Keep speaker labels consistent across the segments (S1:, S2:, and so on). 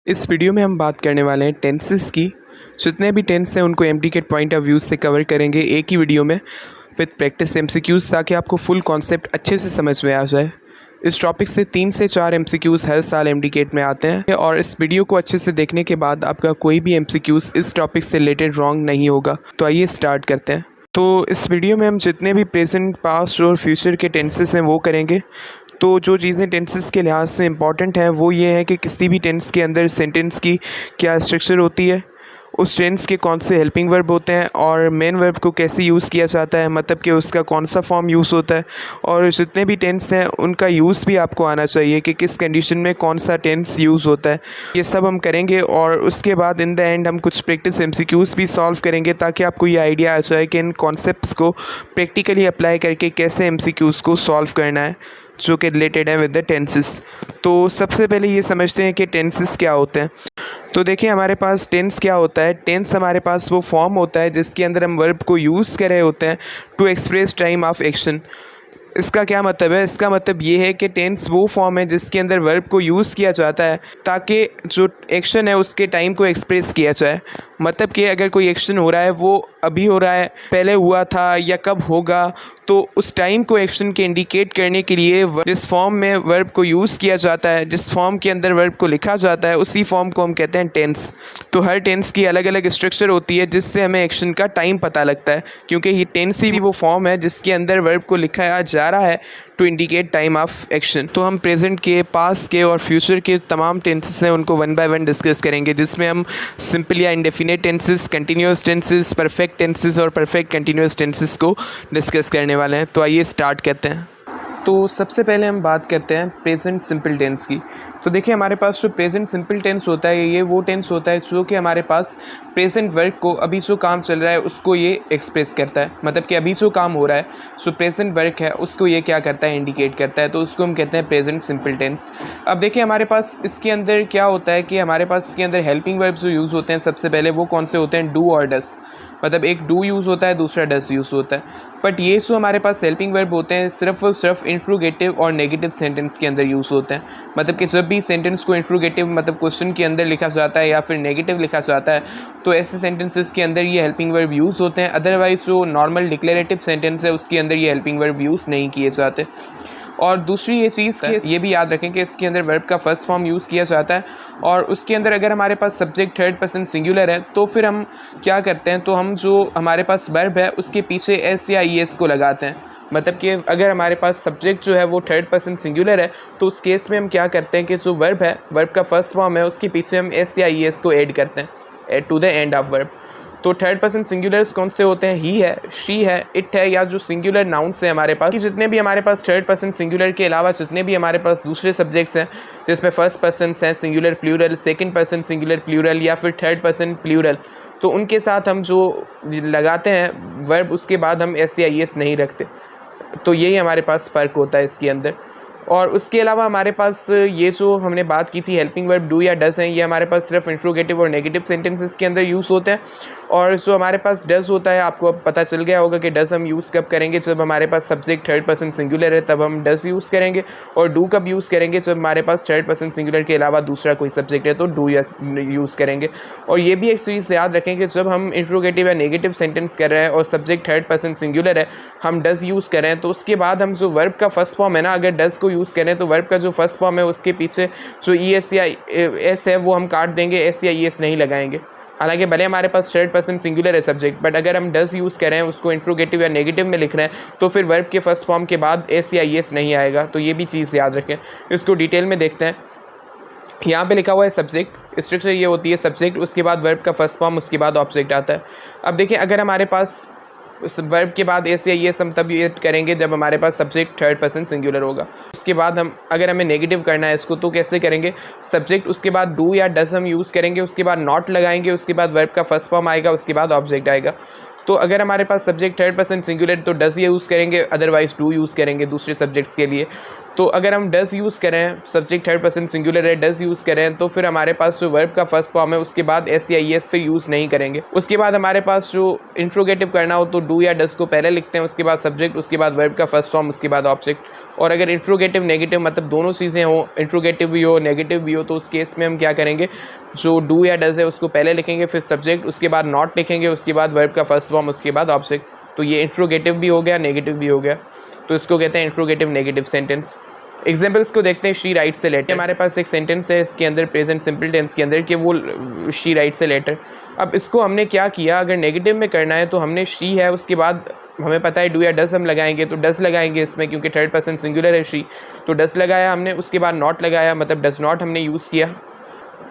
S1: इस वीडियो में हम बात करने वाले हैं टेंसेस की। जितने भी टेंस हैं उनको एमडीकेट पॉइंट ऑफ व्यू से कवर करेंगे एक ही वीडियो में विद प्रैक्टिस एमसीक्यूज़, ताकि आपको फुल कॉन्सेप्ट अच्छे से समझ में आ जाए। इस टॉपिक से 3 से 4 एमसीक्यूज़ हर साल एमडीकेट में आते हैं और इस वीडियो को अच्छे से देखने के बाद आपका कोई भी एमसीक्यूज़ इस टॉपिक से रिलेटेड रॉन्ग नहीं होगा। तो आइए स्टार्ट करते हैं। तो इस वीडियो में हम जितने भी प्रेजेंट, पास्ट और फ्यूचर के टेंसेस हैं वो करेंगे। तो जो चीज़ें टेंसेस के लिहाज से इंपॉर्टेंट हैं वो ये है कि किसी भी टेंस के अंदर सेंटेंस की क्या स्ट्रक्चर होती है, उस टेंस के कौन से हेल्पिंग वर्ब होते हैं और मेन वर्ब को कैसे यूज़ किया जाता है, मतलब कि उसका कौन सा फॉर्म यूज़ होता है, और जितने भी टेंस हैं उनका यूज़ भी आपको आना चाहिए कि किस कंडीशन में कौन सा टेंस यूज़ होता है। ये सब हम करेंगे और उसके बाद इन द एंड हम कुछ प्रैक्टिस एमसीक्यूज़ भी सॉल्व करेंगे ताकि आपको ये आइडिया आ जाए कि इन कॉन्सेप्ट्स को प्रैक्टिकली अप्लाई करके कैसे एमसीक्यूज़ को सॉल्व करना है जो कि रिलेटेड है विद द टेंसेस। तो सबसे पहले ये समझते हैं कि टेंसेस क्या होते हैं। तो देखिए हमारे पास टेंस क्या होता है। टेंस हमारे पास वो फॉर्म होता है जिसके अंदर हम वर्ब को यूज़ कर रहे होते हैं to express time of action. इसका क्या मतलब है? इसका मतलब ये है कि टेंस वो फॉर्म है जिसके अंदर वर्ब को यूज़ किया जाता है ताकि जो एक्शन है उसके टाइम को एक्सप्रेस किया जाए। मतलब कि अगर कोई एक्शन हो रहा है वो अभी हो रहा है, पहले हुआ था या कब होगा, तो उस टाइम को एक्शन के इंडिकेट करने के लिए जिस फॉर्म में वर्ब को यूज़ किया जाता है, जिस फॉर्म के अंदर वर्ब को लिखा जाता है, उसी फॉर्म को हम कहते हैं टेंस। तो हर टेंस की अलग अलग स्ट्रक्चर होती है जिससे हमें एक्शन का टाइम पता लगता है, क्योंकि ये टेंस ही वो फॉर्म है जिसके अंदर वर्ब को लिखा जा रहा है to indicate time of action. तो हम प्रेजेंट के, पास्ट के और फ्यूचर के तमाम टेंसेस हैं उनको वन बाय वन डिस्कस करेंगे, जिसमें हम सिंपल या indefinite tenses, continuous tenses, perfect tenses और परफेक्ट कंटिन्यूस टेंसेस को डिस्कस करने वाले हैं। तो आइए स्टार्ट करते हैं। तो सबसे पहले हम बात करते हैं प्रेजेंट सिंपल टेंस की। तो देखिए हमारे पास जो प्रेजेंट सिंपल टेंस होता है ये वो टेंस होता है जो कि हमारे पास प्रेजेंट वर्क को, अभी जो काम चल रहा है उसको ये एक्सप्रेस करता है। मतलब कि अभी जो काम हो रहा है, जो प्रेजेंट वर्क है उसको ये क्या करता है, इंडिकेट करता है। तो उसको हम कहते हैं प्रेजेंट सिंपल टेंस। अब देखिए हमारे पास इसके अंदर क्या होता है कि हमारे पास इसके अंदर हेल्पिंग वर्ब जो यूज़ होते हैं सबसे पहले वो कौन से होते हैं, डू और डस। मतलब एक डू यूज़ होता है, दूसरा डस यूज़ होता है। बट ये जो हमारे पास हेल्पिंग वर्ब होते हैं सिर्फ और सिर्फ इंट्रोगेटिव और नेगेटिव सेंटेंस के अंदर यूज़ होते हैं। मतलब कि जब भी सेंटेंस को इंट्रोगेटिव मतलब क्वेश्चन के अंदर लिखा जाता है या फिर नेगेटिव लिखा जाता है तो ऐसे सेंटेंसेस के अंदर ये हेल्पिंग वर्ब यूज़ होते हैं। अदरवाइज जो नॉर्मल डिक्लेरेटिव सेंटेंस है उसके अंदर ये हेल्पिंग वर्ब यूज़ नहीं किए जाते। और दूसरी ये चीज़ ये भी याद रखें कि इसके अंदर वर्ब का फर्स्ट फॉर्म यूज़ किया जाता है और उसके अंदर अगर हमारे पास सब्जेक्ट थर्ड पर्सन सिंगुलर है तो फिर हम क्या करते हैं, तो हम जो हमारे पास वर्ब है उसके पीछे एस या ई एस को लगाते हैं। मतलब कि अगर हमारे पास सब्जेक्ट जो है वो थर्ड पर्सन सिंगुलर है तो उस केस में हम क्या करते हैं कि जो वर्ब है, वर्ब का फर्स्ट फॉर्म है, उसके पीछे हम एस या ई एस को ऐड करते हैं, ed to the end of verb. तो थर्ड पर्सन सिंगुलर्स कौन से होते हैं, ही है, शी है, इट है, या जो सिंगुलर नाउन्स है हमारे पास, जितने भी हमारे पास थर्ड पर्सन सिंगुलर के अलावा जितने भी हमारे पास दूसरे सब्जेक्ट्स हैं जिसमें फर्स्ट पर्सन हैं singular plural, second person singular plural या फिर थर्ड पर्सन प्लूरल, तो उनके साथ हम जो लगाते हैं वर्ब उसके बाद हम एस या ई एस नहीं रखते। तो यही हमारे पास फ़र्क होता है इसके अंदर। और उसके अलावा हमारे पास ये जो हमने बात की थी हेल्पिंग वर्ब डू या डस हैं, ये हमारे पास सिर्फ इंट्रोगेटिव और नेगेटिव सेंटेंसेस के अंदर यूज़ होते हैं। और जो हमारे पास डस होता है, आपको अब पता चल गया होगा कि डस हम यूज़ कब करेंगे, जब हमारे पास सब्जेक्ट थर्ड पर्सन सिंगुलर है तब हम डस यूज़ करेंगे। और डू कब यूज़ करेंगे, जब हमारे पास थर्ड पर्सन सिंगुलर के अलावा दूसरा कोई सब्जेक्ट है तो डू यूज़ करेंगे। और ये भी एक चीज़ याद रखें कि जब हम इंट्रोगेटिव या नेगेटिव सेंटेंस कर रहे हैं और सब्जेक्ट थर्ड पर्सन सिंगुलर है, हम डस यूज़ कर रहे हैं, तो उसके बाद हम जो वर्ब का फर्स्ट फॉर्म है ना, अगर डस को यूज़ करें तो वर्ब का जो फर्स्ट फॉर्म है उसके पीछे जो ई एस या एस है वो हम काट देंगे, एस या ई एस नहीं लगाएंगे। हालांकि भले हमारे पास थर्ड पर्सन सिंगुलर है सब्जेक्ट, बट अगर हम डस यूज़ करें उसको इंट्रोगेटिव या नेगेटिव में लिख रहे हैं तो फिर वर्ब के फर्स्ट फॉर्म के बाद एस या ई एस नहीं आएगा। तो ये भी चीज़ याद रखें। इसको डिटेल में देखते हैं। यहाँ पे लिखा हुआ है सब्जेक्ट, स्ट्रक्चर ये होती है सब्जेक्ट, उसके बाद वर्ब का फर्स्ट फॉर्म, उसके बाद ऑब्जेक्ट आता है। अब देखिए अगर हमारे पास उस वर्ब के बाद एस या ई एस हम तब यूज करेंगे जब हमारे पास सब्जेक्ट थर्ड पर्सन सिंगुलर होगा। उसके बाद हम अगर हमें नेगेटिव करना है इसको तो कैसे करेंगे, सब्जेक्ट उसके बाद डू या डस हम यूज़ करेंगे, उसके बाद नॉट लगाएंगे, उसके बाद वर्ब का फर्स्ट फॉर्म आएगा, उसके बाद ऑब्जेक्ट आएगा। तो अगर हमारे पास सब्जेक्ट थर्ड पर्सन सिंगुलर तो डस यूज़ करेंगे, अदरवाइज डू यूज़ करेंगे दूसरे सब्जेक्ट्स के लिए। तो अगर हम डस यूज़ करें, सब्जेक्ट थर्ड पर्सन सिंगुलर है, डस यूज़ करें, तो फिर हमारे पास जो वर्ब का फर्स्ट फॉर्म है उसके बाद एस या ई एस फिर यूज़ नहीं करेंगे। उसके बाद हमारे पास जो इंट्रोगेटिव करना हो तो डू या डस को पहले लिखते हैं, उसके बाद सब्जेक्ट, उसके बाद वर्ब का फर्स्ट फॉर्म, उसके बाद ऑब्जेक्ट। और अगर इंट्रोगेटिव नेगेटिव मतलब दोनों चीज़ें हो, इंट्रोगेटिव भी हो नेगेटिव भी हो, तो उस केस में हम क्या करेंगे, जो डू या डज है उसको पहले लिखेंगे, फिर सब्जेक्ट, उसके बाद नॉट लिखेंगे, उसके बाद वर्ब का फर्स्ट फॉर्म, उसके बाद ऑब्जेक्ट। तो ये इंट्रोगेटिव भी हो गया, नेगेटिव भी हो गया, तो इसको कहते हैं इंट्रोगेटिव नेगेटिव सेंटेंस। एग्जाम्पल्स को देखते हैं। शी राइट्स ए लेटर, हमारे पास एक सेंटेंस है इसके अंदर प्रेजेंट सिंपल टेंस के अंदर कि वो शी राइट्स ए लेटर। अब इसको हमने क्या किया, अगर नेगेटिव में करना है तो हमने शी है, उसके बाद हमें पता है डू या डस हम लगाएंगे, तो डस लगाएंगे इसमें क्योंकि थर्ड पर्सन सिंगुलर है शी, तो डस लगाया हमने, उसके बाद नॉट लगाया मतलब डस नॉट हमने यूज़ किया।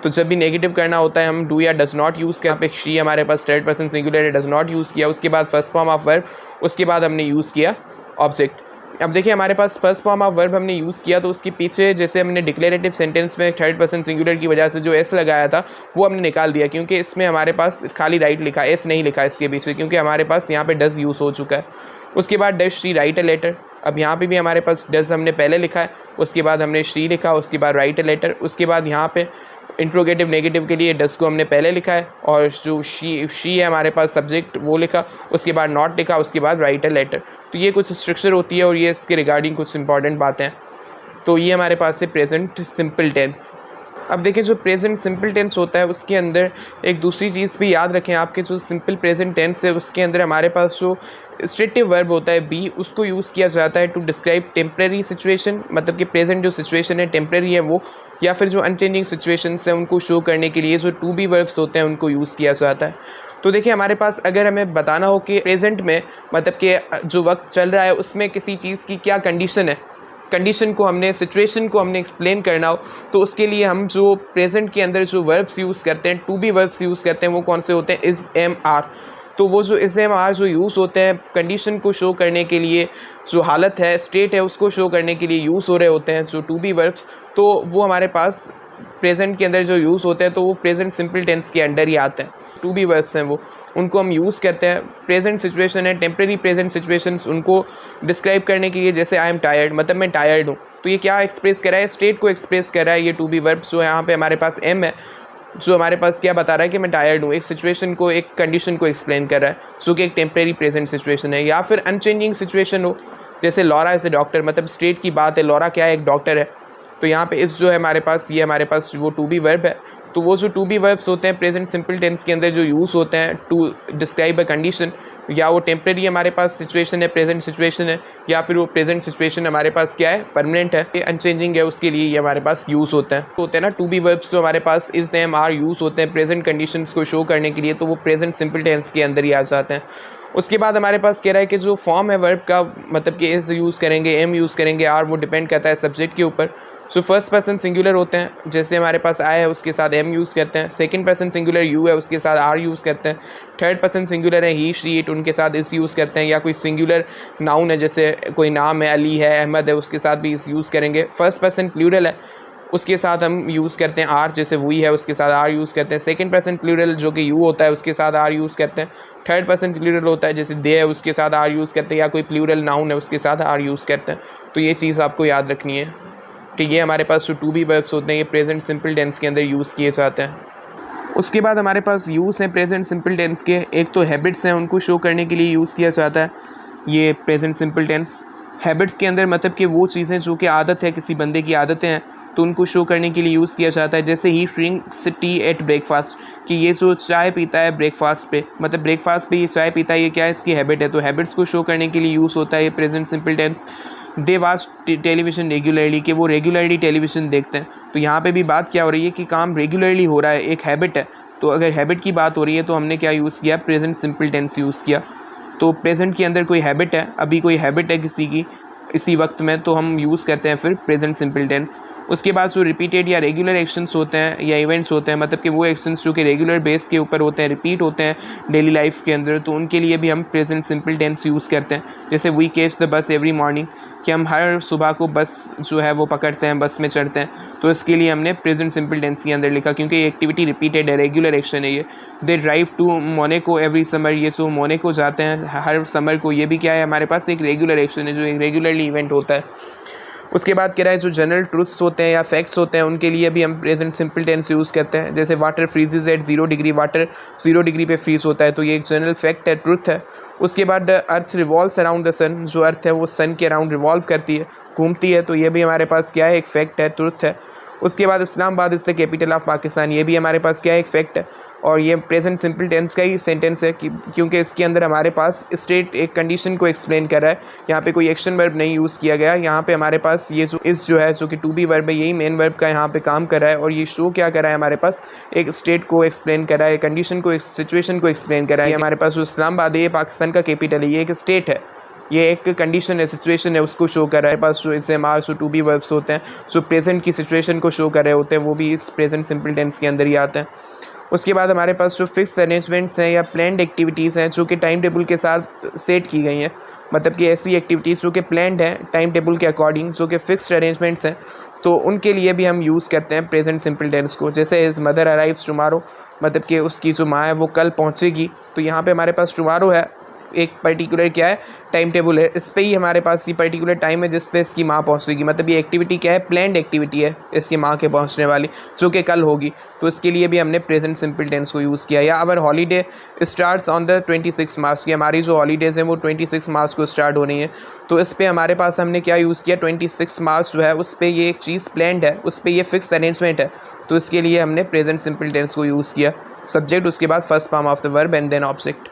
S1: तो जब भी नेगेटिव करना होता है हम डू या डस नॉट यूज़ करते हैं। शी हमारे पास थर्ड पर्सन सिंगुलर है, डस नॉट यूज़ किया, उसके बाद फर्स्ट फॉर्म ऑफ वर्ब, उसके बाद हमने यूज़ किया ऑब्जेक्ट। अब देखिए हमारे पास फर्स्ट फॉर्म ऑफ वर्ब हमने यूज़ किया, तो उसके पीछे जैसे हमने डिक्लेरेटिव सेंटेंस में थर्ड पर्सन सिंगुलर की वजह से जो एस लगाया था वो हमने निकाल दिया, क्योंकि इसमें हमारे पास खाली राइट लिखा, एस नहीं लिखा इसके पीछे, क्योंकि हमारे पास यहाँ पे डज यूज़ हो चुका है। उसके बाद does she write a letter, अब यहाँ पे भी हमारे पास डज हमने पहले लिखा है, उसके बाद हमने शी लिखा, उसके बाद राइट अ लेटर, उसके बाद यहाँ पे इंट्रोगेटिव नेगेटिव के लिए डस को हमने पहले लिखा है, और जो शी है हमारे पास सब्जेक्ट वो लिखा, उसके बाद नॉट लिखा, उसके बाद राइट अ लेटर। तो ये कुछ स्ट्रक्चर होती है और ये इसके रिगार्डिंग कुछ इंपॉर्टेंट बातें हैं। तो ये हमारे पास है प्रेजेंट सिंपल टेंस। अब देखिए जो प्रेजेंट सिंपल टेंस होता है उसके अंदर एक दूसरी चीज़ भी याद रखें, आपके जो सिंपल प्रेजेंट टेंस है उसके अंदर हमारे पास जो स्ट्रेटिव वर्ब होता है बी, उसको यूज़ किया जाता है टू डिस्क्राइब टेम्प्रेरी सिचुएशन, मतलब कि प्रेजेंट जो सिचुएशन है टेम्प्रेरी है वो, या फिर जो अनचेंजिंग सिचुएशंस है उनको शो करने के लिए जो टू बी वर्ब्स होते हैं उनको यूज़ किया जाता है। तो देखिए हमारे पास अगर हमें बताना हो कि प्रेजेंट में मतलब कि जो वक्त चल रहा है उसमें किसी चीज़ की क्या कंडीशन है, कंडीशन को हमने, सिचुएशन को हमने एक्सप्लेन करना हो, तो उसके लिए हम जो प्रेजेंट के अंदर जो वर्ब्स यूज़ करते हैं, टू बी वर्ब्स यूज़ करते हैं, वो कौन से होते हैं, इज़, एम, आर। तो वो जो इज़, एम, आर जो यूज़ होते हैं कंडीशन को शो करने के लिए, जो हालत है, स्टेट है, उसको शो करने के लिए यूज़ हो रहे होते हैं जो टू बी वर्ब्स, तो वो हमारे पास प्रेजेंट के अंदर जो यूज़ होते हैं तो वो प्रेजेंट सिंपल टेंस के अंडर ही आते हैं। टू बी वर्ब्स हैं वो, उनको हम यूज़ करते हैं। प्रेजेंट सिचुएशन है, टेम्प्रेरी प्रेजेंट सिचुएशंस, उनको डिस्क्राइब करने के लिए, जैसे आई एम टायर्ड मतलब मैं टायर्ड हूँ, तो ये क्या एक्सप्रेस कर रहा है, स्टेट को एक्सप्रेस कर रहा है ये टू बी वर्ब। जो यहाँ पे हमारे पास एम है जो हमारे पास क्या बता रहा है कि मैं टायर्ड हूँ, एक सिचुएशन को, एक कंडीशन को एक्सप्लेन कर रहा है, जो कि एक टेम्प्रेरी प्रेजेंट सिचुएशन है। या फिर अनचेंजिंग सिचुएशन हो, जैसे लॉरा इज़ ए डॉक्टर, मतलब स्टेट की बात है, लॉरा क्या है, एक डॉक्टर है, तो यहाँ पे इस जो है हमारे पास, ये हमारे पास वो टू बी वर्ब है। तो वो जो टू बी वर्ब्स होते हैं प्रेजेंट सिंपल टेंस के अंदर जो यूज़ होते हैं टू डिस्क्राइब अ कंडीशन, या वो टेम्प्रेरी हमारे पास सिचुएशन है, प्रेजेंट सिचुएशन है, या फिर वो प्रेजेंट सिचुएशन हमारे पास क्या है, परमानेंट है, ये अनचेंजिंग है, उसके लिए ये हमारे पास यूज़ होते हैं ना टू बी वर्ब्स जो हमारे पास इज़, एम, आर यूज़ होते हैं प्रेजेंट कंडीशंस को शो करने के लिए, तो वो प्रेजेंट सिंपल टेंस के अंदर ही आ जाते हैं। उसके बाद हमारे पास कह रहा है कि जो फॉर्म है वर्ब का, मतलब कि इज़ यूज़ करेंगे, एम यूज़ करेंगे, आर, वो डिपेंड करता है सब्जेक्ट के ऊपर। सो फर्स्ट पर्सन सिंगुलर होते हैं, जैसे हमारे पास आई है उसके साथ एम यूज़ करते हैं। सेकंड पर्सन सिंगुलर यू है उसके साथ आर यूज़ करते हैं। थर्ड पर्सन सिंगुलर है ही, शी, इट, उनके साथ इस यूज़ करते हैं। या कोई सिंगुलर नाउन है, जैसे कोई नाम है, अली है, अहमद है, उसके साथ भी इस यूज़ करेंगे। फर्स्ट पर्सन प्लूरल है उसके साथ हम यूज़ करते हैं आर, जैसे वही है उसके साथ आर यूज़ करते हैं। सेकंड पर्सन प्लूरल जो कि यू होता है उसके साथ आर यूज़ करते हैं। थर्ड पर्सन प्लूरल होता है जैसे दे है उसके साथ आर यूज़ करते हैं, या कोई प्लूरल नाउन है उसके साथ आर यूज़ करते हैं। तो ये चीज़ आपको याद रखनी है कि ये हमारे पास जो टू बी वर्ब्स होते हैं ये प्रेजेंट सिंपल टेंस के अंदर यूज़ किए जाते हैं। उसके बाद हमारे पास यूज़ हैं प्रेजेंट सिंपल टेंस के, एक तो हैबिट्स हैं, उनको शो करने के लिए यूज़ किया जाता है ये प्रेजेंट सिंपल टेंस। हैबिट्स के अंदर मतलब कि वो चीज़ें जो कि आदत है, किसी बंदे की आदतें हैं, तो उनको शो करने के लिए यूज़ किया जाता है। जैसे ही ड्रिंक्स टी एट ब्रेकफास्ट, कि ये जो चाय पीता है ब्रेकफास्ट पे, मतलब ब्रेकफास्ट पे ये चाय पीता है, ये क्या है, इसकी हैबिट है, तो हैबिट्स को शो करने के लिए यूज़ होता है ये present simple tense. They watch television regularly, कि वो रेगुलरली टेलीविज़न देखते हैं, तो यहाँ पे भी बात क्या हो रही है कि काम रेगुलरली हो रहा है, एक हैबिट है। तो अगर हैबिट की बात हो रही है तो हमने क्या यूज़ किया, प्रेजेंट सिंपल टेंस यूज़ किया। तो प्रेजेंट के अंदर कोई हैबिट है, अभी कोई हैबिट है किसी की इसी वक्त में, तो हम यूज़ करते हैं फिर प्रेजेंट सिंपल टेंस। उसके बाद जो रिपीटेड या रेगुलर एक्शंस होते हैं या इवेंट्स होते हैं, मतलब कि वो एक्शंस जो कि रेगुलर बेस के ऊपर होते हैं, रिपीट होते हैं डेली लाइफ के अंदर, तो उनके लिए भी हम प्रेजेंट सिंपल टेंस यूज़ करते हैं। जैसे we catch the bus every morning, कि हम हर सुबह को बस जो है वो पकड़ते हैं, बस में चढ़ते हैं, तो इसके लिए हमने प्रेजेंट सिंपल टेंस के अंदर लिखा, क्योंकि ये एक्टिविटी रिपीटेड है, रेगुलर एक्शन है ये। They drive to Monaco every summer, ये सो मोनाको जाते हैं हर समर को, ये भी क्या है, हमारे पास एक रेगुलर एक्शन है जो एक रेगुलरली इवेंट होता है। उसके बाद कह रहा है जो जनरल ट्रूथ्स होते हैं या फैक्ट्स होते हैं उनके लिए भी हम प्रेजेंट सिंपल टेंस यूज़ करते हैं। जैसे water freezes at 0 degree, water 0 degree पे फ्रीज होता है, तो ये एक जनरल फैक्ट है, ट्रुथ है। उसके बाद अर्थ रिवॉल्व्स अराउंड द सन, जो अर्थ है वो सन के अराउंड रिवॉल्व करती है, घूमती है, तो ये भी हमारे पास क्या है, एक फैक्ट है, ट्रुथ है। उसके बाद Islamabad is the capital of Pakistan, ये भी हमारे पास क्या है, एक फैक्ट है। और ये प्रेजेंट सिंपल टेंस का ही सेंटेंस है क्योंकि इसके अंदर हमारे पास स्टेट एक कंडीशन को एक्सप्लेन कर रहा है। यहाँ पे कोई एक्शन वर्ब नहीं यूज़ किया गया। यहाँ पे हमारे पास ये जो है जो कि टू बी वर्ब है, यही मेन वर्ब का यहाँ पे काम कर रहा है। और ये शो क्या कर रहा है, हमारे पास एक स्टेट को एक्सप्लेन कर रहा है, कंडीशन को, एक सिचुएशन को एक्सप्लेन कर रहा है। हमारे पास जो इस्लामाबाद है, ये पाकिस्तान का कैपिटल है, ये एक स्टेट है, ये एक कंडीशन है, सिचुएशन है, उसको शो कर रहा है। पास जो इस्तेमाल जो टू बी वर्ब्स होते हैं, जो प्रेजेंट की सिचुएशन को शो कर रहे होते हैं, वो भी इस प्रेजेंट सिंपल टेंस के अंदर ही आते हैं। उसके बाद हमारे पास जो फिक्स अरेंजमेंट्स हैं या प्लान्ड एक्टिविटीज़ हैं जो कि टाइम टेबल के साथ सेट की गई हैं, मतलब कि ऐसी एक्टिविटीज़ जो कि प्लान्ड हैं टाइम टेबल के अकॉर्डिंग, जो कि फिक्स्ड अरेंजमेंट्स हैं, तो उनके लिए भी हम यूज़ करते हैं प्रेजेंट सिंपल टेंस को। जैसे इज़ मदर अराइव्स टुमारो, मतलब कि उसकी जो माँ है वो कल पहुँचेगी, तो यहाँ पे हमारे पास टुमारो है, एक पर्टिकुलर क्या है, टाइम टेबल है, इस पे ही हमारे पास ये पर्टिकुलर टाइम है जिस पे इसकी माँ पहुँचेगी। मतलब ये एक्टिविटी क्या है, प्लान्ड एक्टिविटी है इसकी माँ के पहुँचने वाली, जो कि कल होगी, तो इसके लिए भी हमने प्रेजेंट सिंपल टेंस को यूज़ किया। या अवर हॉलीडे स्टार्ट्स ऑन द 26 मार्च, की हमारी जो हॉलीडेज़ हैं वो 26 मार्च को स्टार्ट हो रही हैं, तो इस पर हमारे पास हमने क्या यूज़ किया, 26 मार्च जो है उस पर ये एक चीज़ प्लान्ड है, उस पर ये फिक्स अरेंजमेंट है, तो इसके लिए हमने प्रेजेंट सिंपल टेंस को यूज़ किया। सब्जेक्ट, उसके बाद first form of the verb and then object.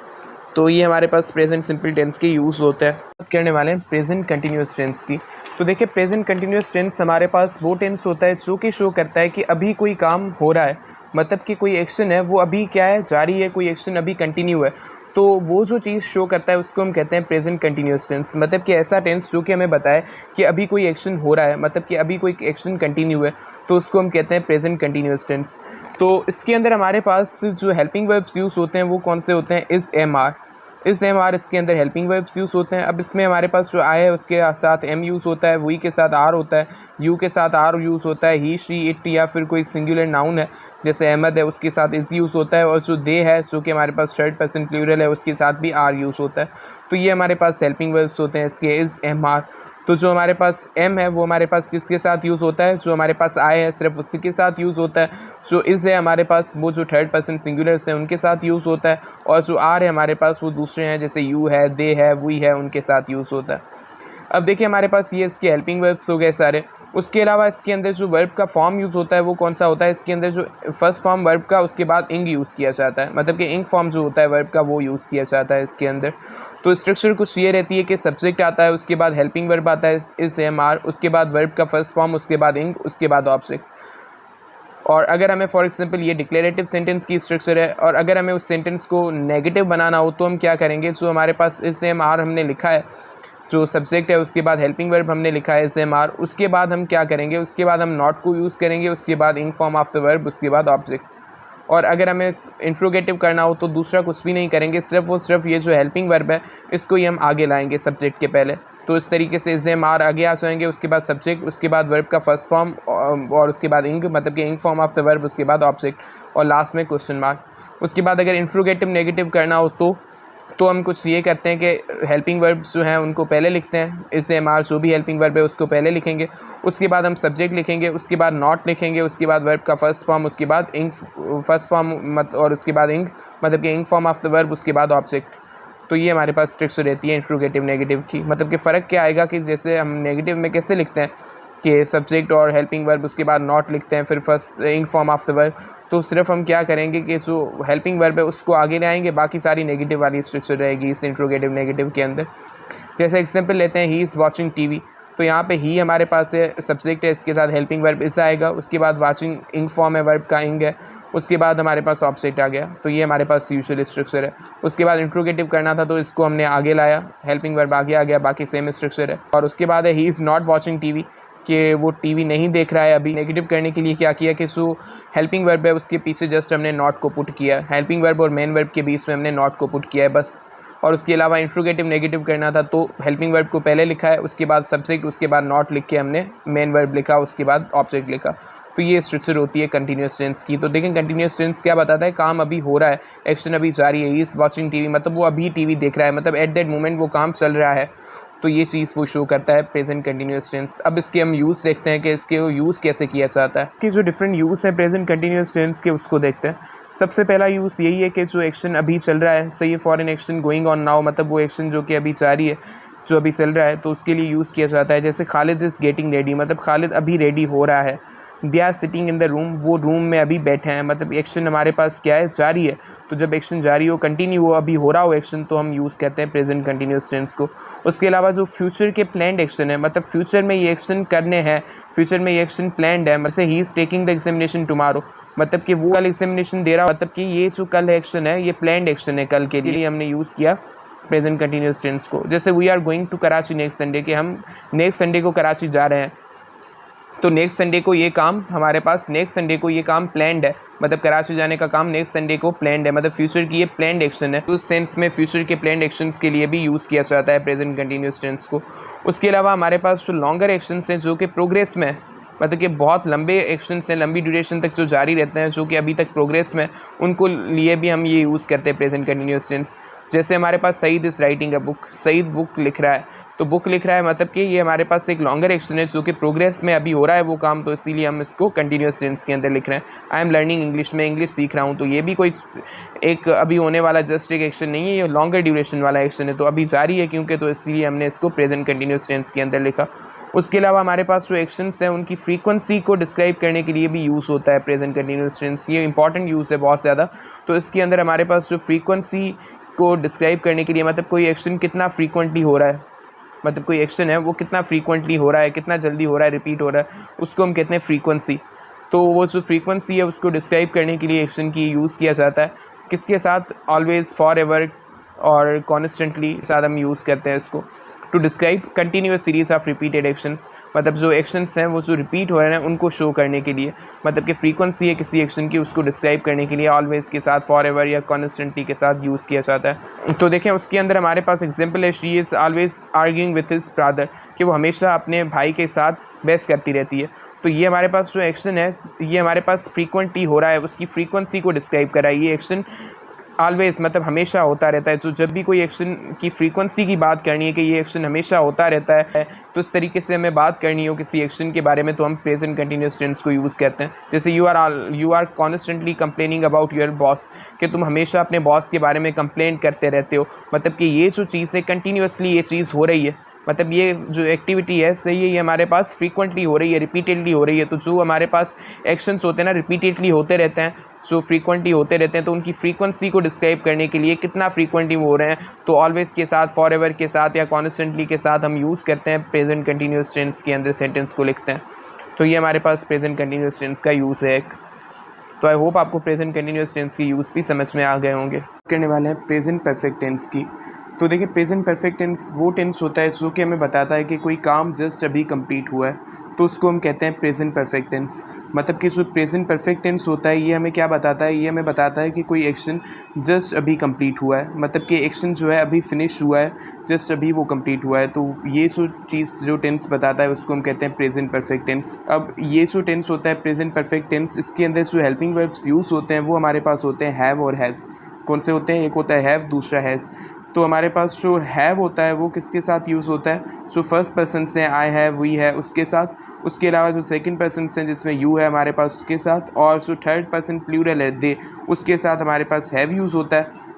S1: तो ये हमारे पास प्रेजेंट सिंपल टेंस के यूज़ होते हैं। बात करने वाले हैं प्रेजेंट कंटिन्यूस टेंस की। तो देखिए प्रेजेंट कंटिन्यूस टेंस हमारे पास वो टेंस होता है जो कि शो करता है कि अभी कोई काम हो रहा है, मतलब कि कोई एक्शन है वो अभी क्या है, जारी है, कोई एक्शन अभी कंटिन्यू है, तो वो जो चीज़ शो करता है उसको हम कहते हैं प्रेजेंट कंटिन्यूस टेंस। मतलब कि ऐसा टेंस जो कि हमें बताए कि अभी कोई एक्शन हो रहा है, मतलब कि अभी कोई एक्शन कंटिन्यू है, तो उसको हम कहते हैं प्रेजेंट कंटिन्यूस टेंस। तो इसके अंदर हमारे पास जो हेल्पिंग वर्ब्स यूज़ होते हैं वो कौन से होते हैं, इज़, एम, आर। इस एम आर इसके अंदर हेल्पिंग वर्ब्स यूज़ होते हैं। अब इसमें हमारे पास जो आई है उसके साथ एम यूज़ होता है, वी के साथ आर होता है, यू के साथ आर यूज़ होता है, ही, शी, इट या फिर कोई सिंगुलर नाउन है जैसे अहमद है उसके साथ इस यूज़ होता है, और जो दे है जो कि हमारे पास थर्ड पर्सन प्लूरल है उसके साथ भी आर यूज़ होता है। तो ये हमारे पास हेल्पिंग वर्ब्स होते हैं इसके, इज़, एम, आर। तो जो हमारे पास एम है वो हमारे पास किसके साथ यूज़ होता है, जो हमारे पास आई है सिर्फ उसी के साथ यूज़ होता है। जो इज़ है हमारे पास वो जो थर्ड पर्सन सिंगुलर्स हैं उनके साथ यूज़ होता है, और जो आर है हमारे पास वो दूसरे हैं जैसे यू है, दे है, वी है, उनके साथ यूज़ होता है। अब देखिए हमारे पास ये इसके हेल्पिंग वर्ब्स हो गए सारे। उसके अलावा इसके अंदर जो वर्ब का फॉर्म यूज़ होता है वो कौन सा होता है, इसके अंदर जो फर्स्ट फॉर्म वर्ब का उसके बाद इंग यूज़ किया जाता है, मतलब कि इंग फॉर्म जो होता है वर्ब का वो यूज़ किया जाता है इसके अंदर। तो स्ट्रक्चर कुछ ये रहती है कि सब्जेक्ट आता है, उसके बाद हेल्पिंग वर्ब आता है इज़, एम, आर, उसके बाद वर्ब का फर्स्ट फॉर्म, उसके बाद इंग, उसके बाद ऑब्जेक्ट। और अगर हमें फॉर एग्जांपल ये डिक्लेरेटिव सेंटेंस की स्ट्रक्चर है, और अगर हमें उस सेंटेंस को नेगेटिव बनाना हो तो हम क्या करेंगे, जो हमारे पास इज़, एम, आर हमने लिखा है, जो सब्जेक्ट है उसके बाद हेल्पिंग वर्ब हमने लिखा है इज़, एम, आर, उसके बाद हम क्या करेंगे, उसके बाद हम नॉट को यूज़ करेंगे, उसके बाद इंग फॉर्म ऑफ द वर्ब, उसके बाद ऑब्जेक्ट। और अगर हमें इंट्रोगेटिव करना हो तो दूसरा कुछ भी नहीं करेंगे, सिर्फ ये जो हेल्पिंग वर्ब है इसको ही हम आगे लाएंगे सब्जेक्ट के पहले। तो इस तरीके से इज़, एम, आर आगे आ जाएंगे, उसके बाद सब्जेक्ट, उसके बाद वर्ब का फर्स्ट फॉर्म, और उसके बाद इंग, मतलब कि इंग फॉर्म ऑफ द वर्ब, उसके बाद ऑब्जेक्ट, और लास्ट में क्वेश्चन मार्क। उसके बाद अगर इंट्रोगेटिव नेगेटिव करना हो तो हम कुछ ये करते हैं कि हेल्पिंग वर्ब्स जो हैं उनको पहले लिखते हैं, इज़, एम, आर जो भी हेल्पिंग वर्ब है उसको पहले लिखेंगे, उसके बाद हम सब्जेक्ट लिखेंगे, उसके बाद नॉट लिखेंगे, उसके बाद वर्ब का फर्स्ट फॉर्म, उसके बाद इंग फर्स्ट फॉर्म और उसके बाद इंग, मतलब कि इंग फॉर्म ऑफ द वर्ब, उसके बाद ऑब्जेक्ट। तो ये हमारे पास स्ट्रक्चर रहती है इंट्रोगेटिव नेगेटिव की। मतलब कि फ़र्क क्या आएगा कि जैसे हम नेगेटिव में कैसे लिखते हैं कि सब्जेक्ट और हेल्पिंग वर्ब, उसके बाद नॉट लिखते हैं, फिर फर्स्ट इंग फॉर्म ऑफ द वर्ब, तो सिर्फ हम क्या करेंगे कि जो हेल्पिंग वर्ब है उसको आगे ले आएंगे, बाकी सारी नेगेटिव वाली स्ट्रक्चर रहेगी इस इंट्रोगेटिव नेगेटिव के अंदर। जैसे एग्जांपल लेते हैं, ही इज़ वॉचिंग टीवी, तो यहाँ पे ही हमारे पास है, सब्जेक्ट है, इसके साथ हेल्पिंग वर्ब इस आएगा, उसके बाद वाचिंग इंग फॉर्म है, वर्ब का इंग है, उसके बाद हमारे पास ऑब्जेक्ट आ गया। तो ये हमारे पास यूजुअल स्ट्रक्चर है। उसके बाद इंट्रोगेटिव करना था तो इसको हमने आगे लाया, हेल्पिंग वर्ब आगे आ गया, बाकी सेम स्ट्रक्चर है। और उसके बाद है he is not watching TV, कि वो टीवी नहीं देख रहा है अभी। नेगेटिव करने के लिए क्या किया कि जो हेल्पिंग वर्ब है उसके पीछे जस्ट हमने नॉट को पुट किया, हेल्पिंग वर्ब और मेन वर्ब के बीच में हमने नॉट को पुट किया है बस। और उसके अलावा इंट्रोगेटिव नेगेटिव करना था तो हेल्पिंग वर्ब को पहले लिखा है, उसके बाद सब्जेक्ट, उसके बाद नॉट लिख के हमने मेन वर्ब लिखा, उसके बाद ऑब्जेक्ट लिखा। तो ये स्ट्रक्चर होती है कंटिन्यूस टेंस की। तो देखें कंटिन्यूस टेंस क्या बताता है, काम अभी हो रहा है, एक्शन अभी जारी है। ही इज़ वॉचिंग टीवी, मतलब वो अभी टीवी देख रहा है, मतलब एट दैट मोमेंट वो काम चल रहा है। तो ये चीज़ वो शो करता है प्रेजेंट कंटिन्यूस टेंस। अब इसके हम यूज़ देखते हैं कि इसके यूज़ कैसे किया जाता है, कि जो डिफरेंट यूज़ है प्रेजेंट कंटिन्यूस टेंस के उसको देखते हैं। सबसे पहला यूज़ यही है कि जो एक्शन अभी चल रहा है, सही, for an action going on now, मतलब वो एक्शन जो कि अभी जारी है, जो अभी चल रहा है तो उसके लिए यूज़ किया जाता है। जैसे खालिद इज़ गेटिंग रेडी, मतलब खालिद अभी रेडी हो रहा है। They are sitting in the room, वो रूम में अभी बैठे हैं, मतलब एक्शन हमारे पास क्या है, जारी है। तो जब एक्शन जारी हो, कंटिन्यू हो, अभी हो रहा हो एक्शन, तो हम यूज़ करते हैं प्रेजेंट कंटिन्यूस टेंस को। उसके अलावा जो फ्यूचर के प्लान्ड एक्शन है, मतलब फ्यूचर में ये एक्शन करने हैं, फ्यूचर में ये एक्शन प्लान्ड है। जैसे he is taking the examination tomorrow, मतलब कि वो कल एग्जामिनेशन दे रहा हो, मतलब कि ये जो कल एक्शन है ये प्लान्ड एक्शन है, कल के लिए हमने यूज़ किया प्रेजेंट कंटिन्यूस टेंस को। जैसे we are going to Karachi next Sunday, कि हम नेक्स्ट संडे को कराची जा रहे हैं, तो नेक्स्ट संडे को ये काम हमारे पास, नेक्स्ट संडे को ये काम प्लान्ड है, मतलब कराची जाने का काम नेक्स्ट संडे को प्लान्ड है, मतलब फ्यूचर की ये प्लान्ड एक्शन है। तो उस सेंस में फ्यूचर के प्लान्ड एक्शंस के लिए भी यूज़ किया जाता है प्रेजेंट कंटिन्यूस टेंस को। उसके अलावा हमारे पास जो लॉन्गर एक्शंस हैं जो कि प्रोग्रेस में, मतलब कि बहुत लंबे एक्शंस हैं, लंबी ड्यूरेशन तक जो जारी रहते हैं, जो कि अभी तक प्रोग्रेस में, उनको लिए भी हम ये यूज़ करते हैं प्रेजेंट कंटिन्यूस टेंस। जैसे हमारे पास Saeed is writing a book, Saeed book लिख रहा है, तो बुक लिख रहा है मतलब कि ये हमारे पास एक लॉन्गर एक्शन है जो कि प्रोग्रेस में अभी हो रहा है वो काम, तो इसीलिए हम इसको कंटिन्यूस टेंस के अंदर लिख रहे हैं। आई एम लर्निंग इंग्लिश, में इंग्लिश सीख रहा हूँ, तो ये भी कोई एक अभी होने वाला जस्ट एक एक्शन नहीं है, ये लॉन्गर ड्यूरेशन वाला एक्शन है, तो अभी जारी है क्योंकि, तो इसीलिए हमने इसको प्रेजेंट कंटिन्यूस टेंस के अंदर लिखा। उसके अलावा हमारे पास जो एक्शंस हैं उनकी फ्रीक्वेंसी को डिस्क्राइब करने के लिए भी यूज़ होता है प्रेजेंट कंटिन्यूस टेंस। ये इंपॉर्टेंट यूज़ है बहुत ज़्यादा। तो इसके अंदर हमारे पास जो फ्रीक्वेंसी को डिस्क्राइब करने के लिए, मतलब कोई एक्शन कितना फ्रीक्वेंटली हो रहा है, मतलब कोई एक्शन है वो कितना फ्रीक्वेंटली हो रहा है, कितना जल्दी हो रहा है, रिपीट हो रहा है, उसको हम कहते हैं फ्रीक्वेंसी। तो वो जो फ्रीक्वेंसी है उसको डिस्क्राइब करने के लिए एक्शन की यूज़ किया जाता है। किसके साथ? ऑलवेज, फॉर एवर और कॉन्स्टेंटली साथ हम यूज़ करते हैं इसको। To describe continuous series of repeated actions, मतलब जो एक्शंस हैं वो जो रिपीट हो रहे हैं उनको शो करने के लिए, मतलब कि फ्रीक्वेंसी है किसी एक्शन की, उसको डिस्क्राइब करने के लिए ऑलवेज के साथ, फॉर एवर या कॉन्स्टेंटली के साथ यूज़ किया जाता है। तो देखें उसके अंदर हमारे पास एग्जाम्पल है, she is always arguing with his brother, कि वो हमेशा अपने भाई के साथ बहस करती रहती है। तो ये हमारे पास जो एक्शन है ये हमारे पास फ्रीक्वेंटली हो रहा है, उसकी फ्रीक्वेंसी को डिस्क्राइब कर रहा है। ये एक्शन ऑलवेज मतलब हमेशा होता रहता है। तो जब भी कोई एक्शन की फ्रीक्वेंसी की बात करनी है कि ये एक्शन हमेशा होता रहता है, तो इस तरीके से हमें बात करनी हो किसी एक्शन के बारे में, तो हम प्रेजेंट कंटिन्यूस टेंस को यूज़ करते हैं। जैसे you are constantly complaining about your boss, कि तुम हमेशा अपने बॉस के बारे में कंप्लेन करते रहते हो, मतलब कि ये जो चीज़ है कंटिन्यूसली ये चीज़ हो रही है, मतलब ये जो एक्टिविटी है सही है, ये हमारे पास फ्रीक्वेंटली हो रही है, रिपीटेडली हो रही है। तो जो हमारे पास एक्शंस होते हैं ना, रिपीटेडली होते रहते हैं, जो फ्रीक्वेंटली होते रहते हैं, तो उनकी फ्रीक्वेंसी को डिस्क्राइब करने के लिए कितना फ्रीक्वेंटली वो हो रहे हैं, तो ऑलवेज के साथ, फॉर एवर के साथ या कॉन्स्टेंटली के साथ हम यूज़ करते हैं प्रेजेंट कंटिन्यूस टेंस के अंदर सेंटेंस को लिखते हैं। तो ये हमारे पास प्रेजेंट कंटिन्यूस टेंस का यूज़ है एक। तो आई होप आपको प्रेजेंट कंटिन्यूस टेंस की यूज़ भी समझ में आ गए होंगे। करने वाले हैं प्रेजेंट परफेक्ट टेंस की। तो देखिए प्रेजेंट परफेक्ट टेंस वो टेंस होता है जो कि हमें बताता है कि कोई काम जस्ट अभी कंप्लीट हुआ है, तो उसको हम कहते हैं प्रेजेंट परफेक्ट टेंस। मतलब कि जो प्रेजेंट परफेक्ट टेंस होता है ये हमें क्या बताता है, ये हमें बताता है कि कोई एक्शन जस्ट अभी कंप्लीट हुआ है, मतलब कि एक्शन जो है अभी फिनिश हुआ है, जस्ट अभी वो कंप्लीट हुआ है। तो ये जो चीज़ जो टेंस बताता है उसको हम कहते हैं प्रेजेंट परफेक्ट टेंस। अब ये जो टेंस होता है प्रेजेंट परफेक्ट टेंस, इसके अंदर जो हेल्पिंग वर्ब्स यूज़ होते हैं वो हमारे पास होते हैं हैव और हैज़। कौन से होते हैं? एक होता है हैव, दूसरा हैज़। तो हमारे पास जो हैव होता है वो किसके साथ यूज़ होता है? जो फर्स्ट पर्सन से आई हैव, वी है, उसके साथ। उसके अलावा जो सेकंड पर्सन से जिसमें यू है हमारे पास, उसके साथ। और जो थर्ड पर्सन प्लूरल है दे, उसके साथ हमारे पास हैव यूज़ होता है।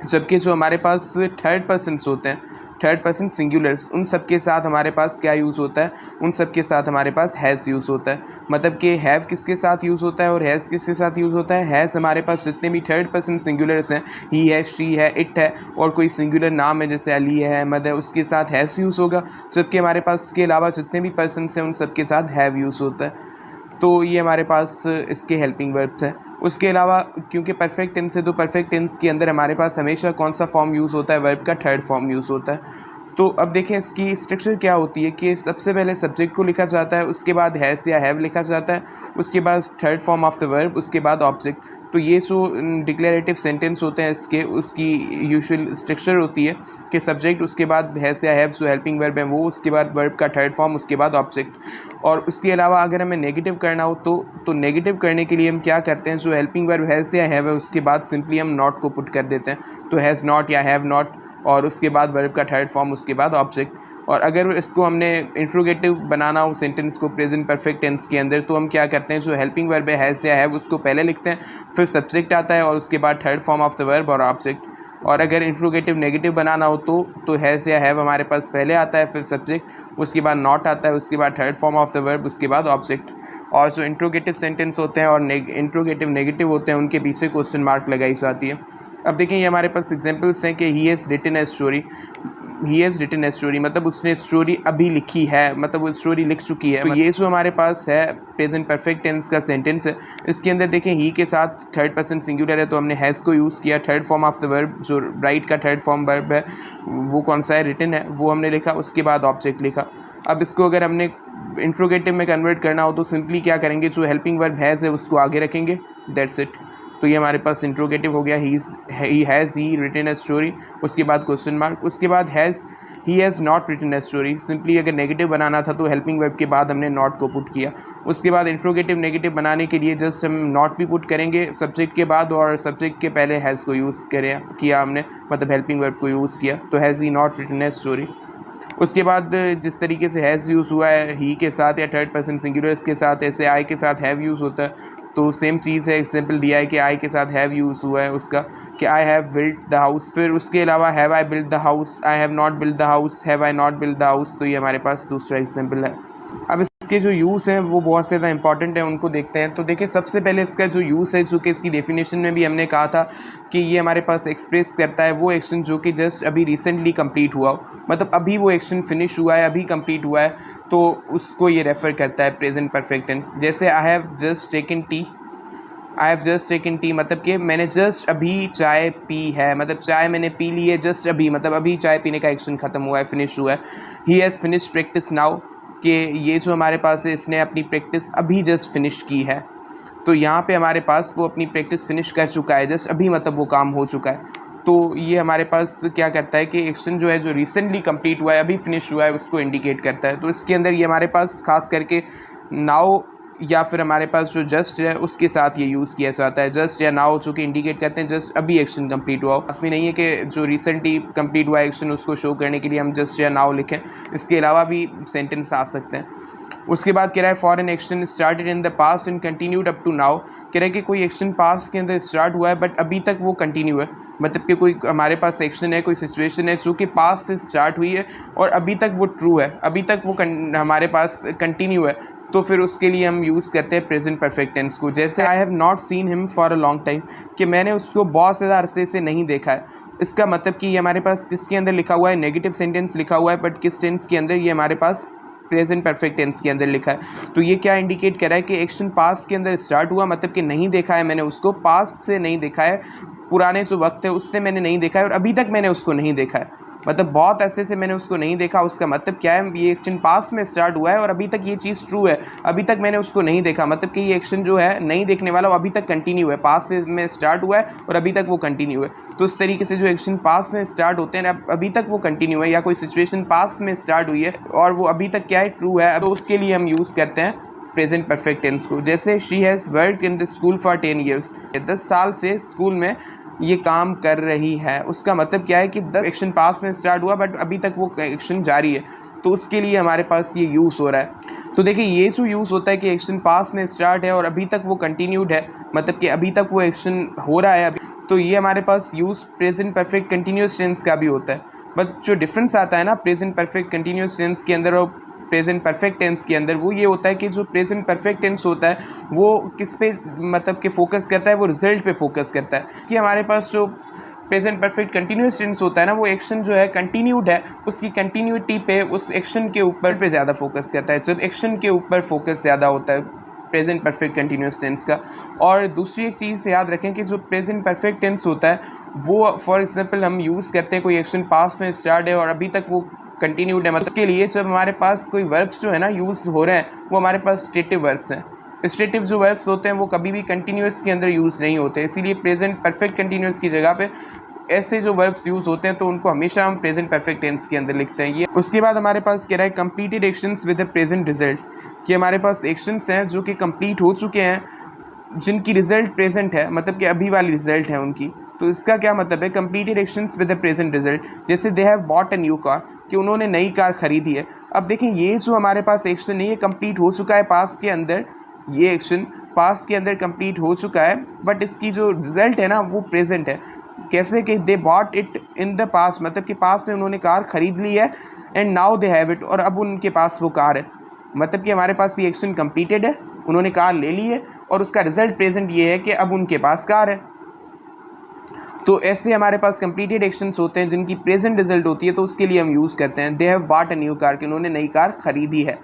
S1: जबकि जो हमारे पास थर्ड पर्सन्स होते हैं, थर्ड पर्सन सिंगुलर्स, उन सब के साथ हमारे पास क्या यूज़ होता है? उन सब के साथ हमारे पास हैज़ यूज़ होता है। मतलब कि हैव किसके साथ यूज़ होता है और हैज़ किसके साथ यूज़ होता है? हैज़ हमारे पास जितने भी थर्ड पर्सन सिंगुलर्स हैं, ही है, शी है, इट है, और कोई सिंगुलर नाम है जैसे अली है, अहमद है, उसके साथ हैज़ यूज़ होगा। जबकि हमारे पास उसके अलावा जितने भी पर्सन्स हैं उन सब के साथ हैव यूज़ होता है। तो ये हमारे पास इसके हेल्पिंग वर्ब्स हैं। उसके अलावा क्योंकि परफेक्ट टेंस है तो परफेक्ट टेंस के अंदर हमारे पास हमेशा कौन सा फॉर्म यूज़ होता है? वर्ब का थर्ड फॉर्म यूज़ होता है। तो अब देखें इसकी स्ट्रक्चर क्या होती है कि सबसे पहले सब्जेक्ट को लिखा जाता है, उसके बाद हैज़ या हैव लिखा जाता है, उसके बाद third form of the verb, उसके बाद ऑब्जेक्ट। तो ये जो डिक्लेरेटिव सेंटेंस होते हैं इसके, उसकी यूजुअल स्ट्रक्चर होती है कि सब्जेक्ट, उसके बाद हैज़ या हैव जो हेल्पिंग वर्ब है वो, उसके बाद वर्ब का थर्ड फॉर्म, उसके बाद ऑब्जेक्ट। और उसके अलावा अगर हमें नेगेटिव करना हो तो नेगेटिव करने के लिए हम क्या करते हैं? जो हेल्पिंग वर्ब हैज़ या हैव है उसके बाद सिंपली हम नॉट को पुट कर देते हैं, तो हैज़ नॉट या हैव नॉट, और उसके बाद वर्ब का थर्ड फॉर्म, उसके बाद ऑब्जेक्ट। और अगर इसको हमने इंट्रोगेटिव बनाना हो सेंटेंस को प्रेजेंट परफेक्ट टेंस के अंदर, तो हम क्या करते हैं? जो हेल्पिंग वर्ब है हैज़ या हैव उसको पहले लिखते हैं, फिर सब्जेक्ट आता है और उसके बाद third form of the verb और ऑब्जेक्ट। और अगर इंट्रोगेटिव नेगेटिव बनाना हो तो हैज़ या हैव हमारे पास पहले आता है, फिर सब्जेक्ट, उसके बाद नॉट आता है, उसके बाद third form of the verb, उसके बाद ऑब्जेक्ट। और जो इंट्रोगेटिव सेंटेंस होते हैं और इंट्रोगेटिव नेगेटिव होते हैं उनके पीछे क्वेश्चन मार्क लगाई जाती है। अब देखिए ये हमारे पास एग्जांपल्स हैं कि he has written a story. He has written a story मतलब उसने स्टोरी अभी लिखी है, मतलब वो स्टोरी लिख चुकी है। तो ये जो हमारे पास है प्रेजेंट परफेक्ट टेंस का सेंटेंस है, इसके अंदर देखें ही के साथ थर्ड पर्सन सिंगुलर है तो हमने हैज़ को यूज़ किया। Third form of the verb जो राइट का थर्ड फॉर्म वर्ब है वो कौन सा है, रिटन है, वो हमने लिखा। उसके बाद ऑब्जेक्ट लिखा। अब इसको अगर हमने इंट्रोगेटिव में कन्वर्ट करना हो तो सिंपली क्या करेंगे, जो हेल्पिंग वर्ब हैज़ है उसको आगे रखेंगे, दैट्स इट। तो ये हमारे पास इंट्रोगेटिव हो गया, he has he written a story, उसके बाद क्वेश्चन मार्क, उसके बाद he has not written a story. Simply अगर नेगेटिव बनाना था तो हेल्पिंग वर्ब के बाद हमने नॉट को पुट किया। उसके बाद इंट्रोगेटिव नेगेटिव बनाने के लिए जस्ट हम नॉट भी पुट करेंगे सब्जेक्ट के बाद, और सब्जेक्ट के पहले हैज़ को यूज़ किया हमने, मतलब हेल्पिंग वर्ब को यूज़ किया। तो has he not written a story. उसके बाद जिस तरीके से हैज़ यूज़ हुआ है ही के साथ या थर्ड पर्सन सिंगुलर्स के साथ, ऐसे आई के साथ हैव यूज़ होता है। तो सेम चीज़ है, एग्जाम्पल दिया है कि आई के साथ हैव यूज़ हुआ है उसका, कि I have built the house. फिर उसके अलावा have I built the house, I have not built the house, have I not built the house. तो ये हमारे पास दूसरा एग्जाम्पल है। अब इसके जो यूज़ हैं वो बहुत ज़्यादा इंपॉर्टेंट है, उनको देखते हैं। तो देखिए सबसे पहले इसका जो यूज़ है, जो कि इसकी डेफिनेशन में भी हमने कहा था कि ये हमारे पास एक्सप्रेस करता है वो एक्शन जो कि जस्ट अभी रिसेंटली कंप्लीट हुआ हो, मतलब अभी वो एक्शन फिनिश हुआ है, अभी कंप्लीट हुआ है, तो उसको ये रेफ़र करता है प्रेजेंट परफेक्ट टेंस। जैसे I have just taken tea, I have just taken tea मतलब कि मैंने जस्ट अभी चाय पी है, मतलब चाय मैंने पी ली है जस्ट अभी, मतलब अभी चाय पीने का एक्शन ख़त्म हुआ है, फिनिश हुआ है। He has finish practice now, कि ये जो हमारे पास है इसने अपनी प्रैक्टिस अभी जस्ट फिनिश की है। तो यहाँ पे हमारे पास वो अपनी प्रैक्टिस फिनिश कर चुका है जस्ट अभी, मतलब वो काम हो चुका है। तो ये हमारे पास क्या करता है कि एक्शन जो है जो रिसेंटली कंप्लीट हुआ है, अभी फिनिश हुआ है, उसको इंडिकेट करता है। तो इसके अंदर ये हमारे पास खास करके नाउ या फिर हमारे पास जो जस्ट है उसके साथ ये यूज़ किया जाता है। जस्ट या नाउ जो कि इंडिकेट करते हैं जस्ट अभी एक्शन कंप्लीट हुआ हो। असली नहीं है कि जो रिसेंटली कंप्लीट हुआ एक्शन उसको शो करने के लिए हम जस्ट या नाउ लिखें, इसके अलावा भी सेंटेंस आ सकते हैं। उसके बाद कह रहा है for an action started in the past and continued up to now, कह रहा है कि कोई एक्शन पास्ट के अंदर स्टार्ट हुआ है बट अभी तक वो कंटिन्यू है, मतलब कि कोई हमारे पास एक्शन है, कोई सिचुएशन है जो कि पास्ट से स्टार्ट हुई है और अभी तक वो ट्रू है, अभी तक वो हमारे पास कंटिन्यू है। तो फिर उसके लिए हम यूज़ करते हैं प्रेजेंट परफेक्ट टेंस को। जैसे I have not seen him for a long time, कि मैंने उसको बहुत ज़्यादा अरसे से नहीं देखा है। इसका मतलब कि ये हमारे पास किसके अंदर लिखा हुआ है, नेगेटिव सेंटेंस लिखा हुआ है, बट किस टेंस के अंदर, ये हमारे पास प्रेजेंट परफेक्ट टेंस के अंदर लिखा है। तो ये क्या इंडिकेट कर रहा है कि एक्शन पास्ट के अंदर स्टार्ट हुआ, मतलब कि नहीं देखा है मैंने उसको, पास्ट से नहीं देखा है, पुराने जो वक्त है उससे मैंने नहीं देखा है और अभी तक मैंने उसको नहीं देखा है, मतलब बहुत ऐसे से मैंने उसको नहीं देखा। उसका मतलब क्या है, ये एक्शन पास्ट में स्टार्ट हुआ है और अभी तक ये चीज़ ट्रू है, अभी तक मैंने उसको नहीं देखा, मतलब कि ये एक्शन जो है नहीं देखने वाला वो अभी तक कंटिन्यू है, पास्ट में स्टार्ट हुआ है और अभी तक वो कंटिन्यू है। तो इस तरीके से जो एक्शन पास्ट में स्टार्ट होते हैं अभी तक वो कंटिन्यू है, या कोई सिचुएशन पास्ट में स्टार्ट हुई है और वो अभी तक क्या है, ट्रू है, तो उसके लिए हम यूज़ करते हैं प्रेजेंट परफेक्ट टेंस को। जैसे she has worked in the school for 10 years, 10 साल से स्कूल में ये काम कर रही है। उसका मतलब क्या है कि 10 एक्शन पास में स्टार्ट हुआ बट अभी तक वो एक्शन जारी है, तो उसके लिए हमारे पास ये यूज़ हो रहा है। तो देखिए ये जो यूज़ होता है कि एक्शन पास में स्टार्ट है और अभी तक वो कंटिन्यूड है, मतलब कि अभी तक वो एक्शन हो रहा है, तो ये हमारे पास use present perfect continuous tense का भी होता है। बट जो डिफरेंस आता है ना प्रेजेंट परफेक्ट कंटिन्यूस टेंस के अंदर और प्रेजेंट परफेक्ट टेंस के अंदर, वो ये होता है कि जो प्रेजेंट परफेक्ट टेंस होता है वो किस पे मतलब कि फोकस करता है, वो रिजल्ट पे फोकस करता है। कि हमारे पास जो प्रेजेंट परफेक्ट कंटिन्यूस टेंस होता है ना, वो एक्शन जो है कंटिन्यूड है, उसकी कंटिन्यूटी पे, उस एक्शन के ऊपर पे ज़्यादा फोकस करता है, जो एक्शन के ऊपर फोकस ज़्यादा होता है प्रेजेंट परफेक्ट कंटिन्यूस टेंस का। और दूसरी एक चीज़ याद रखें कि जो प्रेजेंट परफेक्ट टेंस होता है वो फॉर एग्जांपल हम यूज़ करते हैं, कोई एक्शन पास्ट में स्टार्ट है और अभी तक वो कंटिन्यूड है, मतलब के लिए जब हमारे पास कोई वर्ब्स जो है ना यूज़ हो रहे हैं वो हमारे पास स्टेटिव वर्ब्स हैं। स्टेटिव जो वर्ब्स होते हैं वो कभी भी कंटिन्यूस के अंदर यूज़ नहीं होते, इसीलिए प्रेजेंट परफेक्ट कंटिन्यूस की जगह पे ऐसे जो वर्ब्स यूज़ होते हैं तो उनको हमेशा हम प्रेजेंट परफेक्ट टेंस के अंदर लिखते हैं। ये उसके बाद हमारे पास कह रहा है completed actions with a present result, कि हमारे पास एक्शंस हैं जो कि कंप्लीट हो चुके हैं जिनकी रिजल्ट प्रेजेंट है, मतलब कि अभी वाली रिजल्ट है उनकी। तो इसका क्या मतलब है, completed actions with a present result. जैसे they have bought a new car, कि उन्होंने नई कार खरीदी है। अब देखें ये जो हमारे पास एक्शन है ये कंप्लीट हो चुका है पास्ट के अंदर, ये एक्शन पास्ट के अंदर कंप्लीट हो चुका है, बट इसकी जो रिजल्ट है ना वो प्रेजेंट है। कैसे कि they bought it in the past, मतलब कि पास में उन्होंने कार ख़रीद ली है, and now they have it, और अब उनके पास वो कार है। मतलब कि हमारे पास ये एक्शन कंप्लीटेड है, उन्होंने कार ले ली है और उसका रिजल्ट प्रेजेंट ये है कि अब उनके पास कार है। तो ऐसे हमारे पास कंप्लीटेड एक्शंस होते हैं जिनकी प्रेजेंट रिजल्ट होती है, तो उसके लिए हम यूज़ करते हैं दे have bought a new car, कि उन्होंने नई कार ख़रीदी है,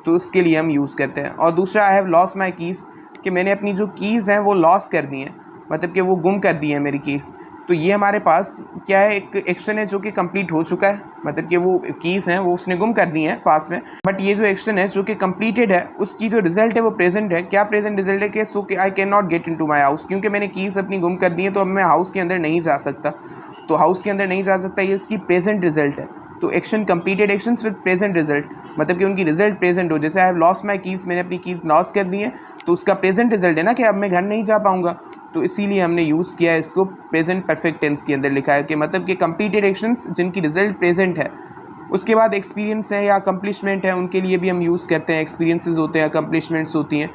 S1: तो उसके लिए हम यूज़ करते हैं। और दूसरा I have lost my keys, कि मैंने अपनी जो कीज़ हैं वो लॉस कर दी हैं, मतलब कि वो गुम कर दी है मेरी कीज़। तो ये हमारे पास क्या है, एक एक्शन है जो कि कंप्लीट हो चुका है, मतलब कि वो कीज़ हैं वो उसने गुम कर दी हैं पास में। बट ये जो एक्शन है जो कि कंप्लीटेड है, उसकी जो रिजल्ट है वो प्रेजेंट है। क्या प्रेजेंट रिजल्ट है कि सो कि I can not get into my house, क्योंकि मैंने कीज़ अपनी गुम कर दी है, तो अब मैं हाउस के अंदर नहीं जा सकता। तो हाउस के अंदर नहीं जा सकता, ये इसकी प्रेजेंट रिजल्ट है। तो action completed actions with present result, मतलब कि उनकी रिजल्ट प्रेजेंट हो। जैसे I have lost my keys, मैंने अपनी कीज़ लॉस कर दी है, तो उसका प्रेजेंट रिजल्ट है ना कि अब मैं घर नहीं जा पाऊँगा। तो इसीलिए हमने यूज़ किया है इसको, प्रेजेंट परफेक्ट टेंस के अंदर लिखा है कि मतलब कि कंप्लीटेड एक्शंस जिनकी रिजल्ट प्रेजेंट है। उसके बाद एक्सपीरियंस है या अकम्पलिशमेंट है, उनके लिए भी हम यूज़ करते हैं। एक्सपीरियंसेस होते हैं, अकम्पलिशमेंट्स होती हैं।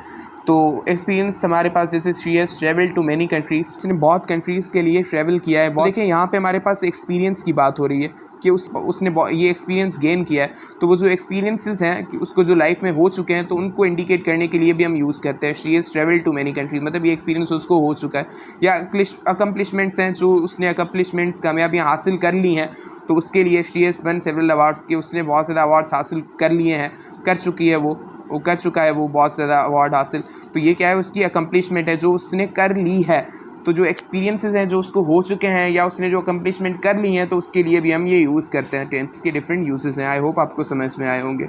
S1: तो एक्सपीरियंस हमारे पास जैसे she has travel to many countries, उसने बहुत कंट्रीज़ के लिए ट्रैवल किया है। देखिए यहाँ पे हमारे पास एक्सपीरियंस की बात हो रही है कि उसने ये एक्सपीरियंस गेन किया है। तो वो जो एक्सपीरियंसेस हैं कि उसको जो लाइफ में हो चुके हैं, तो उनको इंडिकेट करने के लिए भी हम यूज़ करते हैं she has travel to many countries, मतलब ये एक्सपीरियंस उसको हो चुका है। या अकम्पलिशमेंट्स हैं, जो उसने अकम्पलिशमेंट्स कामयाबियाँ हासिल कर ली हैं, तो उसके लिए she has one several awards, के उसने बहुत ज़्यादा अवार्ड्स हासिल कर लिए हैं, कर चुकी है वो कर चुका है वो बहुत ज़्यादा अवार्ड हासिल। तो ये क्या है, उसकी अकम्पलिशमेंट है जो उसने कर ली है। तो जो एक्सपीरियंसेस हैं जो उसको हो चुके हैं या उसने जो अकम्पलिशमेंट कर ली हैं, तो उसके लिए भी हम ये यूज़ करते हैं। टेंस के डिफरेंट यूजेस हैं, आई होप आपको समझ में आए होंगे।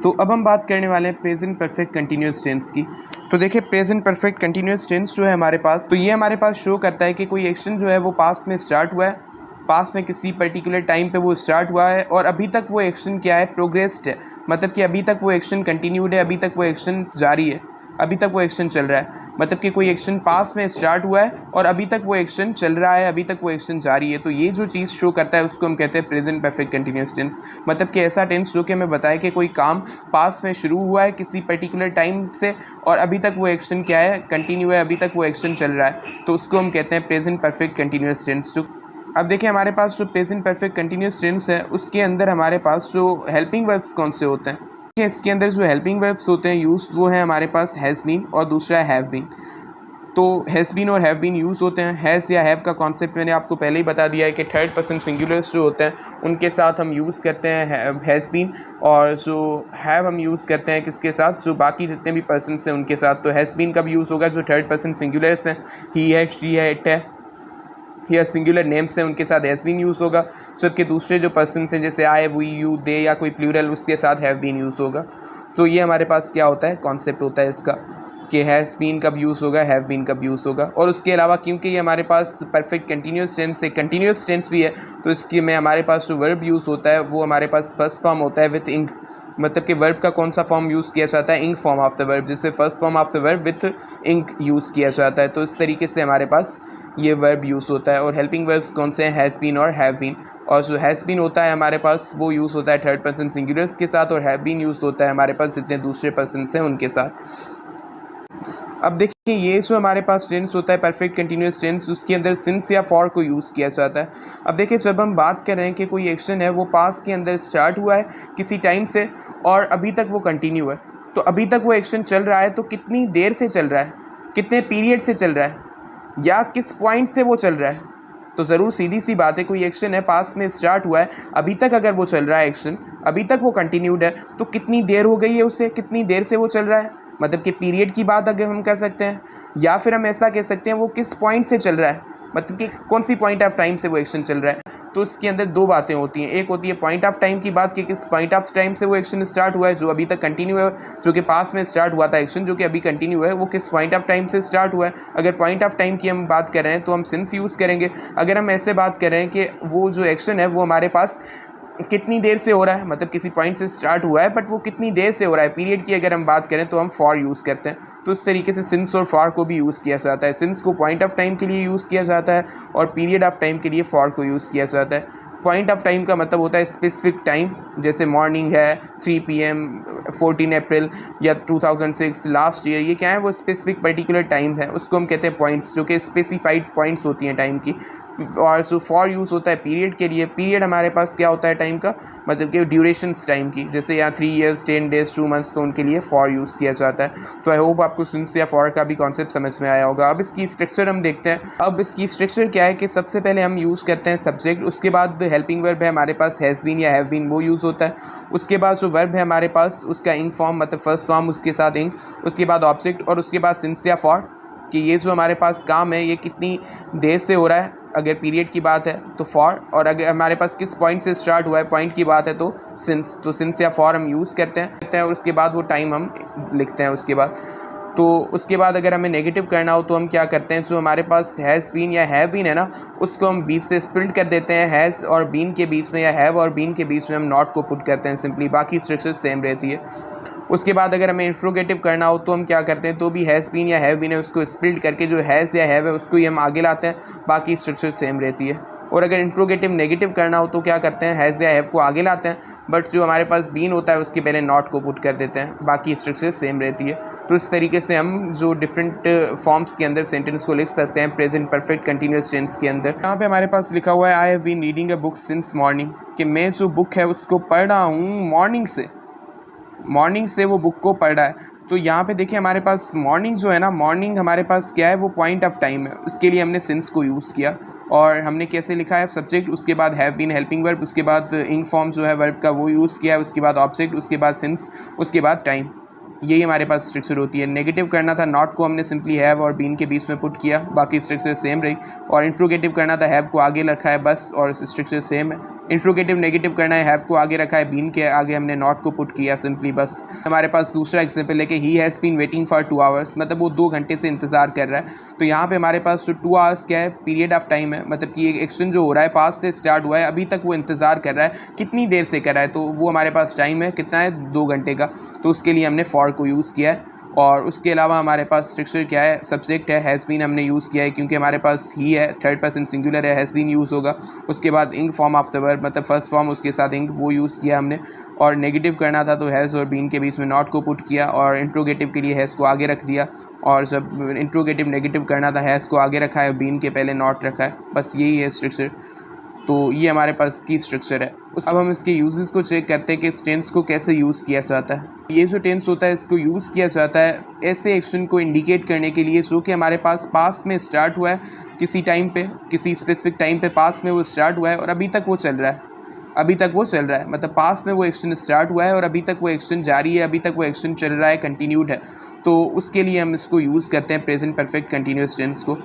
S1: तो अब हम बात करने वाले हैं प्रेजेंट परफेक्ट कंटिन्यूस टेंस की। तो देखिए प्रेजेंट परफेक्ट कंटिन्यूस टेंस जो है हमारे पास, तो ये हमारे पास शो करता है कि कोई एक्शन जो है वो पास्ट में स्टार्ट हुआ है, पास्ट में किसी पर्टिकुलर टाइम पे वो स्टार्ट हुआ है, और अभी तक वो एक्शन क्या है, प्रोग्रेस्ड है, मतलब कि अभी तक वो एक्शन कंटिन्यूड है, अभी तक वो एक्शन जारी है, अभी तक वो एक्शन चल रहा है। मतलब कि कोई एक्शन पास्ट में स्टार्ट हुआ है और अभी तक वो एक्शन चल रहा है, अभी तक वो एक्शन जारी है। तो ये जो चीज़ शो करता है उसको हम कहते हैं प्रेजेंट परफेक्ट कंटिन्यूस टेंस। मतलब कि ऐसा टेंस जो कि हमें बताए कि कोई काम पास्ट में शुरू हुआ है किसी पर्टिकुलर टाइम से, और अभी तक वो एक्शन क्या है, कंटिन्यू है, अभी तक वो एक्शन चल रहा है, तो उसको हम कहते हैं प्रेजेंट परफेक्ट कंटिन्यूस टेंस। जो अब देखिए हमारे पास जो प्रेजेंट परफेक्ट कंटिन्यूस टेंस है, उसके अंदर हमारे पास जो हेल्पिंग वर्ब्स कौन से होते हैं, इसके अंदर जो हेल्पिंग वर्ब्स होते हैं यूज, वो है हमारे पास हैज़ बीन और दूसरा है हैव बीन। तो हैज़ बीन और हैव बीन यूज़ होते हैं। हैज़ या हैव का कॉन्सेप्ट मैंने आपको पहले ही बता दिया है कि थर्ड पर्सन सिंगुलर्स जो होते हैं उनके साथ हम यूज़ करते हैं हैज़ बीन, और जो हैव हम यूज़ करते हैं किसके साथ, जो बाकी जितने भी पर्सन हैं उनके साथ। तो हैज़ बीन कब यूज़ होगा, जो थर्ड पर्सन सिंगुलर्स हैं, ही है, शी है, इट है, या सिंगुलर नेम्स हैं, उनके साथ हैज़ बीन यूज़ होगा। जबकि दूसरे जो पर्सन हैं जैसे आई, वी, यू, दे या कोई प्लूरल, उसके साथ हैव बीन यूज़ होगा। तो ये हमारे पास क्या होता है, कॉन्सेप्ट होता है इसका कि हैज़ बीन कब यूज़ होगा, हैव बीन कब यूज़ होगा। और उसके अलावा क्योंकि ये हमारे पास परफेक्ट कंटिन्यूस टेंस है, कंटिन्यूस टेंस भी है, तो इसके में हमारे पास जो वर्ब यूज़ होता है वो हमारे पास फर्स्ट फॉर्म होता है विथ इंक। मतलब कि वर्ब का कौन सा फॉर्म यूज़ किया जाता है, ing form of the verb, जिससे first form of the verb with ing use किया जाता है। तो इस तरीके से हमारे पास ये वर्ब यूज़ होता है। और हेल्पिंग वर्ब्स कौन से हैं, हैज़ बीन और हैव बीन। और जो हैज़ बीन होता है हमारे पास वो यूज़ होता है थर्ड पर्सन सिंगुलर्स के साथ, और हैव बीन यूज़ होता है हमारे पास जितने दूसरे पर्सन हैं उनके साथ। अब देखिए ये जो हमारे पास टेंस होता है परफेक्ट कंटिन्यूस टेंस, उसके अंदर सिंस या फॉर को यूज़ किया जाता है। अब देखिए जब हम बात कर रहे हैं कि कोई एक्शन है वो पास्ट के अंदर स्टार्ट हुआ है किसी टाइम से और अभी तक वो कंटिन्यू है, तो अभी तक वो एक्शन चल रहा है, तो कितनी देर से चल रहा है, कितने पीरियड से चल रहा है, या किस पॉइंट से वो चल रहा है। तो ज़रूर सीधी सी बात है, कोई एक्शन है पास्ट में स्टार्ट हुआ है, अभी तक अगर वो चल रहा है एक्शन, अभी तक वो कंटिन्यूड है, तो कितनी देर हो गई है उसे, कितनी देर से वो चल रहा है, मतलब कि पीरियड की बात अगर हम कर सकते हैं, या फिर हम ऐसा कह सकते हैं वो किस पॉइंट से चल रहा है, मतलब कि कौन सी पॉइंट ऑफ टाइम से वो एक्शन चल रहा है। तो इसके अंदर दो बातें होती हैं, एक होती है पॉइंट ऑफ टाइम की बात कि किस पॉइंट ऑफ टाइम से वो एक्शन स्टार्ट हुआ है, जो अभी तक कंटिन्यू है, जो कि पास में स्टार्ट हुआ था एक्शन जो कि अभी कंटिन्यू है, वो किस पॉइंट ऑफ टाइम से स्टार्ट हुआ है। अगर पॉइंट ऑफ टाइम की हम बात कर रहे हैं तो हम सिंस यूज़ करेंगे। अगर हम ऐसे बात कर रहे हैं कि वो जो एक्शन है वो हमारे पास कितनी देर से हो रहा है, मतलब किसी पॉइंट से स्टार्ट हुआ है बट वो कितनी देर से हो रहा है, पीरियड की अगर हम बात करें तो हम फॉर यूज़ करते हैं। तो इस तरीके से सिंस और फॉर को भी यूज़ किया जाता है। सिंस को पॉइंट ऑफ टाइम के लिए यूज़ किया जाता है और पीरियड ऑफ टाइम के लिए फॉर को यूज़ किया जाता है। पॉइंट ऑफ टाइम का मतलब होता है स्पेसिफिक टाइम, जैसे मॉर्निंग है 3 PM 14 अप्रैल या 2006 लास्ट ईयर, ये क्या है वो स्पेसिफिक पर्टिकुलर टाइम है, उसको हम कहते हैं पॉइंट्स, जो कि स्पेसिफाइड पॉइंट्स होती हैं टाइम की। और जो फॉर यूज़ होता है पीरियड के लिए, पीरियड हमारे पास क्या होता है टाइम का, मतलब कि ड्यूरेशंस टाइम की, जैसे यहाँ 3 years 10 days 2 months, तो उनके लिए फॉर यूज़ किया जाता है। तो आई होप आपको सिंस या फॉर का भी कॉन्सेप्ट समझ में आया होगा। अब इसकी स्ट्रक्चर हम देखते हैं। अब इसकी स्ट्रक्चर क्या है कि सबसे पहले हम यूज़ करते हैं सब्जेक्ट, उसके बाद हेल्पिंग वर्ब है हमारे पास हैज़ बीन या हैव बीन, वो यूज़ होता है। उसके बाद जो वर्ब है हमारे पास उसका इंक फॉर्म, मतलब फर्स्ट फॉर्म उसके साथ इंक, उसके बाद ऑब्जेक्ट, और उसके बाद सिंस या फॉर, कि ये जो हमारे पास काम है ये कितनी देर से हो रहा है, अगर पीरियड की बात है तो फॉर, और अगर हमारे पास किस पॉइंट से स्टार्ट हुआ है पॉइंट की बात है तो सिंस, तो सिंस या फॉर हम यूज़ करते हैं और उसके बाद वो टाइम हम लिखते हैं उसके बाद। तो उसके बाद अगर हमें नेगेटिव करना हो तो हम क्या करते हैं, जो हमारे पास हैज़ बीन या हैव बीन है ना, उसको हम बीच से स्प्लिट कर देते हैं, हैज़ और बीन के बीच में या हैव और बीन के बीच में हम नॉट को पुट करते हैं सिंपली, बाकी स्ट्रक्चर सेम रहती है। उसके बाद अगर हमें इंट्रोगेटिव करना हो तो हम क्या करते हैं, तो भी हैज़ बीन या हैव बीन है उसको स्प्लिट करके जो हैज़ या हैव है उसको ही हम आगे लाते हैं, बाकी स्ट्रक्चर सेम रहती है। और अगर इंट्रोगेटिव नेगेटिव करना हो तो क्या करते हैं, हैज़ या हैव को आगे लाते हैं, बट जो हमारे पास बीन होता है उसके पहले नॉट को पुट कर देते हैं, बाकी स्ट्रक्चर सेम रहती है। तो इस तरीके से हम जो डिफरेंट फॉर्म्स के अंदर सेंटेंस को लिख सकते हैं प्रेजेंट परफेक्ट कंटिन्यूअस टेंस के अंदर। यहाँ पे हमारे पास लिखा हुआ है I have been reading a book since morning, कि मैं जो बुक है उसको पढ़ रहा हूँ मॉर्निंग से वो बुक को पढ़ रहा है। तो यहाँ पे देखिए हमारे पास मॉर्निंग जो है ना, मॉर्निंग हमारे पास क्या है, वो पॉइंट ऑफ टाइम है, उसके लिए हमने सिंस को यूज़ किया। और हमने कैसे लिखा है, सब्जेक्ट, उसके बाद हैव बीन हेल्पिंग वर्ब, उसके बाद इंक फॉर्म जो है वर्ब का वो यूज़ किया है, उसके बाद ऑब्जेक्ट, उसके बाद सिंस, उसके बाद टाइम, यही हमारे पास स्ट्रक्चर होती है। नेगेटिव करना था, नॉट को हमने सिंपली हैव और बीन के बीच में पुट किया, बाकी स्ट्रक्चर सेम रही। और इंट्रोगेटिव करना था, हैव को आगे रखा है बस, और स्ट्रक्चर सेम है। इंट्रोगेटिव नेगेटिव करना है, हैव को आगे रखा है, बीन के आगे हमने नॉट को पुट किया सिंपली बस। हमारे पास दूसरा एग्जाम्पल है कि he has been waiting for 2 hours, मतलब वो 2 घंटे से इंतज़ार कर रहा है। तो यहाँ पे हमारे पास जो 2 hours क्या है, पीरियड ऑफ टाइम है, मतलब कि एक एक्शन जो हो रहा है पास से स्टार्ट हुआ है, अभी तक वो इंतज़ार कर रहा है, कितनी देर से कर रहा है, तो वो हमारे पास टाइम है कितना है, 2 घंटे का। तो उसके लिए हमने फॉर को यूज़ किया है। और उसके अलावा हमारे पास स्ट्रक्चर क्या है, सब्जेक्ट है, हैज़ बीन हमने यूज़ किया है क्योंकि हमारे पास ही है, थर्ड पर्सन सिंगुलर है, हैज़ बीन यूज़ होगा। उसके बाद ing form of the verb, मतलब फर्स्ट फॉर्म उसके साथ इंक, वो यूज़ किया हमने। और नेगेटिव करना था तो हैज़ और बीन के बीच में नॉट को पुट किया, और इंट्रोगेटिव के लिए हैज़ को आगे रख दिया। और जब इंट्रोगेटिव नेगेटिव करना था, हैज़ को आगे रखा है, बीन के पहले नॉट रखा है, बस यही है स्ट्रक्चर। तो ये हमारे पास की स्ट्रक्चर है। अब हम इसके यूजेस को चेक करते हैं कि इस टेंस को कैसे यूज़ किया जाता है। ये जो टेंस होता है इसको यूज़ किया जाता है ऐसे एक्शन को इंडिकेट करने के लिए जो कि हमारे पास पास्ट में स्टार्ट हुआ है, किसी टाइम पे, किसी स्पेसिफिक टाइम पे पास्ट में वो स्टार्ट हुआ है और अभी तक वो चल रहा है, मतलब पास्ट में वो एक्शन स्टार्ट हुआ है और अभी तक वो एक्शन जारी है, अभी तक वो एक्शन चल रहा है, कंटिन्यूड है। तो उसके लिए हम इसको यूज़ करते हैं प्रेजेंट परफेक्ट कंटिन्यूअस टेंस को।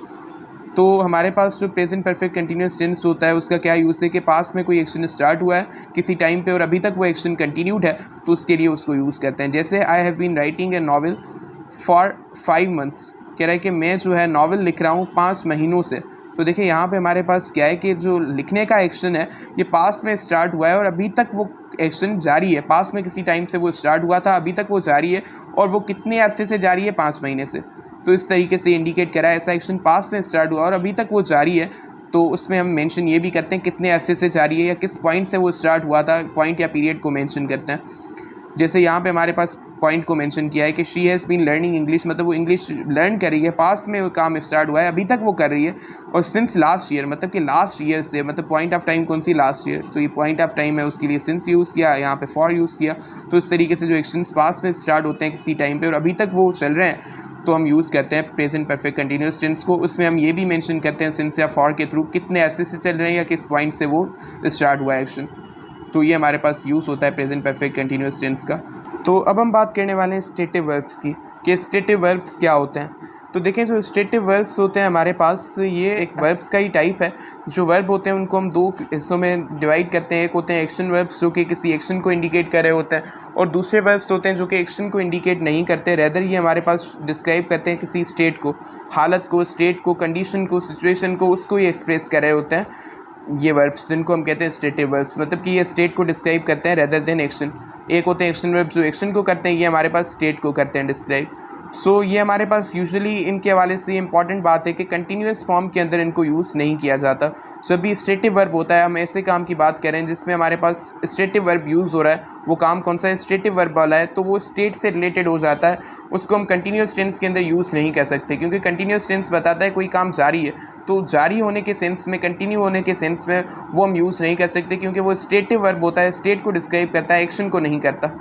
S1: तो हमारे पास जो प्रेजेंट परफेक्ट कंटिन्यूअस टेंस होता है उसका क्या यूज़ है कि पास्ट में कोई एक्शन स्टार्ट हुआ है किसी टाइम पे और अभी तक वो एक्शन कंटिन्यूड है, तो उसके लिए उसको यूज़ करते हैं। जैसे I have been writing a novel for 5 months, कह रहा है कि मैं जो है नॉवल लिख रहा हूँ 5 महीनों से। तो देखिए यहाँ पे हमारे पास क्या है कि जो लिखने का एक्शन है ये पास्ट में स्टार्ट हुआ है और अभी तक वो एक्शन जारी है। पास्ट में किसी टाइम से वो स्टार्ट हुआ था, अभी तक वो जारी है, और वो कितने अरसे से जारी है, 5 महीने से। तो इस तरीके से इंडिकेट करा है ऐसा एक्शन पास्ट में स्टार्ट हुआ और अभी तक वो जारी है। तो उसमें हम मेंशन ये भी करते हैं कितने अरसे से जारी है या किस पॉइंट से वो स्टार्ट हुआ था, पॉइंट या पीरियड को मेंशन करते हैं। जैसे यहाँ पे हमारे पास पॉइंट को मेंशन किया है कि she has been learning English, मतलब वो इंग्लिश लर्न कर रही है, पास्ट में वो काम स्टार्ट हुआ है, अभी तक वो कर रही है। और सिंस लास्ट ईयर, मतलब कि लास्ट ईयर से, मतलब पॉइंट ऑफ टाइम कौन सी, लास्ट ईयर, तो ये पॉइंट ऑफ टाइम है, उसके लिए सिंस यूज़ किया, यहाँ पे फॉर यूज़ किया। तो इस तरीके से जो एक्शंस पास्ट में स्टार्ट होते हैं किसी टाइम पे और अभी तक वो चल रहे हैं, तो हम यूज़ करते हैं प्रेजेंट परफेक्ट कंटिन्यूअस टेंस को। उसमें हम ये भी मेंशन करते हैं सिंस या फॉर के थ्रू कितने ऐसे से चल रहे हैं या किस पॉइंट से वो स्टार्ट हुआ एक्शन। तो ये हमारे पास यूज़ होता है प्रेजेंट परफेक्ट कंटिन्यूअस टेंस का। तो अब हम बात करने वाले हैं स्टेटिव वर्ब्स की, कि स्टेटिव वर्ब्स क्या होते हैं। तो देखें जो स्टेटिव वर्ब्स होते हैं हमारे पास, ये एक वर्ब्स का ही टाइप है। जो वर्ब होते हैं उनको हम 2 हिस्सों में डिवाइड करते हैं। एक होते हैं एक्शन वर्ब्स जो कि किसी एक्शन को इंडिकेट कर रहे होते हैं, और दूसरे वर्ब्स होते हैं जो कि एक्शन को इंडिकेट नहीं करते, रेदर ये हमारे पास डिस्क्राइब करते हैं किसी स्टेट को, हालत को, स्टेट को, कंडीशन को, सिचुएशन को, उसको ही एक्सप्रेस कर रहे होते हैं ये वर्ब्स, जिनको हम कहते हैं स्टेटिव वर्ब्स। मतलब कि ये स्टेट को डिस्क्राइब करते हैं रेदर देन एक्शन। एक होते हैं एक्शन वर्ब्स जो एक्शन को करते हैं, ये हमारे पास स्टेट को करते हैं डिस्क्राइब। सो ये हमारे पास यूजुअली इनके हवाले से इंपॉर्टेंट बात है कि कंटिन्यूस फॉर्म के अंदर इनको यूज़ नहीं किया जाता। सो अभी स्टेटिव वर्ब होता है, हम ऐसे काम की बात करें जिसमें हमारे पास स्टेटिव वर्ब यूज़ हो रहा है, वो काम कौन सा है, स्टेटिव वर्ब वाला है, तो वो स्टेट से रिलेटेड हो जाता है, उसको हम कंटिन्यूस टेंस के अंदर यूज़ नहीं कर सकते, क्योंकि कंटिन्यूस टेंस बताता है कोई काम जारी है, तो जारी होने के सेंस में, कंटिन्यू होने के सेंस में वो हम यूज़ नहीं कर सकते, क्योंकि वो स्टेटिव वर्ब होता है, स्टेट को डिस्क्राइब करता है, एक्शन को नहीं करता।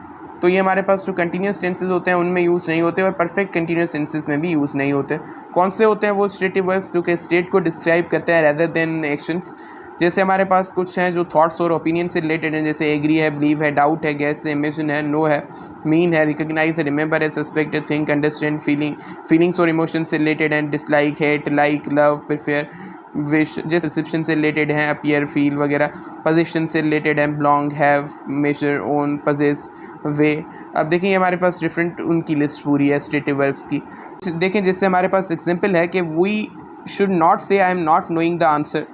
S1: तो ये हमारे पास जो कंटिन्यूस टेंसेस होते हैं उनमें यूज़ नहीं होते, और परफेक्ट कंटिन्यूस टेंसेस में भी यूज़ नहीं होते। कौन से होते हैं वो स्टेटिव वर्ब्स जो कि स्टेट को डिस्क्राइब करते हैं रेदर देन एक्शंस। जैसे हमारे पास कुछ हैं जो थॉट्स और ओपिनियन से रिलेटेड हैं, जैसे एग्री है, बिलीव है, डाउट है, गेस है, इमेजिन है, नो है, मीन है, रिकॉग्नाइज है, रिमेंबर है, सस्पेक्ट है, थिंक, अंडरस्टैंड, फीलिंग्स और इमोशन से रिलेटेड हैं, dislike, hate, like, love, prefer, wish, जैसे रिसेप्शन से रिलेटेड हैं, अपीयर, फील वगैरह, पोजीशन से रिलेटेड हैं, belong, have, measure, own, possess, weigh. अब देखिए हमारे पास डिफरेंट उनकी लिस्ट पूरी है स्टेटिव वर्ब्स की। देखें जिससे हमारे पास एग्जांपल है कि we should not say I am not knowing the answer,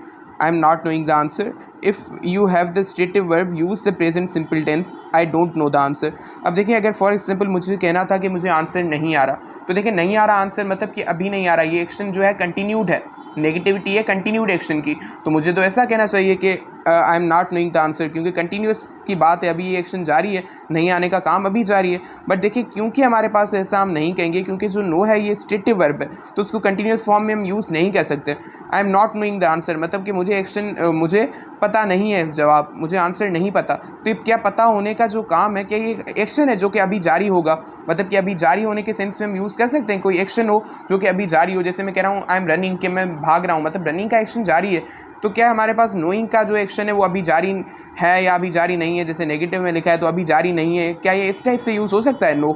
S1: I am not knowing the answer. If you have the stative verb use the present simple tense I don't know the answer. अब देखिए अगर for example मुझे कहना था कि मुझे answer नहीं आ रहा, तो देखिए नहीं आ रहा आंसर मतलब कि अभी नहीं आ रहा, ये एक्शन जो है कंटिन्यूड है, नेगेटिविटी है कंटिन्यूड एक्शन की, तो मुझे तो ऐसा कहना चाहिए कि आई am not knowing the answer, क्योंकि कंटिन्यूस की बात है, अभी ये एक्शन जारी है, नहीं आने का काम अभी जारी है। बट देखिए क्योंकि हमारे पास ऐसा हम नहीं कहेंगे, क्योंकि जो नो है ये स्टेटिव वर्ब है, तो उसको कंटिन्यूस फॉर्म में हम यूज़ नहीं कर सकते। आई am not knowing the answer मतलब कि मुझे एक्शन मुझे पता नहीं है जवाब, मुझे आंसर नहीं पता। तो ये क्या पता होने का जो काम है, क्या ये एक्शन है जो कि अभी जारी होगा, मतलब कि अभी जारी होने के सेंस में हम यूज़ कर सकते हैं। कोई एक्शन हो जो कि अभी जारी हो, जैसे मैं कह रहा हूँ आई एम रनिंग, कि मैं भाग रहा हूँ, मतलब रनिंग का एक्शन जारी है, तो क्या हमारे पास नोइंग का जो एक्शन है वो अभी जारी है या अभी जारी नहीं है, जैसे नेगेटिव में लिखा है तो अभी जारी नहीं है, क्या ये इस टाइप से यूज़ हो सकता है नो,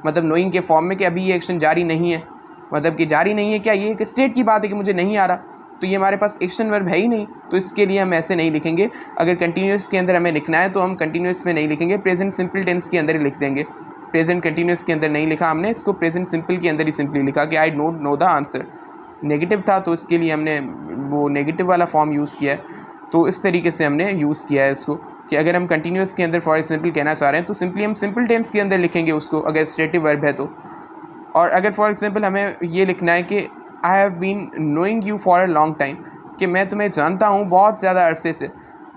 S1: मतलब नोइंग के फॉर्म में कि अभी ये एक्शन जारी नहीं है, मतलब कि जारी नहीं है, क्या ये एक स्टेट की बात है कि मुझे नहीं आ रहा, तो ये हमारे पास एक्शन वर्ब है ही नहीं, तो इसके लिए हम ऐसे नहीं लिखेंगे। अगर कंटिन्यूस के अंदर हमें लिखना है तो हम कंटिन्यूस में नहीं लिखेंगे, प्रेजेंट सिंपल टेंस के अंदर ही लिख देंगे। प्रेजेंट कंटिन्यूस के अंदर नहीं लिखा हमने, इसको प्रेजेंट सिंपल के अंदर ही सिंपली लिखा कि आई don't know the answer. Negative था तो इसके लिए हमने वो नेगेटिव वाला फॉर्म यूज़ किया है, तो इस तरीके से हमने यूज़ किया है इसको, कि अगर हम कंटिन्यूस के अंदर फॉर एग्जांपल कहना चाह रहे हैं तो सिंपली हम सिंपल टेंस के अंदर लिखेंगे उसको, अगर स्टेटिव वर्ब है तो। और अगर फॉर एग्जांपल हमें ये लिखना है कि I have been knowing you for a long time, कि मैं तुम्हें जानता हूँ बहुत ज़्यादा अरसे से,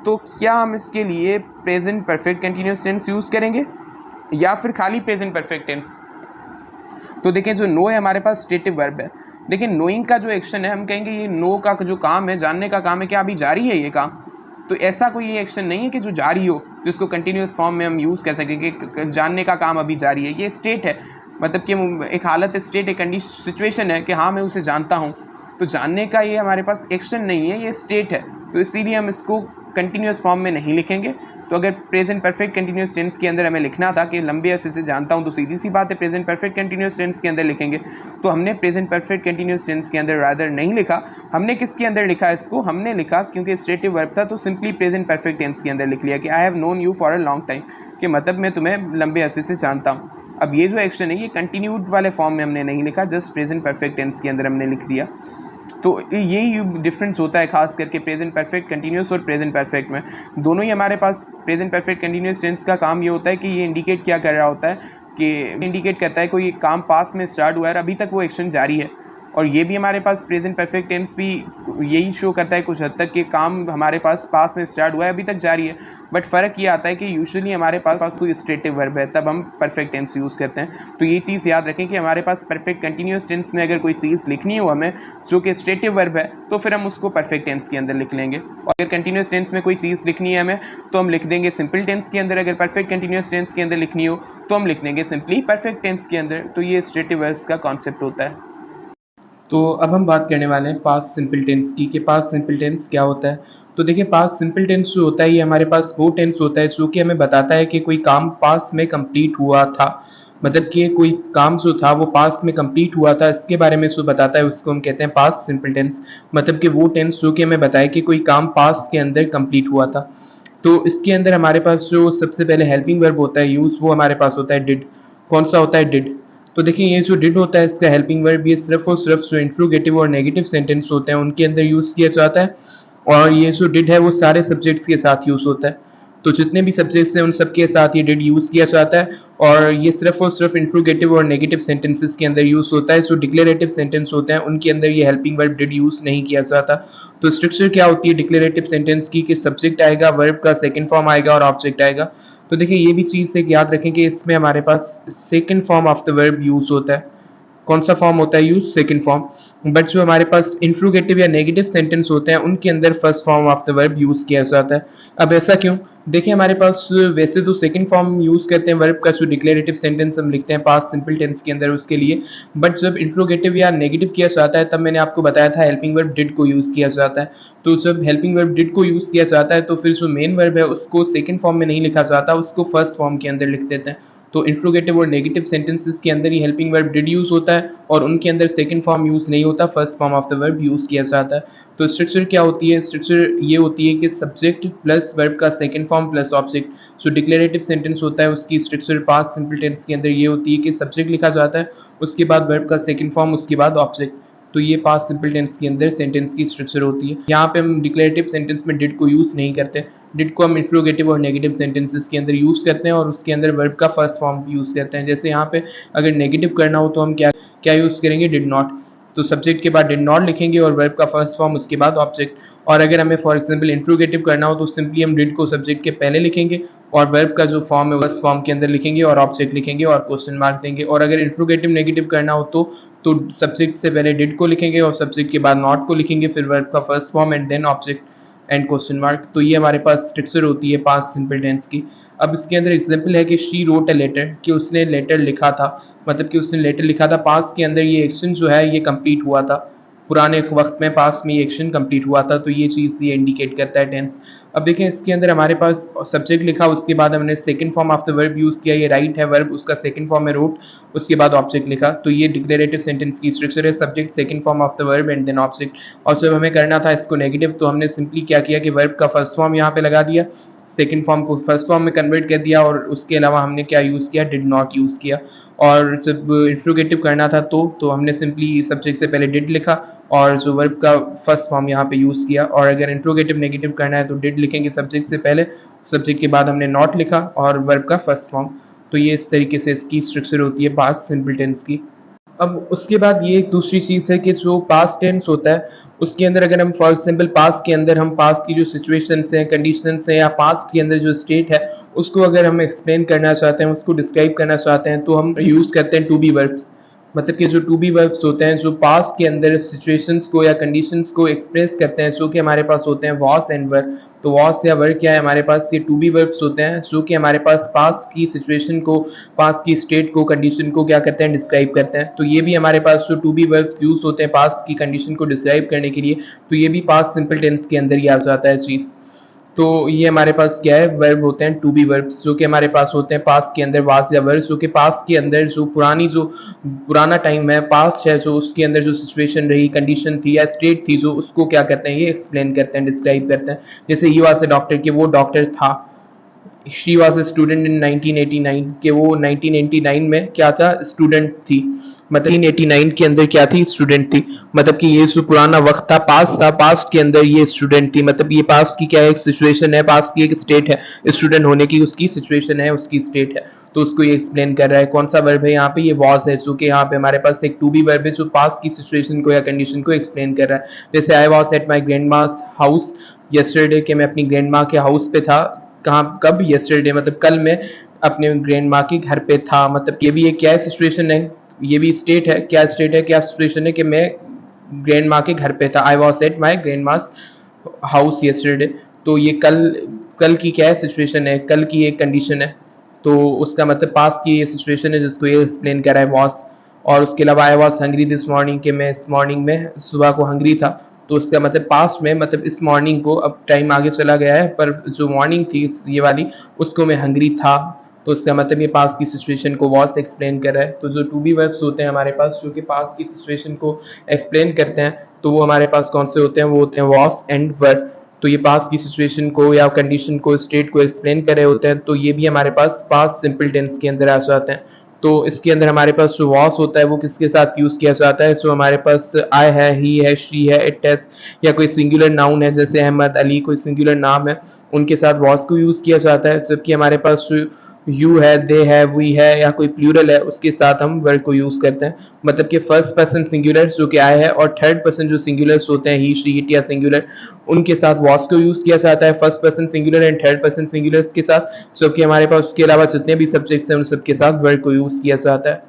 S1: तो क्या हम इसके लिए present perfect continuous tense use करेंगे या फिर खाली प्रेजेंट परफेक्ट टेंस। तो देखें जो नो है हमारे पास स्टेटिव वर्ब है, लेकिन नोइंग का जो एक्शन है हम कहेंगे ये नो का जो काम है, जानने का काम है, क्या अभी जारी है ये काम, तो ऐसा कोई ये एक्शन नहीं है कि जो जारी हो जिसको कंटिन्यूस फॉर्म में हम यूज़ कर सकें कि जानने का काम अभी जारी है। ये स्टेट है, मतलब कि एक हालत स्टेट, एक कंडीशन सिचुएशन है कि हाँ मैं उसे जानता हूँ, तो जानने का ये हमारे पास एक्शन नहीं है, ये स्टेट है, तो इसीलिए हम इसको कंटिन्यूस फॉर्म में नहीं लिखेंगे। तो अगर प्रेजेंट परफेक्ट कंटिन्यूस टेंस के अंदर हमें लिखना था कि लंबे अरसे से जानता हूँ, तो सीधी सी बात है प्रेजेंट परफेक्ट कंटिन्यूस टेंस के अंदर लिखेंगे। तो हमने प्रेजेंट परफेक्ट कंटिन्यूस टेंस के अंदर रादर नहीं लिखा, हमने किसके अंदर लिखा इसको, हमने लिखा क्योंकि स्टेटिव वर्ब था तो सिंपली प्रेजेंट परफेक्ट टेंस के अंदर लिख लिया कि I have known you for a long time, कि मतलब मैं तुम्हें लंबे अरसे से जानता हूँ। अब ये जो एक्शन है ये कंटिन्यूड वाले फॉर्म में हमने नहीं लिखा, जस्ट प्रेजेंट परफेक्ट टेंस के अंदर हमने लिख दिया। तो यही डिफरेंस होता है खास करके प्रेजेंट परफेक्ट कंटिन्यूस और प्रेजेंट परफेक्ट में। दोनों ही हमारे पास प्रेजेंट परफेक्ट कंटिन्यूस टेंस का काम ये होता है कि ये इंडिकेट क्या कर रहा होता है, कि इंडिकेट करता है कोई काम पास में स्टार्ट हुआ है, अभी तक वो एक्शन जारी है। और ये भी हमारे पास प्रेजेंट परफेक्ट टेंस भी यही शो करता है कुछ हद तक कि काम हमारे पास में स्टार्ट हुआ है, अभी तक जारी है। बट फ़र्क ये आता है कि यूजुअली हमारे पास कोई स्टेटिव वर्ब है तब हम परफेक्ट टेंस यूज़ करते हैं। तो ये चीज़ याद रखें कि हमारे पास परफेक्ट कंटिन्यूस टेंस में अगर कोई चीज़ लिखनी हो हमें जो कि स्टेटिव वर्ब है, तो फिर हम उसको परफेक्ट टेंस के अंदर लिख लेंगे। और अगर कंटिन्यूस टेंस में कोई चीज़ लिखनी है हमें तो हम लिख देंगे सिंपल टेंस के अंदर, अगर परफेक्ट कंटिन्यूस टेंस के अंदर लिखनी हो तो हम लिख देंगे सिंपली परफेक्ट टेंस के अंदर। तो ये स्टेटिव वर्ब्स का कॉन्सेप्ट होता है। तो अब हम बात करने वाले हैं पास्ट सिंपल टेंस की, कि पास्ट सिंपल टेंस क्या होता है। तो देखिए पास्ट सिंपल टेंस जो होता है ये हमारे पास वो टेंस होता है जो कि हमें बताता है कि कोई काम पास्ट में कंप्लीट हुआ था, मतलब कि कोई काम जो था वो पास्ट में कंप्लीट हुआ था, इसके बारे में जो बताता है उसको हम कहते हैं पास्ट सिंपल टेंस। मतलब कि वो टेंस जो कि हमें बताए कि कोई काम पास्ट के अंदर कंप्लीट हुआ था। तो इसके अंदर हमारे पास जो सबसे पहले हेल्पिंग वर्ब होता है यूज, वो हमारे पास होता है डिड। कौन सा होता है? डिड। तो देखिए ये जो डिड होता है इसका हेल्पिंग वर्ब ये सिर्फ और सिर्फ जो इंट्रोगेटिव और नेगेटिव सेंटेंस होते हैं उनके अंदर यूज किया जाता है, और ये जो डिड है वो सारे सब्जेक्ट्स के साथ यूज होता है। तो जितने भी सब्जेक्ट्स हैं उन सबके साथ ये डिड यूज़ किया जाता है, और ये सिर्फ और सिर्फ इंट्रोगेटिव और नेगेटिव सेंटेंसेस के अंदर यूज़ होता है। जो डिक्लेरेटिव सेंटेंस होते हैं उनके अंदर ये हेल्पिंग वर्ब डिड यूज़ नहीं किया जाता। तो स्ट्रक्चर क्या होती है डिक्लेरेटिव सेंटेंस की, कि सब्जेक्ट आएगा, वर्ब का सेकंड फॉर्म आएगा और ऑब्जेक्ट आएगा। तो देखिए ये भी चीज़ एक याद रखें कि इसमें हमारे पास second form of the verb use होता है। कौन सा फॉर्म होता है यूज, सेकंड फॉर्म। बट जो हमारे पास इंट्रोगेटिव या नेगेटिव सेंटेंस होते हैं उनके अंदर first form of the verb use किया जाता है। अब ऐसा क्यों? देखिए हमारे पास वैसे तो सेकंड फॉर्म यूज करते हैं वर्ब का, जो डिक्लेरेटिव सेंटेंस हम लिखते हैं पास्ट सिंपल टेंस के अंदर उसके लिए, बट जब इंट्रोगेटिव या नेगेटिव किया जाता है तब मैंने आपको बताया था हेल्पिंग वर्ब डिड को यूज किया जाता है। तो जब हेल्पिंग वर्ब डिड को यूज किया जाता है तो फिर जो मेन वर्ब है उसको सेकंड फॉर्म में नहीं लिखा जाता, उसको फर्स्ट फॉर्म के अंदर लिख देते हैं। तो इंट्रोगेटिव और नेगेटिव सेंटेंसेस के अंदर ही हेल्पिंग वर्ब डिड यूज होता है और उनके अंदर सेकंड फॉर्म यूज नहीं होता, first form of the verb use किया जाता है। तो स्ट्रक्चर क्या होती है? स्ट्रक्चर ये होती है कि सब्जेक्ट प्लस वर्ब का सेकंड फॉर्म प्लस ऑब्जेक्ट। जो डिक्लेरेटिव सेंटेंस होता है उसकी स्ट्रक्चर पास्ट सिंपल टेंस के अंदर ये होती है कि सब्जेक्ट लिखा जाता है, उसके बाद वर्ब का सेकंड फॉर्म, उसके बाद ऑब्जेक्ट। तो ये पास्ट सिंपल टेंस के अंदर सेंटेंस की स्ट्रक्चर होती है। यहाँ पे हम डिक्लेरेटिव सेंटेंस में डिड को यूज नहीं करते, डिड को हम इंट्रोगेटिव और नेगेटिव सेंटेंसेस के अंदर यूज करते हैं और उसके अंदर वर्ब का फर्स्ट फॉर्म यूज करते हैं। जैसे यहाँ पे अगर नेगेटिव करना हो तो हम क्या क्या यूज करेंगे? Did not. तो सब्जेक्ट के बाद डिड नॉट लिखेंगे और वर्ब का फर्स्ट फॉर्म, उसके बाद ऑब्जेक्ट। और अगर हमें फॉर एग्जांपल इंट्रोगेटिव करना हो तो सिंपली हम डिड को सब्जेक्ट के पहले लिखेंगे और वर्ब का जो फॉर्म है फर्स्ट फॉर्म के अंदर लिखेंगे और ऑब्जेक्ट लिखेंगे और क्वेश्चन मार्क देंगे। और अगर इंट्रोगेटिव नेगेटिव करना हो तो सब्जेक्ट से पहले डिड को लिखेंगे और सब्जेक्ट के बाद नॉट को लिखेंगे, फिर वर्ब का first form and then object and question mark. तो ये हमारे पास स्ट्रक्चर होती है पास्ट सिंपल टेंस की। अब इसके अंदर एग्जांपल है कि शी रोट अ लेटर, कि उसने लेटर लिखा था, मतलब कि उसने लेटर लिखा था। पास्ट के अंदर ये एक्शन जो है ये कंप्लीट हुआ था, पुराने वक्त में पास्ट में ये एक्शन कंप्लीट हुआ था, तो ये चीज़ ये इंडिकेट करता है टेंस। अब देखें इसके अंदर हमारे पास सब्जेक्ट लिखा, उसके बाद हमने second form of the verb use किया, ये राइट है वर्ब, उसका सेकंड फॉर्म है रोट, उसके बाद ऑब्जेक्ट लिखा। तो ये डिक्लेरेटिव सेंटेंस की स्ट्रक्चर है, subject second form of the verb and then object. और जब हमें करना था इसको नेगेटिव तो हमने सिंपली क्या किया कि वर्ब का फर्स्ट फॉर्म यहाँ पे लगा दिया, सेकंड फॉर्म को फर्स्ट फॉर्म में कन्वर्ट कर दिया और उसके अलावा हमने क्या यूज़ किया? डिड नॉट यूज़ किया। और जब इंट्रोगेटिव करना था तो हमने सिंपली सब्जेक्ट से पहले डिड लिखा और जो वर्ब का फर्स्ट फॉर्म यहाँ पे यूज़ किया। और अगर इंट्रोगेटिव नेगेटिव करना है तो डिड लिखेंगे सब्जेक्ट से पहले, सब्जेक्ट के बाद हमने नॉट लिखा और वर्ब का फर्स्ट फॉर्म। तो ये इस तरीके से इसकी स्ट्रक्चर होती है पास्ट सिंपल टेंस की। अब उसके बाद ये एक दूसरी चीज़ है कि जो पास्ट टेंस होता है उसके अंदर अगर हम फॉर एग्जांपल पास्ट के अंदर हम पास्ट की जो सिचुएशंस हैं, कंडीशंस हैं या पास्ट के अंदर जो स्टेट है उसको अगर हम एक्सप्लेन करना चाहते हैं, उसको डिस्क्राइब करना चाहते हैं तो हम यूज़ करते हैं टू बी वर्ब्स। मतलब कि जो टू बी वर्ब्स होते हैं जो पास्ट के अंदर सिचुएशंस को या कंडीशंस को एक्सप्रेस करते हैं, जो कि हमारे पास होते हैं वॉस एंड वर। तो वॉस या वर क्या है हमारे पास? ये टू बी वर्ब्स होते हैं जो कि हमारे पास पास्ट की सिचुएशन को, पास्ट की स्टेट को, कंडीशन को क्या करते हैं? डिस्क्राइब करते हैं। तो ये भी हमारे पास जो टू बी वर्ब्स यूज होते हैं पास्ट की कंडीशन को डिस्क्राइब करने के लिए, तो ये भी पास्ट सिंपल टेंस के अंदर ही आ जाता है चीज़। तो ये हमारे पास क्या है? वर्ब होते हैं टू बी वर्ब्स, जो कि हमारे पास होते हैं पास्ट के अंदर वाज या वर, जो कि पास्ट के अंदर जो पुराना टाइम है, पास्ट है, जो उसके अंदर जो सिचुएशन रही, कंडीशन थी या स्टेट थी, जो उसको क्या करते हैं? ये एक्सप्लेन करते हैं, डिस्क्राइब करते हैं। जैसे ही वाज अ डॉक्टर, कि वो डॉक्टर था। She was a student in 1989, कि वो 1989 में क्या था? स्टूडेंट थी। मतलब 1989 के अंदर क्या थी? स्टूडेंट थी। मतलब कि ये जो पुराना वक्त था, पास्ट था, पास्ट के अंदर ये स्टूडेंट थी। मतलब ये पास्ट की क्या है? एक सिचुएशन है, पास्ट की एक स्टेट है, स्टूडेंट होने की उसकी सिचुएशन है, उसकी स्टेट है। तो उसको ये एक्सप्लेन कर रहा है। कौन सा वर्ब है यहाँ पे? ये वॉज है, जो कि यहाँ पे हमारे पास एक टू बी वर्ब है जो पास्ट की सिचुएशन को या कंडीशन को एक्सप्लेन कर रहा है। जैसे I was at my grand mass house yesterday, के मैं अपनी ग्रैंड माँ के हाउस पे था। कहाँ? कब? यस्टरडे, मतलब कल मैं अपने ग्रैंड माँ के घर पे था। मतलब ये भी एक क्या है? सिचुएशन है, ये भी स्टेट है। क्या स्टेट है, क्या सिचुएशन है? कि मैं ग्रैंड माँ के घर पे था। I was at my grand mass house yesterday. तो ये कल की क्या है? सिचुएशन है, कल की एक कंडीशन है। तो उसका मतलब पास्ट की ये सिचुएशन है जिसको ये एक्सप्लेन कर रहा है वॉज। और उसके अलावा I was hungry this morning, के मैं इस मॉर्निंग में सुबह को हंग्री था। तो उसका मतलब पास्ट में, मतलब इस मॉर्निंग को, अब टाइम आगे चला गया है पर जो मॉर्निंग थी ये वाली उसको मैं हंग्री था। तो उसका मतलब ये पास्ट की सिचुएशन को वॉज एक्सप्लेन कर रहा है। तो जो टू बी वर्ब्स होते हैं हमारे पास जो कि पास्ट की सिचुएशन को एक्सप्लेन करते हैं, तो वो हमारे पास कौन से होते हैं? वो होते हैं वॉज एंड वर। तो ये पास्ट की सिचुएशन को या कंडीशन को, स्टेट को एक्सप्लेन कर रहे होते हैं। तो ये भी हमारे पास पास्ट सिंपल टेंस के अंदर आ जाते हैं। तो इसके अंदर हमारे पास जो वॉस होता है वो किसके साथ यूज़ किया जाता है, जो हमारे पास आई है, ही है, शी है, इट हैज़, या कोई सिंगुलर नाउन है जैसे अहमद, अली, कोई सिंगुलर नाम है, उनके साथ वॉस को यूज़ किया जाता है। जबकि हमारे पास यू है, दे है, वी है, या कोई प्लूरल है, उसके साथ हम वर्ड को यूज़ करते हैं। मतलब कि फर्स्ट पर्सन सिंगुलर जो कि आई है, और थर्ड पर्सन जो सिंगुलर्स होते हैं, ही, शी, इट या सिंगुलर, उनके साथ वॉस को यूज़ किया जाता है first person singular and third person singulars के साथ। जबकि हमारे पास उसके अलावा जितने भी सब्जेक्ट्स हैं उन सबके साथ वर्ड को यूज़ किया जाता है।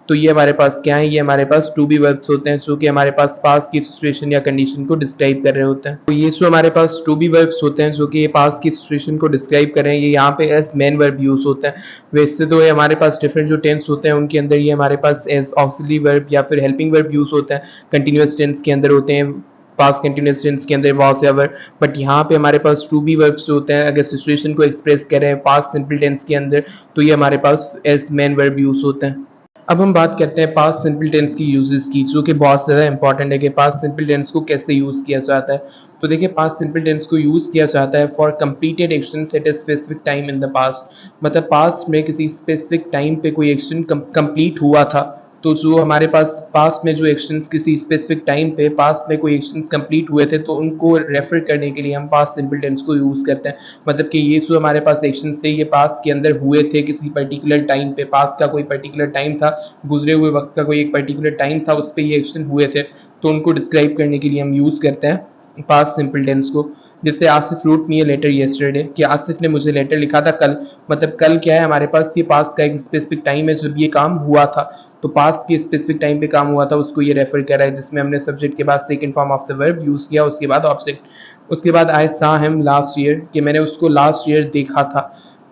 S1: तो ये हमारे पास क्या है, ये हमारे पास टू बी वर्ब्स होते हैं जो कि हमारे पास पास्ट की सिचुएशन या कंडीशन को डिस्क्राइब कर रहे होते हैं। तो ये जो हमारे पास टू बी वर्ब्स होते हैं जो कि ये पास्ट की सिचुएशन को डिस्क्राइब कर रहे हैं, ये यहाँ पे एज मेन वर्ब यूज होते हैं। वैसे तो ये हमारे पास डिफरेंट जो टेंस होते हैं उनके अंदर ये हमारे पास एज ऑक्सिलरी वर्ब या फिर हेल्पिंग वर्ब यूज होते हैं। कंटिन्यूअस टेंस के अंदर होते हैं, पास्ट कंटिन्यूअस टेंस के अंदर वॉज या वर, बट यहाँ पे हमारे पास टू बी वर्ब्स होते हैं। अगर सिचुएशन को एक्सप्रेस कर रहे हैं पास्ट सिंपल टेंस के अंदर तो ये हमारे पास एज मेन वर्ब यूज होते हैं। अब हम बात करते हैं पास्ट सिंपल टेंस की यूजेस की, जो कि बहुत ज़्यादा इंपॉर्टेंट है कि पास्ट सिंपल टेंस को कैसे यूज़ किया जाता है। तो देखिए, पास्ट सिंपल टेंस को यूज़ किया जाता है for completed action at a specific time in the past. मतलब पास्ट में किसी स्पेसिफिक टाइम पे कोई एक्शन कंप्लीट हुआ था, तो जो हमारे पास पास्ट में जो एक्शंस किसी स्पेसिफिक टाइम पे पास्ट में कोई एक्शन कंप्लीट हुए थे तो उनको रेफर करने के लिए हम पास्ट सिंपल टेंस को यूज़ करते हैं। मतलब कि ये जो हमारे पास एक्शन थे ये पास्ट के अंदर हुए थे किसी पर्टिकुलर टाइम पे, पास्ट का कोई पर्टिकुलर टाइम था, गुजरे हुए वक्त का कोई एक पर्टिकुलर टाइम था, उस पर ये एक्शन हुए थे, तो उनको डिस्क्राइब करने के लिए हम यूज़ करते हैं पास्ट सिंपल टेंस को। जैसे Asif wrote me a letter yesterday, कि आसिफ ने मुझे लेटर लिखा था कल। मतलब कल क्या है, हमारे पास ये पास्ट का एक स्पेसिफिक टाइम है जब ये काम हुआ था, तो पास्ट के स्पेसिफिक टाइम पे काम हुआ था उसको ये रेफर कर रहा है, जिसमें हमने सब्जेक्ट के बाद second form of the verb use किया, उसके बाद ऑब्जेक्ट। उसके बाद आई सा हिम लास्ट ईयर, कि मैंने उसको लास्ट ईयर देखा था।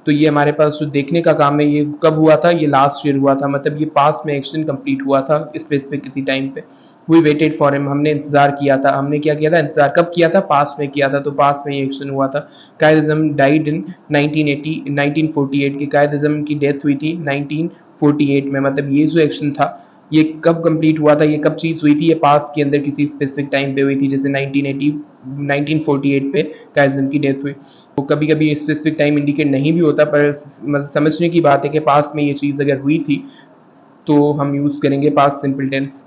S1: तो ये हमारे पास जो देखने का काम है ये कब हुआ था, ये लास्ट ईयर हुआ था। मतलब ये पास्ट में एक्शन कंप्लीट हुआ था स्पेसिफिक किसी टाइम पे। वी वेटेड फॉर हिम, हमने इंतजार किया था। हमने क्या किया था, इंतजार कब किया था, पास्ट में किया था, तो पास्ट में ये एक्शन हुआ था। कायद अज़म डाइड इन 1948 की, कायद अज़म की डेथ हुई थी 1948 में। मतलब ये जो एक्शन था ये कब कंप्लीट हुआ था, ये कब चीज़ हुई थी, ये पास्ट के अंदर किसी स्पेसिफिक टाइम पे हुई थी, जैसे 1948 पे कायद अज़म की डेथ हुई। तो कभी कभी स्पेसिफिक टाइम इंडिकेट नहीं भी होता, पर समझने की बात है कि पास्ट में ये चीज़ अगर हुई थी तो हम यूज़ करेंगे पास्ट सिंपल टेंस,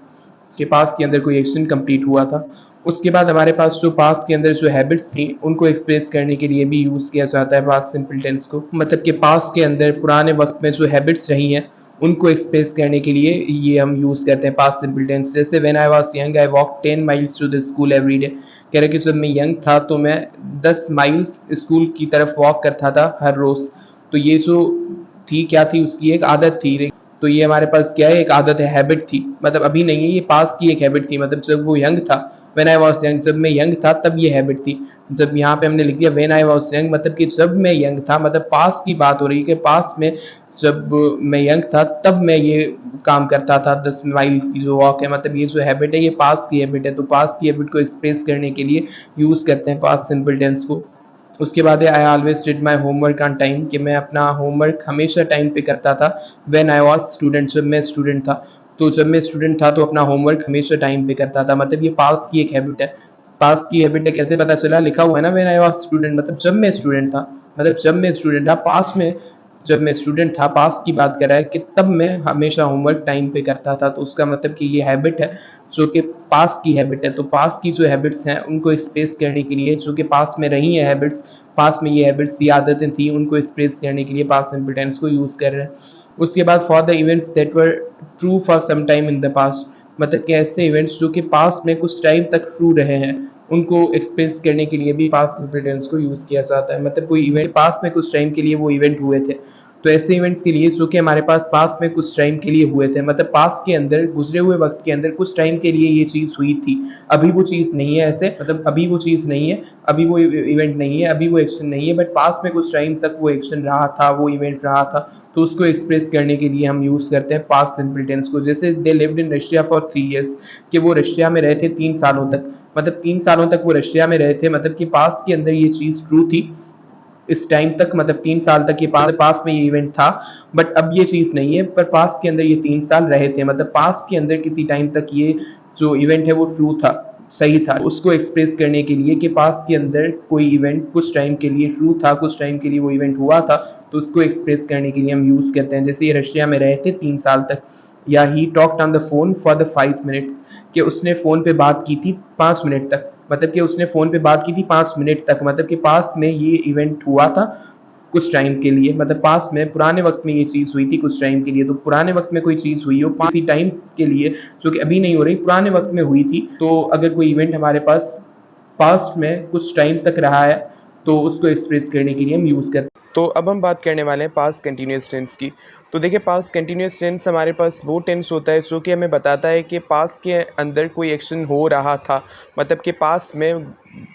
S1: के पास्ट के अंदर कोई एक्शन कंप्लीट हुआ था। उसके बाद हमारे पास जो पास्ट के अंदर जो हैबिट्स थी उनको एक्सप्रेस करने के लिए भी यूज़ किया जाता है पास्ट सिंपल टेंस को। मतलब कि पास्ट के अंदर पुराने वक्त में जो हैबिट्स रही हैं उनको एक्सप्रेस करने के लिए ये हम यूज़ करते हैं पास्ट सिंपल टेंस। जैसे when I was young I walk 10 miles to the school every day, कह रहे कि जब मैं यंग था तो मैं 10 माइल्स स्कूल की तरफ वॉक करता था हर रोज़। तो ये जो थी क्या थी, उसकी एक आदत थी। तो ये हमारे पास क्या है, एक आदत है, हैबिट थी। मतलब अभी नहीं है, ये पास की एक हैबिट थी। मतलब जब वो यंग था, व्हेन आई वाज यंग, जब मैं यंग था तब ये हैबिट थी। जब यहाँ पे हमने लिख दिया व्हेन आई वाज यंग, मतलब कि जब मैं यंग था, मतलब पास की बात हो रही है कि पास में जब मैं यंग था तब मैं ये काम करता था 10 माइल्स की जो वॉक है। मतलब ये जो हैबिट है ये पास की हैबिट है, तो पास की हैबिट को एक्सप्रेस करने के लिए यूज़ करते हैं पास्ट सिंपल टेंस को। उसके बाद है I always did my homework on time, कि मैं अपना होमवर्क हमेशा टाइम पे करता था। व्हेन आई वाज स्टूडेंट, जब मैं स्टूडेंट था, तो जब मैं स्टूडेंट था तो अपना होमवर्क हमेशा टाइम पे करता था। मतलब ये पास की एक हैबिट है। पास की हैबिट है, कैसे पता चला, लिखा हुआ है ना व्हेन आई वाज स्टूडेंट, मतलब जब मैं स्टूडेंट था। मतलब जब मैं स्टूडेंट था, पास में जब मैं स्टूडेंट था, पास की बात कर रहा है कि तब मैं हमेशा होमवर्क टाइम पे करता था। तो उसका मतलब कि ये हैबिट है जो कि पास की हैबिट है। तो पास की जो हैबिट्स हैं उनको एक्सप्रेस करने के लिए, जो कि पास में रही हैं हैबिट्स, पास में ये हैबिट्स थी, आदतें थी, उनको एक्सप्रेस करने के लिए पास्ट सिंपल टेंस को यूज़ कर रहे हैं। उसके बाद for the events that were true for some time in the past, मतलब कि ऐसे इवेंट्स जो कि पास्ट में कुछ टाइम तक ट्रू रहे हैं उनको एक्सप्रेस करने के लिए भी पास्ट सिंपल टेंस को यूज़ किया जाता है। मतलब कोई इवेंट पास्ट में कुछ टाइम के लिए वो इवेंट हुए थे, तो ऐसे इवेंट्स के लिए जो कि हमारे पास पास्ट में कुछ टाइम के लिए हुए थे, मतलब पास्ट के अंदर गुजरे हुए वक्त के अंदर कुछ टाइम के लिए ये चीज़ हुई थी, अभी वो चीज़ नहीं है। ऐसे मतलब अभी वो चीज़ नहीं है, अभी वो इवेंट नहीं है, अभी वो एक्शन नहीं है, बट पास्ट में कुछ टाइम तक वो एक्शन रहा था, वो इवेंट रहा था, तो उसको एक्सप्रेस करने के लिए हम यूज़ करते हैं पास्ट सिंपल टेंस को। जैसे they lived in Russia for 3 years, कि वो रशिया में रहे थे 3 सालों तक। मतलब 3 सालों तक वो रशिया में रहे थे, मतलब कि पास्ट के अंदर ये चीज़ ट्रू थी इस टाइम तक। मतलब 3 साल तक ये पास में ये इवेंट था, बट अब ये चीज़ नहीं है, पर पास्ट के अंदर ये 3 साल रहे थे। मतलब पास्ट के अंदर किसी टाइम तक ये जो इवेंट है वो ट्रू था, सही था। उसको एक्सप्रेस करने के लिए कि पास्ट के अंदर कोई इवेंट कुछ टाइम के लिए ट्रू था, कुछ टाइम के लिए वो इवेंट हुआ था, तो उसको एक्सप्रेस करने के लिए हम यूज़ करते हैं। जैसे ये रशिया में रहे थे 3 साल तक, या he talked on the phone for the 5 minutes, कि उसने फ़ोन पे बात की थी 5 मिनट तक, मतलब कि उसने फ़ोन पे बात की थी 5 मिनट तक, मतलब कि पास्ट में ये इवेंट हुआ था कुछ टाइम के लिए, मतलब पास्ट में पुराने वक्त में ये चीज़ हुई थी कुछ टाइम के लिए। तो पुराने वक्त में कोई चीज़ हुई हो किसी टाइम के लिए, जो कि अभी नहीं हो रही, पुराने वक्त में हुई थी, तो अगर कोई इवेंट हमारे पास पास्ट में कुछ टाइम तक रहा है तो उसको एक्सप्रेस करने के लिए हम यूज़ करते हैं। तो अब हम बात करने वाले हैं पास्ट कंटिन्यूअस टेंस की। तो देखिए, पास्ट कंटिन्यूअस टेंस हमारे पास वो टेंस होता है जो कि हमें बताता है कि पास्ट के अंदर कोई एक्शन हो रहा था, मतलब कि पास्ट में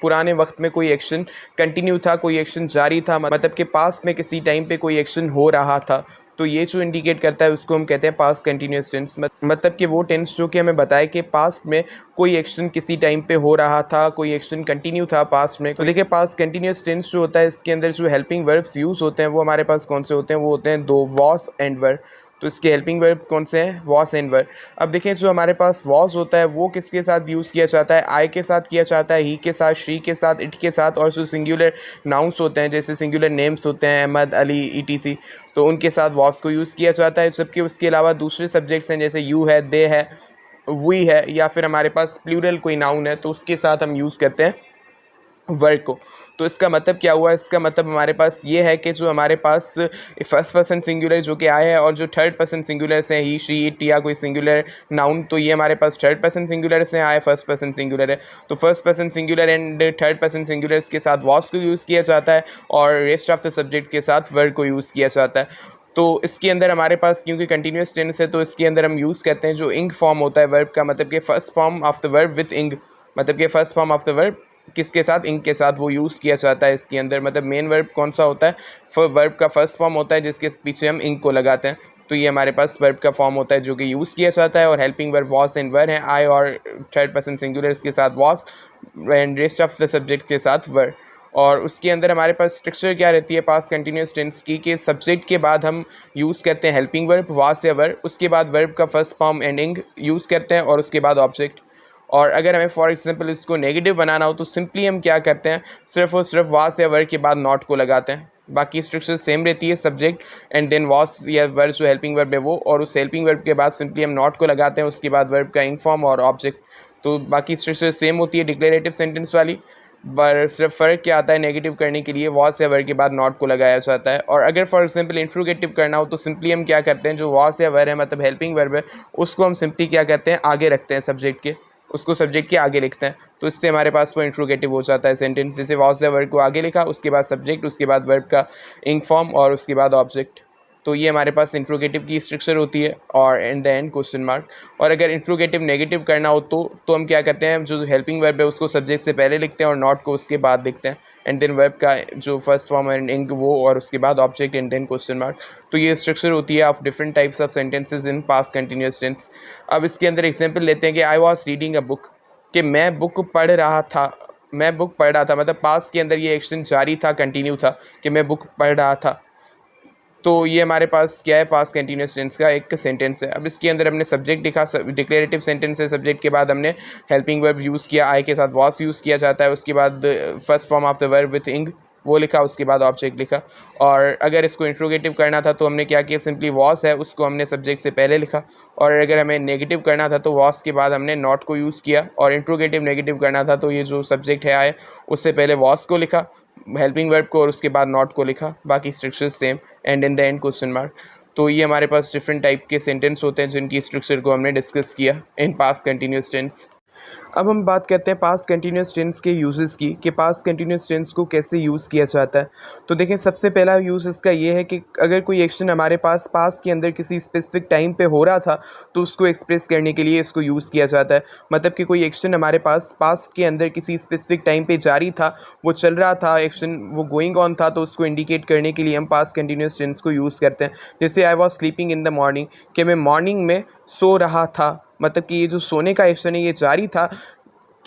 S1: पुराने वक्त में कोई एक्शन कंटिन्यू था, कोई एक्शन जारी था, मतलब कि पास्ट में किसी टाइम पे कोई एक्शन हो रहा था। तो ये जो इंडिकेट करता है उसको हम कहते हैं पास्ट कंटिन्यूअस टेंस, मतलब कि वो टेंस जो कि हमें बताए कि पास्ट में कोई एक्शन किसी टाइम पे हो रहा था, कोई एक्शन कंटिन्यू था पास्ट में। तो देखिए, पास्ट कंटिन्यूअस टेंस जो होता है इसके अंदर जो हेल्पिंग वर्ब्स यूज़ होते हैं वो हमारे पास कौन से होते हैं, वो होते हैं दो, वॉस एंड वर। तो इसके हेल्पिंग वर्ब कौन से हैं, वॉस एंड वर। अब देखें, जो हमारे पास वॉस होता है वो किसके साथ यूज़ किया जाता है, आई के साथ किया जाता है, ही के साथ, शी के साथ, इट के साथ। और जो सिंगुलर नाउन्स होते हैं, जैसे सिंगुलर नेम्स होते हैं, अहमद, अली, ईटीसी, तो उनके साथ वॉस को यूज़ किया जाता है। जबकि उसके अलावा दूसरे सब्जेक्ट्स हैं, जैसे यू है, दे है, वी है, या फिर हमारे पास प्लूरल कोई नाउन है तो उसके साथ हम यूज़ करते हैं वर्ड को। तो इसका मतलब क्या हुआ, इसका मतलब हमारे पास ये है कि जो हमारे पास फर्स्ट पर्सन सिंगुलर जो कि आए हैं, और जो थर्ड पर्सन सिंगुलर से ही, शी, इट, या कोई सिंगुलर नाउन, तो ये हमारे पास थर्ड पर्सन सिंगुलर से आए, फर्स्ट पर्सन सिंगुलर है। तो first person singular and third person singulars के साथ वॉस को यूज़ किया जाता है, और रेस्ट ऑफ द सब्जेक्ट के साथ वर्ड को यूज़ किया जाता है। तो इसके अंदर हमारे पास क्योंकि कंटिन्यूस टेंस है तो इसके अंदर हम यूज़ करते हैं जो इंग फॉर्म होता है वर्ब का, मतलब कि first form of the verb with इंग, मतलब कि first form of the verb किसके साथ, इंग के साथ, वो यूज़ किया जाता है इसके अंदर। मतलब मेन वर्ब कौन सा होता है, वर्ब का फर्स्ट फॉर्म होता है जिसके पीछे हम इंग को लगाते हैं। तो ये हमारे पास वर्ब का फॉर्म होता है जो कि यूज़ किया जाता है। और helping verb was and were है, आई और थर्ड पर्सन सिंगुलर्स के साथ was and rest of the subject के साथ वर। और उसके अंदर हमारे पास स्ट्रक्चर क्या रहती है पास्ट कंटिन्यूस टेंस की, कि सब्जेक्ट के बाद हम यूज़ करते हैं हेल्पिंग वर्ब वास या वर, उसके बाद वर्ब का फर्स्ट फॉर्म एंडिंग यूज़ करते हैं, और उसके बाद ऑब्जेक्ट। और अगर हमें फॉर एग्जांपल इसको नेगेटिव बनाना हो तो सिंपली हम क्या करते हैं, सिर्फ और सिर्फ वास या वर्ब के बाद नॉट को लगाते हैं। बाकी स्ट्रक्चर सेम रहती है, सब्जेक्ट एंड देन वास या वर्ब जो हेल्पिंग वर्ब है वो, और उस हेल्पिंग वर्ब के बाद सिंपली हम नॉट को लगाते हैं, उसके बाद वर्ब का इंग फॉर्म और ऑब्जेक्ट। तो बाकी स्ट्रक्चर सेम होती है डिक्लेरेटिव सेंटेंस वाली, पर सिर्फ फ़र्क क्या आता है, नेगेटिव करने के लिए वॉस या वर के बाद नॉट को लगाया जाता है। और अगर फॉर एग्जांपल इंट्रोगेटिव करना हो तो सिंपली हम क्या करते हैं, जो वॉस या वर है मतलब हेल्पिंग वर्ब है, उसको हम सिंपली क्या करते हैं, आगे रखते हैं सब्जेक्ट के, उसको सब्जेक्ट के आगे लिखते हैं। तो इससे हमारे पास वो इंट्रोगेटिव हो जाता है सेंटेंस, जैसे वॉस या वर्ब को आगे लिखा, उसके बाद सब्जेक्ट, उसके बाद वर्ब का इंग फॉर्म और उसके बाद ऑब्जेक्ट। तो ये हमारे पास इंट्रोगेटिव की स्ट्रक्चर होती है, और and the end question mark. और अगर इंट्रोगेटिव नेगेटिव करना हो तो हम क्या करते हैं, जो हेल्पिंग वर्ब है उसको सब्जेक्ट से पहले लिखते हैं और नॉट को उसके बाद लिखते हैं, एंड देन वर्ब का जो फर्स्ट फॉर्म एंड इंग वो, और उसके बाद object and then question mark. तो ये स्ट्रक्चर होती है of different types of sentences in past continuous tense. अब इसके अंदर एग्जाम्पल लेते हैं कि I was reading a book, कि मैं बुक पढ़ रहा था, मैं बुक पढ़ रहा था, मतलब पास्ट के अंदर ये एक्शन जारी था, कंटिन्यू था, कि मैं बुक पढ़ रहा था। तो ये हमारे पास क्या है, पास्ट कंटिन्यूअस टेंस का एक सेंटेंस है। अब इसके अंदर हमने सब्जेक्ट लिखा, डिक्लेरेटिव सेंटेंस है, सब्जेक्ट के बाद हमने हेल्पिंग वर्ब यूज़ किया, आई के साथ वॉस यूज़ किया जाता है, उसके बाद first form of the verb with इंग वो लिखा, उसके बाद ऑब्जेक्ट लिखा। और अगर इसको इंट्रोगेटिव करना था तो हमने क्या किया, सिंपली वॉस है उसको हमने सब्जेक्ट से पहले लिखा, और अगर हमें नेगेटिव करना था तो वॉस के बाद हमने नॉट को यूज़ किया, और इंट्रोगेटिव नेगेटिव करना था तो ये जो सब्जेक्ट है आए उससे पहले वॉस को लिखा, हेल्पिंग वर्ब को, और उसके बाद नॉट को लिखा, बाकी structure same, and in the end question mark. तो ये हमारे पास डिफरेंट टाइप के सेंटेंस होते हैं जिनकी स्ट्रक्चर को हमने डिस्कस किया इन पास्ट कंटिन्यूअस टेंस। अब हम बात करते हैं पास्ट कंटिन्यूअस टेंस के यूजेस की, कि पास्ट कंटिन्यूअस टेंस को कैसे यूज़ किया जाता है। तो देखें, सबसे पहला यूज़ इसका ये है कि अगर कोई एक्शन हमारे पास पास्ट के अंदर किसी स्पेसिफिक टाइम पे हो रहा था तो उसको एक्सप्रेस करने के लिए इसको यूज़ किया जाता है। मतलब कि कोई एक्शन हमारे पास पास्ट के अंदर किसी स्पेसिफिक टाइम पे जारी था, वो चल रहा था एक्शन, वो गोइंग ऑन था, तो उसको इंडिकेट करने के लिए हम पास्ट कंटिन्यूअस टेंस को यूज़ करते हैं। जैसे I was sleeping in the morning, कि मैं मॉर्निंग में सो रहा था, मतलब कि ये जो सोने का एक्शन है ये जारी था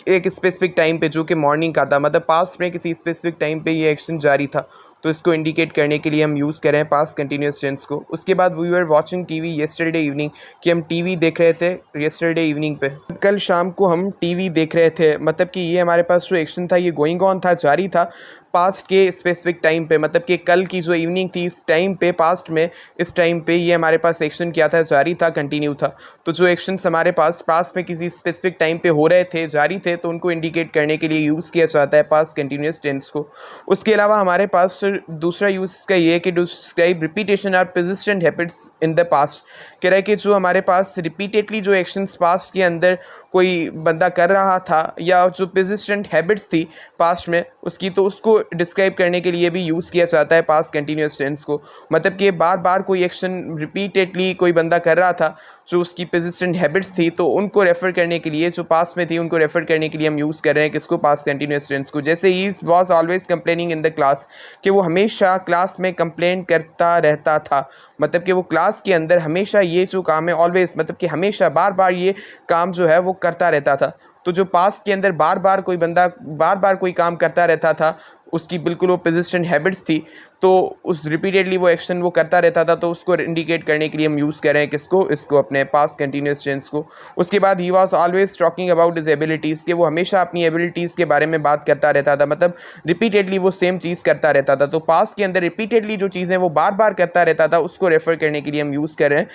S1: एक स्पेसिफिक टाइम पे जो कि मॉर्निंग का था, मतलब पास्ट में किसी स्पेसिफिक टाइम पे ये एक्शन जारी था, तो इसको इंडिकेट करने के लिए हम यूज़ करें पास्ट कंटिन्यूअस टेंस को। उसके बाद we were watching TV yesterday evening, कि हम टीवी देख रहे थे येस्टरडे इवनिंग पे, कल शाम को हम टीवी देख रहे थे, मतलब कि ये हमारे पास जो एक्शन था ये गोइंग ऑन था, जारी था, पास्ट के स्पेसिफिक टाइम पे, मतलब कि कल की जो इवनिंग थी इस टाइम पे, पास्ट में इस टाइम पे ये हमारे पास एक्शन क्या था, जारी था, कंटिन्यू था। तो जो एक्शंस हमारे पास पास्ट में किसी स्पेसिफिक टाइम पे हो रहे थे, जारी थे, तो उनको इंडिकेट करने के लिए यूज़ किया जाता है पास्ट कंटिन्यूस टेंस को। उसके अलावा हमारे पास दूसरा यूज़ इसका ये है कि describe repetition or persistent habits in the past. कह रहा है कि जो हमारे पास रिपीटेडली जो एक्शंस पास्ट के अंदर कोई बंदा कर रहा था या जो परसिस्टेंट हैबिट्स थी पास्ट में उसकी, तो उसको डिस्क्राइब करने के लिए भी यूज़ किया जाता है पास्ट कंटिन्यूस टेंस को। मतलब कि बार बार कोई एक्शन रिपीटेडली कोई बंदा कर रहा था जो उसकी परसिस्टेंट हैबिट्स थी, तो उनको रेफर करने के लिए, जो पास्ट में थी उनको रेफर करने के लिए हम यूज़ कर रहे हैं किसको, पास्ट कंटिन्यूस टेंस को। जैसे he was always complaining in the class, कि वो हमेशा क्लास में कंप्लेन करता रहता था। मतलब कि वो क्लास के अंदर हमेशा ये जो काम है ऑलवेज, मतलब कि हमेशा बार बार ये काम जो है वो करता रहता था। तो जो पास्ट के अंदर बार बार कोई बंदा बार बार कोई काम करता रहता था, उसकी बिल्कुल वो परसिस्टेंट हैबिट्स थी, तो उस रिपीटेडली वो एक्शन वो करता रहता था, तो उसको इंडिकेट करने के लिए हम यूज़ कर रहे हैं किसको, इसको, अपने पास्ट कंटिन्यूस टेंस को। उसके बाद he was always talking about his abilities, कि वो हमेशा अपनी एबिलिटीज़ के बारे में बात करता रहता था, मतलब रिपीटेडली वो सेम चीज़ करता रहता था। तो पास्ट के अंदर रिपीटेडली जो चीज़ें वो बार बार करता रहता था, उसको रेफर करने के लिए हम यूज़ कर रहे हैं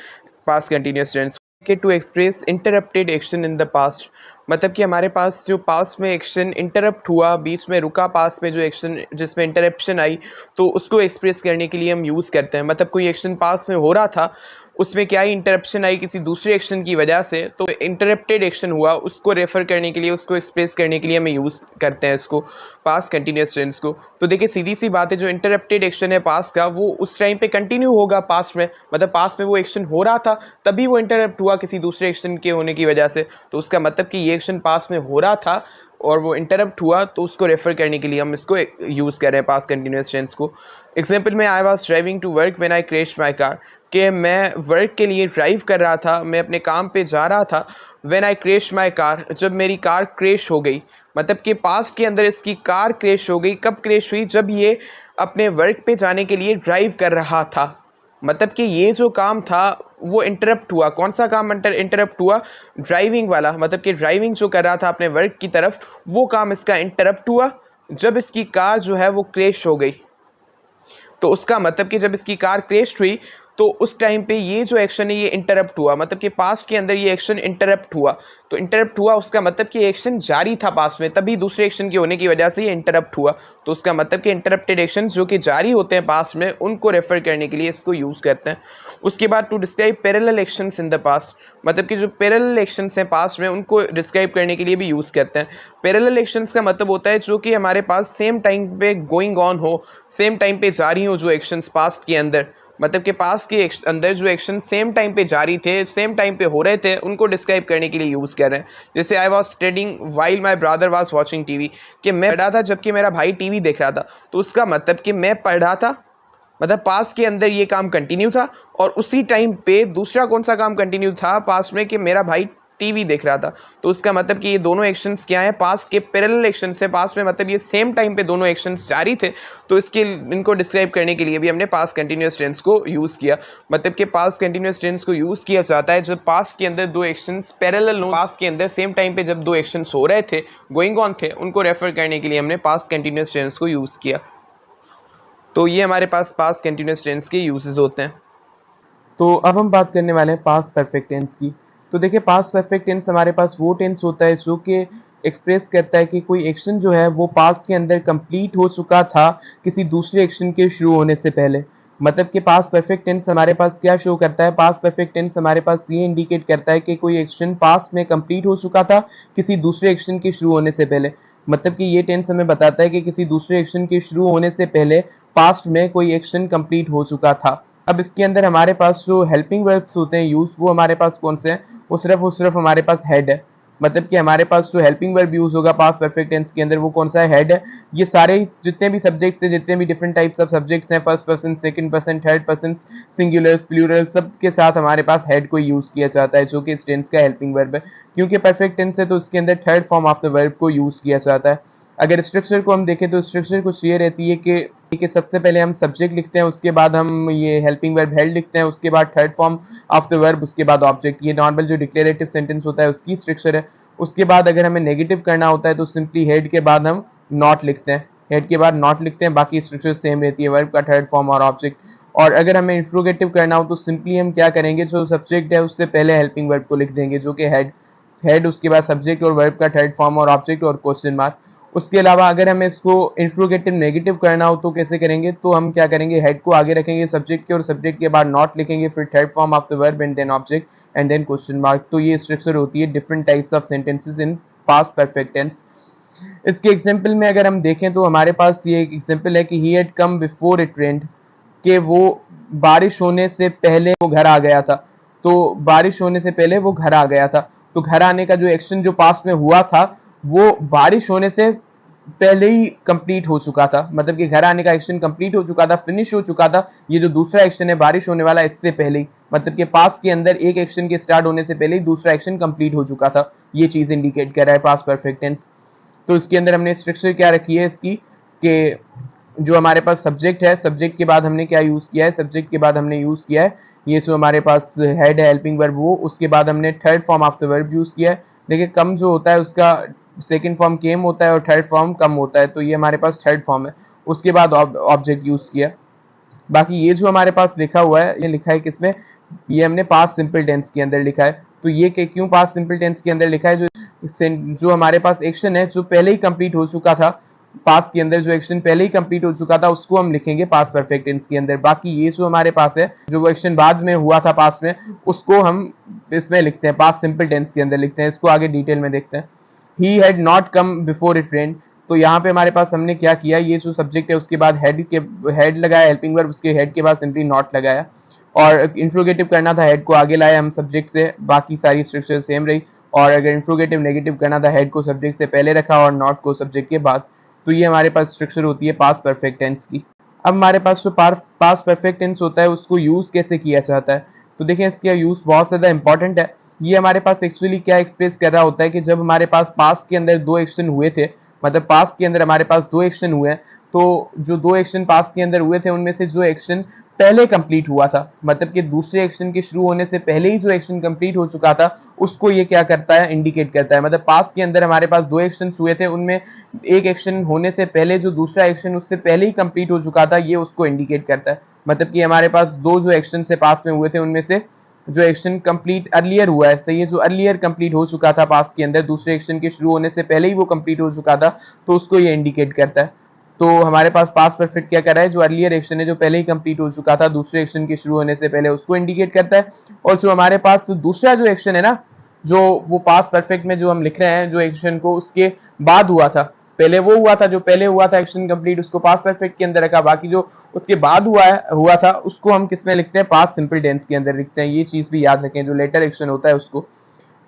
S1: पास्ट कंटिन्यूस टेंस के। To express interrupted action in the past, मतलब कि हमारे पास जो पास्ट में एक्शन इंटरप्ट हुआ, बीच में रुका, पास्ट में जो एक्शन जिसमें इंटरप्शन आई, तो उसको एक्सप्रेस करने के लिए हम यूज़ करते हैं। मतलब कोई एक्शन पास्ट में हो रहा था, उसमें क्या ही इंटरप्शन आई किसी दूसरे एक्शन की वजह से, तो इंटरप्टेड एक्शन हुआ, उसको रेफर करने के लिए, उसको एक्सप्रेस करने के लिए हमें यूज़ करते हैं इसको, पास्ट कंटिन्यूस टेंस को। तो देखिए सीधी सी बात है, जो इंटरप्टेड एक्शन है पास्ट का, वो उस टाइम पे कंटिन्यू होगा पास्ट में, मतलब पास्ट में वो एक्शन हो रहा था, तभी वो इंटरप्ट हुआ किसी दूसरे एक्शन के होने की वजह से। तो उसका मतलब कि ये एक्शन पास्ट में हो रहा था और वो इंटरप्ट हुआ, तो उसको रेफर करने के लिए हम इसको यूज़ कर रहे हैं पास्ट कंटिन्यूस टेंस को। एग्जाम्पल में, I was driving to work when I crashed my car, कि मैं वर्क के लिए ड्राइव कर रहा था, मैं अपने काम पे जा रहा था, when I crashed my car, जब मेरी कार क्रैश हो गई। मतलब कि पास्ट के अंदर इसकी कार क्रैश हो गई, कब क्रैश हुई, जब ये अपने वर्क पे जाने के लिए ड्राइव कर रहा था। मतलब कि ये जो काम था वो इंटरप्ट हुआ। कौन सा काम इंटरप्ट हुआ, ड्राइविंग वाला, मतलब कि ड्राइविंग जो कर रहा था अपने वर्क की तरफ, वो काम इसका इंटरप्ट हुआ जब इसकी कार जो है वो क्रैश हो गई। तो उसका मतलब कि जब इसकी कार क्रैश हुई, तो उस टाइम पे ये जो एक्शन है ये इंटरप्ट हुआ, मतलब कि पास्ट के अंदर ये एक्शन इंटरप्ट हुआ। तो इंटरप्ट हुआ, उसका मतलब कि एक्शन जारी था पास्ट में, तभी दूसरे एक्शन के होने की वजह से ये इंटरप्ट हुआ। तो उसका मतलब कि इंटरप्टेड एक्शन जो कि जारी होते हैं पास्ट में, उनको रेफर करने के लिए इसको यूज़ करते हैं। उसके बाद to describe parallel actions in the past, मतलब कि जो पैरेलल एक्शंस हैं पास्ट में, उनको डिस्क्राइब करने के लिए भी यूज़ करते हैं। पैरेलल एक्शंस का मतलब होता है जो कि हमारे पास सेम टाइम पे गोइंग ऑन हो, सेम टाइम पे जारी हो जो एक्शंस पास्ट के अंदर, मतलब कि पास्ट के अंदर जो एक्शन सेम टाइम पे जारी थे, सेम टाइम पे हो रहे थे, उनको डिस्क्राइब करने के लिए यूज़ कर रहे हैं। जैसे I was studying while my brother was watching TV, कि मैं पढ़ा था जबकि मेरा भाई टीवी देख रहा था। तो उसका मतलब कि मैं पढ़ रहा था, मतलब पास्ट के अंदर ये काम कंटिन्यू था, और उसी टाइम पे दूसरा कौन सा काम कंटिन्यू था पास्ट में, कि मेरा भाई टीवी देख रहा था। तो उसका मतलब कि ये दोनों एक्शंस क्या है, पास्ट के पैरेलल एक्शंस है पास्ट में, मतलब ये सेम टाइम पे दोनों एक्शंस जारी थे। तो इनको डिस्क्राइब करने के लिए भी हमने पास्ट कंटिन्यूस टेंस को यूज़ किया। मतलब कि पास्ट कंटिन्यूस टेंस को यूज़ किया जाता है जब पास्ट के अंदर दो एक्शंस पैरेलल हो, पास्ट के अंदर सेम टाइम पे जब दो एक्शंस हो रहे थे, गोइंग ऑन थे, उनको रेफर करने के लिए हमने पास्ट कंटिन्यूस टेंस को यूज़ किया। तो ये हमारे पास पास्ट कंटिन्यूस टेंस के यूजेस होते हैं। तो अब हम बात करने वाले हैं पास्ट परफेक्ट टेंस की। तो देखिए पास्ट परफेक्ट टेंस हमारे पास वो टेंस होता है जो कि एक्सप्रेस करता है कि कोई एक्शन जो है वो पास्ट के अंदर कंप्लीट हो चुका था किसी दूसरे एक्शन के शुरू होने से पहले। मतलब कि पास्ट परफेक्ट टेंस हमारे पास क्या शो करता है, पास्ट परफेक्ट टेंस हमारे पास ये इंडिकेट करता है कि कोई एक्शन पास्ट में कंप्लीट हो चुका था किसी दूसरे एक्शन के शुरू होने से पहले। मतलब कि ये टेंस हमें बताता है कि किसी दूसरे एक्शन के शुरू होने से पहले पास्ट में कोई एक्शन कंप्लीट हो चुका था। अब इसके अंदर हमारे पास जो हेल्पिंग वर्ब्स होते हैं यूज, वो हमारे पास कौन से हैं, वो सिर्फ हमारे पास हेड है। मतलब कि हमारे पास जो हेल्पिंग वर्ब यूज होगा पास्ट परफेक्ट टेंस के अंदर वो कौन सा है, हेड है। ये सारे जितने भी सब्जेक्ट्स हैं, जितने भी डिफरेंट टाइप्स ऑफ सब्जेक्ट्स हैं, first person, second person, third person, singulars, plural, सब के साथ हमारे पास हेड को यूज किया जाता है जो कि इस टेंस का हेल्पिंग वर्ब है। क्योंकि परफेक्ट टेंस है तो उसके अंदर third form of the verb को यूज किया जाता है। अगर स्ट्रक्चर को हम देखें तो स्ट्रक्चर कुछ ये रहती है कि सबसे पहले हम सब्जेक्ट लिखते हैं, उसके बाद हम ये हेल्पिंग वर्ब हेल्ड लिखते हैं, उसके बाद third form of the verb, उसके बाद ऑब्जेक्ट। ये नॉर्मल जो डिक्लेरेटिव सेंटेंस होता है उसकी स्ट्रक्चर है। उसके बाद अगर हमें नेगेटिव करना होता है तो सिंपली हेड के बाद हम नॉट लिखते हैं। हेड के बाद नॉट लिखते हैं, बाकी स्ट्रक्चर सेम रहती है, वर्ब का थर्ड फॉर्म और ऑब्जेक्ट। और अगर हमें इंट्रोगेटिव करना हो तो सिंपली हम क्या करेंगे, जो सब्जेक्ट है उससे पहले हेल्पिंग वर्ब को लिख देंगे जो कि हेड उसके बाद सब्जेक्ट और वर्ब का थर्ड फॉर्म और ऑब्जेक्ट और क्वेश्चन मार्क। उसके अलावा अगर हमें इसको इंट्रोगेटिव नेगेटिव करना हो तो कैसे करेंगे, तो हम क्या करेंगे, हेड को आगे रखेंगे सब्जेक्ट के और सब्जेक्ट के बाद नॉट लिखेंगे, फिर third form of the verb and then object and then question mark. तो ये स्ट्रक्चर होती है different types of sentences in past perfect tense. इसके एग्जाम्पल में अगर हम देखें तो हमारे पास ये एक एग्जाम्पल है कि he had come before it रेन्ड, कि वो बारिश होने से पहले वो घर आ गया था। तो बारिश होने से पहले वो घर आ गया था, तो घर आने का जो एक्शन जो पास्ट में हुआ था वो बारिश होने से पहले ही कंप्लीट हो चुका था, मतलब कि घर आने का एक्शन कंप्लीट हो चुका था, फिनिश हो चुका था। ये जो दूसरा एक्शन है बारिश होने वाला, इससे पहले ही, मतलब कि पास्ट के अंदर एक एक्शन के स्टार्ट होने से पहले ही दूसरा एक्शन कंप्लीट हो चुका था। ये चीज इंडिकेट कर रहा है पास्ट परफेक्ट टेंस। तो इसके अंदर हमने स्ट्रक्चर क्या रखी है इसकी, कि जो हमारे पास सब्जेक्ट है, सब्जेक्ट के बाद हमने क्या यूज किया है, सब्जेक्ट के बाद हमने यूज किया है ये जो हमारे पास हेड है हेल्पिंग वर्ब वो, उसके बाद हमने third form of the verb use किया है। देखिए कम जो होता है उसका सेकंड फॉर्म केम होता है और थर्ड फॉर्म कम होता है, तो ये हमारे पास थर्ड फॉर्म है। उसके बाद ऑब्जेक्ट यूज किया। बाकी ये जो हमारे पास लिखा हुआ है, ये लिखा है किसमें, ये हमने पास्ट सिंपल टेंस के अंदर लिखा है। तो ये क्यों पास्ट सिंपल टेंस के अंदर लिखा है, जो हमारे पास एक्शन है जो पहले ही कंप्लीट हो चुका था, पास्ट के अंदर जो एक्शन पहले ही कंप्लीट हो चुका था उसको हम लिखेंगे पास्ट परफेक्ट टेंस के अंदर। बाकी ये जो हमारे पास है जो वो एक्शन बाद में हुआ था पास्ट में, उसको हम इसमें लिखते हैं पास्ट सिंपल टेंस के अंदर लिखते हैं। इसको आगे डिटेल में देखते हैं। He had not come before it रेन्ड, तो यहाँ पे हमारे पास हमने क्या किया, ये जो सब्जेक्ट है उसके बाद हेड लगाया हेल्पिंग वर्ब, उसके हेड के बाद सिंपली नॉट लगाया और इंट्रोगेटिव करना था हेड को आगे लाया हम सब्जेक्ट से, बाकी सारी स्ट्रक्चर सेम रही। और अगर इंट्रोगेटिव नेगेटिव करना था हेड को सब्जेक्ट से पहले रखा और नॉट को सब्जेक्ट के बाद। तो ये हमारे पास स्ट्रक्चर होती है पास्ट परफेक्ट टेंस की। अब हमारे पास जो पास्ट परफेक्ट टेंस होता है उसको यूज कैसे किया जाता है, तो देखिए इसका यूज बहुत ज़्यादा इंपॉर्टेंट है। ये हमारे पास एक्चुअली क्या एक्सप्रेस कर रहा होता है कि जब हमारे पास पास्ट के अंदर दो एक्शन हुए थे, मतलब पास्ट के अंदर हमारे पास दो एक्शन हुए हैं, तो जो दो एक्शन पास्ट के अंदर हुए थे उनमें से जो एक्शन पहले कंप्लीट हुआ था, मतलब कि दूसरे एक्शन के शुरू होने से पहले ही जो एक्शन कंप्लीट हो चुका था, उसको ये क्या करता है, इंडिकेट करता है। मतलब पास्ट के अंदर हमारे पास दो एक्शन हुए थे, उनमें एक एक्शन होने से पहले जो दूसरा एक्शन उससे पहले ही कंप्लीट हो चुका था, ये उसको इंडिकेट करता है। मतलब कि हमारे पास दो जो एक्शन से पास्ट में हुए थे उनमें से जो एक्शन कंप्लीट अर्लियर हुआ है, सही है, जो अर्लियर कंप्लीट हो चुका था पास्ट के अंदर, दूसरे एक्शन के शुरू होने से पहले ही वो कंप्लीट हो चुका था, तो उसको ये इंडिकेट करता है। तो हमारे पास पास्ट परफेक्ट क्या कर रहा है, जो अर्लियर एक्शन है जो पहले ही कंप्लीट हो चुका था दूसरे एक्शन के शुरू होने से पहले, उसको इंडिकेट करता है। और जो हमारे पास दूसरा जो एक्शन है ना, जो वो पास्ट परफेक्ट में जो हम लिख रहे हैं जो एक्शन को उसके बाद हुआ था, पहले वो हुआ था जो पहले हुआ था एक्शन कंप्लीट, उसको पास्ट परफेक्ट के अंदर रखा। बाकी जो उसके बाद हुआ था उसको हम किस में लिखते हैं, पास्ट सिंपल टेंस के अंदर लिखते हैं। ये चीज भी याद रखें, जो लेटर एक्शन होता है उसको।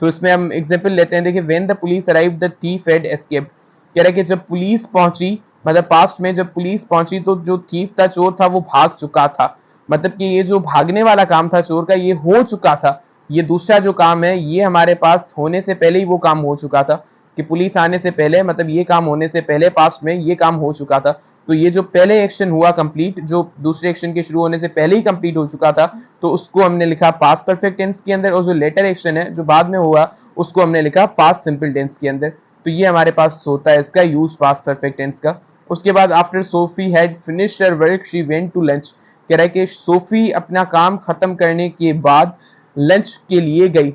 S1: तो इसमें हम एग्जांपल लेते हैं। देखिए when the police arrived the thief had escaped, कह रहा है कि जब पुलिस पहुंची, मतलब पास्ट में जब पुलिस पहुंची तो जो थीफ था, चोर था, वो भाग चुका था। मतलब कि ये जो भागने वाला काम था चोर का, ये हो चुका था। ये दूसरा जो काम है ये हमारे पास होने से पहले ही वो काम हो चुका था, कि पुलिस आने से पहले, मतलब ये काम होने से पहले पास्ट में ये काम हो चुका था। तो ये जो पहले एक्शन हुआ कंप्लीट, जो दूसरे एक्शन के शुरू होने से पहले ही कंप्लीट हो चुका था, तो उसको हमने लिखा पास्ट परफेक्ट टेंस के अंदर। और जो लेटर एक्शन है जो बाद में हुआ, उसको हमने लिखा पास्ट सिंपल टेंस के अंदर। तो ये हमारे पास होता है इसका यूज पास्ट परफेक्ट टेंस का। उसके बाद after Sophie had finished her work she went to lunch, कह रहा है कि सोफी अपना काम खत्म करने के बाद लंच के लिए गई।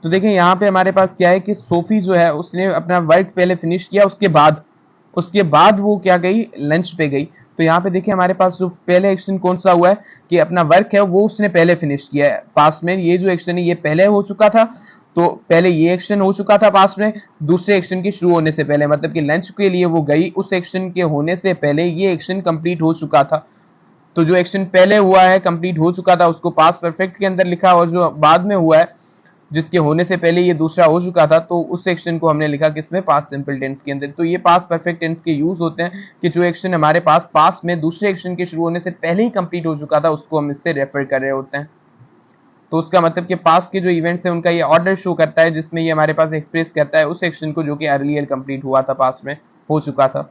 S1: तो देखिए यहाँ पे हमारे पास क्या है कि सोफी जो है उसने अपना वर्क पहले फिनिश किया, उसके बाद वो क्या गई, लंच पे गई। तो यहाँ पे देखिए हमारे पास जो पहले एक्शन कौन सा हुआ है, कि अपना वर्क है वो उसने पहले फिनिश किया है। पास्ट में ये जो एक्शन है ये पहले हो चुका था, तो पहले ये एक्शन हो चुका था पास्ट में दूसरे एक्शन के शुरू होने से पहले, मतलब कि लंच के लिए वो गई, उस एक्शन के होने से पहले ये एक्शन कंप्लीट हो चुका था। तो जो एक्शन पहले हुआ है कंप्लीट हो चुका था उसको पास्ट परफेक्ट के अंदर लिखा, और जो बाद में हुआ है जिसके होने से पहले ये दूसरा हो चुका था, तो उस एक्शन को हमने लिखा किसमें, पास्ट सिंपल टेंस के अंदर। तो ये पास्ट परफेक्ट टेंस के यूज होते हैं कि जो एक्शन हमारे पास पास्ट में दूसरे एक्शन के शुरू होने से पहले ही कंप्लीट हो चुका था, उसको हम इससे रेफर कर रहे होते हैं। तो उसका मतलब कि पास्ट के जो इवेंट्स है उनका ये ऑर्डर शो करता है, जिसमें ये हमारे पास एक्सप्रेस करता है उस एक्शन को जो कि अर्लियर कंप्लीट हुआ था, पास्ट में हो चुका था।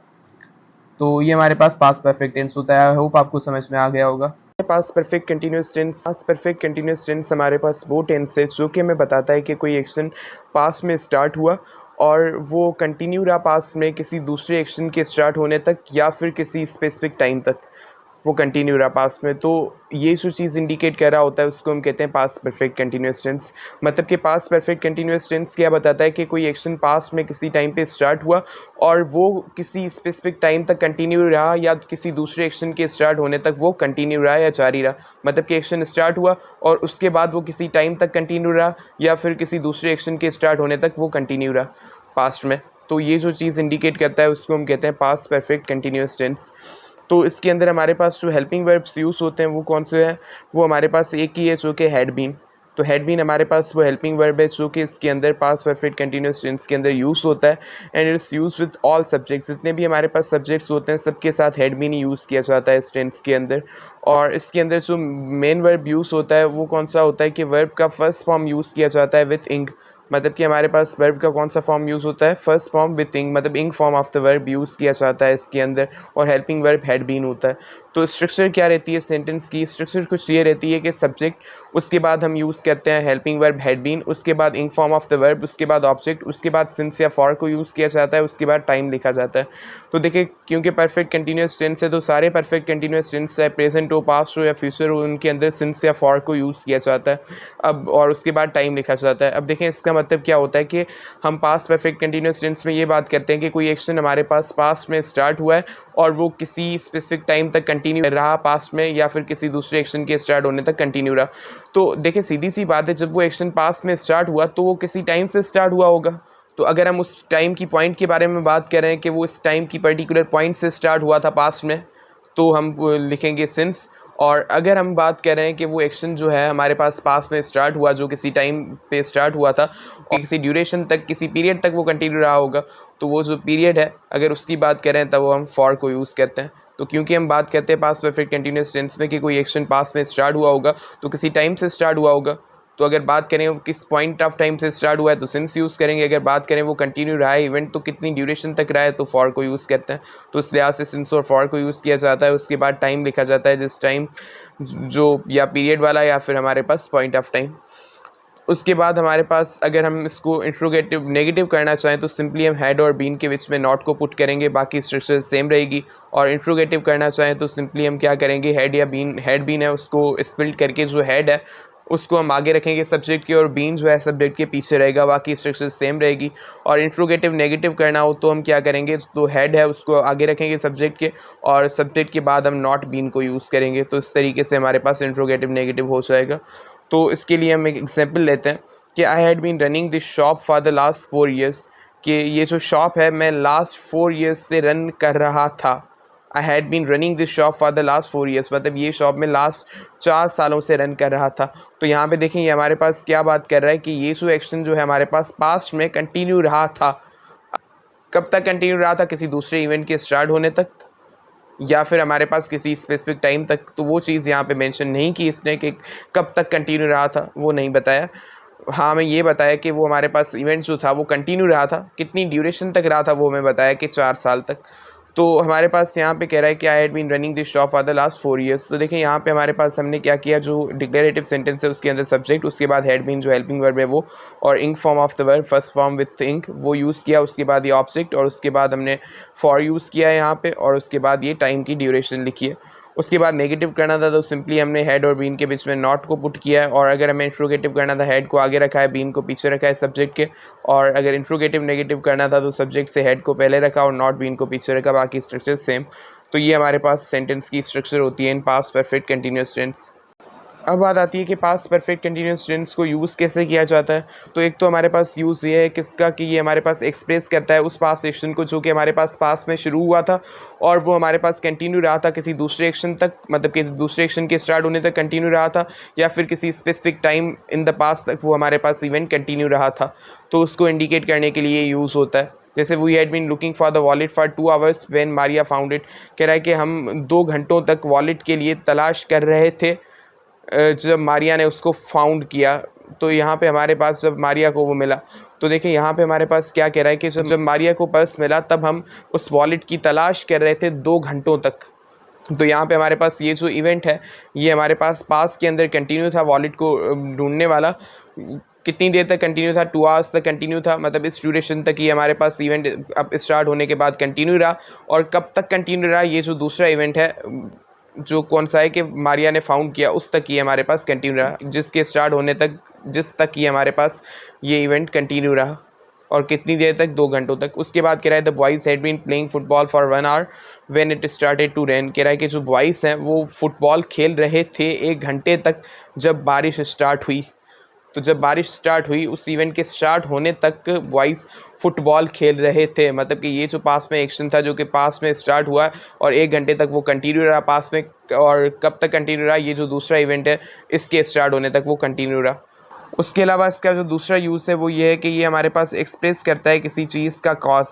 S1: तो ये हमारे पास पास्ट परफेक्ट टेंस होता है। आई होप आपको समझ में आ गया होगा। पास्ट परफेक्ट कंटिन्यूस टेंस हमारे पास वो टेंस है जो कि हमें बताता है कि कोई एक्शन पास्ट में स्टार्ट हुआ और वो कंटिन्यू रहा पास्ट में किसी दूसरे एक्शन के स्टार्ट होने तक या फिर किसी स्पेसिफिक टाइम तक वो कंटिन्यू रहा पास्ट में। तो ये जो चीज़ इंडिकेट कर रहा होता है उसको हम कहते हैं पास्ट परफेक्ट कंटिन्यूअस टेंस। मतलब कि पास्ट परफेक्ट कंटिन्यूअस टेंस क्या बताता है कि कोई एक्शन पास्ट में किसी टाइम पे स्टार्ट हुआ और वो किसी स्पेसिफिक टाइम तक कंटिन्यू रहा या किसी दूसरे एक्शन के स्टार्ट होने तक वो कंटिन्यू रहा या जारी रहा। मतलब कि एक्शन स्टार्ट हुआ और उसके बाद वो किसी टाइम तक कंटिन्यू रहा या फिर किसी दूसरे एक्शन के स्टार्ट होने तक वो कंटिन्यू रहा पास्ट में। तो ये जो चीज़ इंडिकेट करता है उसको हम कहते हैं पास्ट परफेक्ट कंटिन्यूअस टेंस। तो इसके अंदर हमारे पास जो हेल्पिंग वर्ब्स यूज़ होते हैं वो कौन से हैं, वो हमारे पास एक ही है जो कि हैड बीन। तो हैड बीन हमारे पास वो हेल्पिंग वर्ब है जो कि इसके अंदर पास्ट परफेक्ट कंटिन्यूअस टेंस के अंदर यूज़ होता है and it's use with all subjects. जितने भी हमारे पास सब्जेक्ट्स होते हैं सबके साथ हैड बीन ही यूज़ किया जाता है इस टेंस के अंदर। और इसके अंदर जो मेन वर्ब यूज़ होता है वो कौन सा होता है कि वर्ब का फर्स्ट फॉर्म यूज़ किया जाता है विथ इंग। मतलब कि हमारे पास वर्ब का कौन सा फॉर्म यूज़ होता है, फर्स्ट फॉर्म विथ इंग, मतलब इंग form of the verb use किया जाता है इसके अंदर और हेल्पिंग वर्ब हैड बीन होता है। तो स्ट्रक्चर क्या रहती है सेंटेंस की, स्ट्रक्चर कुछ ये रहती है कि सब्जेक्ट, उसके बाद हम यूज़ करते हैं हेल्पिंग वर्ब हैड बीन, उसके बाद इंग फॉर्म ऑफ द वर्ब, उसके बाद ऑब्जेक्ट, उसके बाद सिंस या फॉर को यूज़ किया जाता है, उसके बाद टाइम लिखा जाता है। तो देखिए क्योंकि परफेक्ट कंटिन्यूअस टेंस है तो सारे परफेक्ट कंटिन्यूअस टेंस चाहे प्रेजेंट हो, पास्ट हो या फ्यूचर हो, उनके अंदर सिंस या फॉर को यूज़ किया जाता है अब, और उसके बाद टाइम लिखा जाता है। अब देखें इसका मतलब क्या होता है कि हम पास्ट परफेक्ट कंटिन्यूअस टेंस में ये बात करते हैं कि कोई एक्शन हमारे पास पास्ट में स्टार्ट हुआ है और वो किसी स्पेसिफिक टाइम तक कंटिन्यू रहा पास्ट में या फिर किसी दूसरे एक्शन के स्टार्ट होने तक कंटिन्यू रहा। तो देखिए सीधी सी बात है, जब वो एक्शन पास्ट में स्टार्ट हुआ तो वो किसी टाइम से स्टार्ट हुआ होगा। तो अगर हम उस टाइम की पॉइंट के बारे में बात कर रहे हैं कि वो इस टाइम की पर्टिकुलर पॉइंट से स्टार्ट हुआ था पास्ट में, तो हम लिखेंगे सिंस। और अगर हम बात कर रहे हैं कि वो एक्शन जो है हमारे पास पास में स्टार्ट हुआ जो किसी टाइम पे स्टार्ट हुआ था और किसी ड्यूरेशन तक, किसी पीरियड तक वो कंटिन्यू रहा होगा, तो वो जो पीरियड है अगर उसकी बात करें तब वो हम फॉर को यूज़ करते हैं। तो क्योंकि हम बात करते हैं पास्ट परफेक्ट कंटिन्यूअस टेंस में कि कोई एक्शन पास्ट में स्टार्ट हुआ होगा तो किसी टाइम से स्टार्ट हुआ होगा, तो अगर बात करें वो किस पॉइंट ऑफ टाइम से स्टार्ट हुआ है तो सिंस यूज़ करेंगे। अगर बात करें वो कंटिन्यू रहा है इवेंट तो कितनी ड्यूरेशन तक रहा है तो फॉर को यूज़ करते हैं। तो इस लिहाज से सिंस और फॉर को यूज़ किया जाता है। उसके बाद टाइम लिखा जाता है, जिस टाइम जो या पीरियड वाला या फिर हमारे पास पॉइंट ऑफ टाइम। उसके बाद हमारे पास अगर हम इसको इंट्रोगेटिव नेगेटिव करना चाहें तो सिंपली हम हैड और बीन के बीच में नॉट को पुट करेंगे, बाकी स्ट्रक्चर सेम रहेगी। और इंट्रोगेटिव करना चाहें तो सिंपली हम क्या करेंगे, हेड या बीन, हेड बीन है उसको स्प्लिट करके जो हेड है उसको हम आगे रखेंगे सब्जेक्ट के और बीन जो है सब्जेक्ट के पीछे रहेगा, बाकी स्ट्रक्चर सेम रहेगी। और इंट्रोगेटिव नेगेटिव करना हो तो हम क्या करेंगे, तो हेड है उसको आगे रखेंगे सब्जेक्ट के और सब्जेक्ट के बाद हम नॉट बीन को यूज़ करेंगे। तो इस तरीके से हमारे पास इंट्रोगेटिव नेगेटिव हो जाएगा। तो इसके लिए हम एक एग्जांपल लेते हैं कि I had been running this shop for the last 4 years, कि ये जो शॉप है मैं लास्ट 4 years से रन कर रहा था। I had been running this shop for the last 4 years, मतलब ये शॉप में लास्ट 4 सालों से रन कर रहा था। तो यहाँ पे देखें ये हमारे पास क्या बात कर रहा है कि ये जो एक्शन जो है हमारे पास पास्ट में कंटिन्यू रहा था। कब तक कंटिन्यू रहा था, किसी दूसरे इवेंट के स्टार्ट होने तक या फिर हमारे पास किसी स्पेसिफिक टाइम तक। तो वो चीज़ यहाँ पे मेंशन नहीं की इसने कि कब तक कंटिन्यू रहा था, वो नहीं बताया। हाँ हमें ये बताया कि वो हमारे पास इवेंट जो था वो कंटिन्यू रहा था, कितनी ड्यूरेशन तक रहा था वो हमें बताया कि 4 साल तक। तो हमारे पास यहाँ पे कह रहा है कि I had been running this shop for the last 4 years। तो देखिए यहाँ पे हमारे पास हमने क्या किया, जो डिक्लेरेटिव सेंटेंस है उसके अंदर सब्जेक्ट, उसके बाद हैड बीन जो हेल्पिंग वर्ब है वो, और ing form of the verb, first form with ing वो यूज़ किया, उसके बाद ये ऑब्जेक्ट और उसके बाद हमने फॉर यूज़ किया है यहाँ पे और उसके बाद ये टाइम की ड्यूरेशन लिखी है। उसके बाद नेगेटिव करना था तो सिंपली हमने हेड और बीन के बीच में नॉट को पुट किया है, और अगर हमें इंट्रोगेटिव करना था हेड को आगे रखा है, बीन को पीछे रखा है सब्जेक्ट के, और अगर इंट्रोगेटिव नेगेटिव करना था तो सब्जेक्ट से हेड को पहले रखा और नॉट बीन को पीछे रखा, बाकी स्ट्रक्चर सेम। तो ये हमारे पास सेंटेंस की स्ट्रक्चर होती है in past perfect continuous tense. अब बात आती है कि पास्ट परफेक्ट कंटिन्यूअस टेंस को यूज़ कैसे किया जाता है। तो एक तो हमारे पास यूज़ ये है किसका, कि ये हमारे पास एक्सप्रेस करता है उस पास्ट एक्शन को जो कि हमारे पास पास्ट में शुरू हुआ था और वो हमारे पास कंटिन्यू रहा था किसी दूसरे एक्शन तक, मतलब कि दूसरे एक्शन के स्टार्ट होने तक कंटिन्यू रहा था, या फिर किसी specific time in the past तक वो हमारे पास इवेंट कंटिन्यू रहा था। तो उसको इंडिकेट करने के लिए यूज़ होता है। जैसे we had been looking for the wallet for 2 hours when Maria found it, कह रहा है कि हम 2 घंटों तक वॉलेट के लिए तलाश कर रहे थे जब मारिया ने उसको फाउंड किया। तो यहाँ पे हमारे पास जब मारिया को वो मिला, तो देखिए यहाँ पे हमारे पास क्या कह रहा है कि जब मारिया को पर्स मिला तब हम उस वॉलेट की तलाश कर रहे थे 2 घंटों तक। तो यहाँ पे हमारे पास ये जो इवेंट है ये हमारे पास पास के अंदर कंटिन्यू था वॉलेट को ढूंढने वाला, कितनी देर तक कंटिन्यू था, 2 आवर्स तक कंटिन्यू था, मतलब इस ड्यूरेशन तक ये हमारे पास इवेंट अब स्टार्ट होने के बाद कंटिन्यू रहा। और कब तक कंटिन्यू रहा, ये जो दूसरा इवेंट है जो कौन सा है कि मारिया ने फाउंड किया, उस तक ये हमारे पास कंटिन्यू रहा, जिसके स्टार्ट होने तक, जिस तक ये हमारे पास ये इवेंट कंटिन्यू रहा। और कितनी देर तक, 2 घंटों तक। उसके बाद कह रहा है the boys had been playing football for 1 hour when it started to rain. कह रहा है कि जो बॉयज़ हैं वो फुटबॉल खेल रहे थे 1 घंटे तक जब बारिश स्टार्ट हुई। तो जब बारिश स्टार्ट हुई, उस इवेंट के स्टार्ट होने तक बॉयज़ फुटबॉल खेल रहे थे। मतलब कि ये जो पास में एक्शन था जो कि पास में स्टार्ट हुआ और 1 घंटे तक वो कंटिन्यू रहा पास में। और कब तक कंटिन्यू रहा, ये जो दूसरा इवेंट है इसके स्टार्ट होने तक वो कंटिन्यू रहा। उसके अलावा इसका जो दूसरा यूज़ है वो ये है कि ये हमारे पास एक्सप्रेस करता है किसी चीज़ का कॉज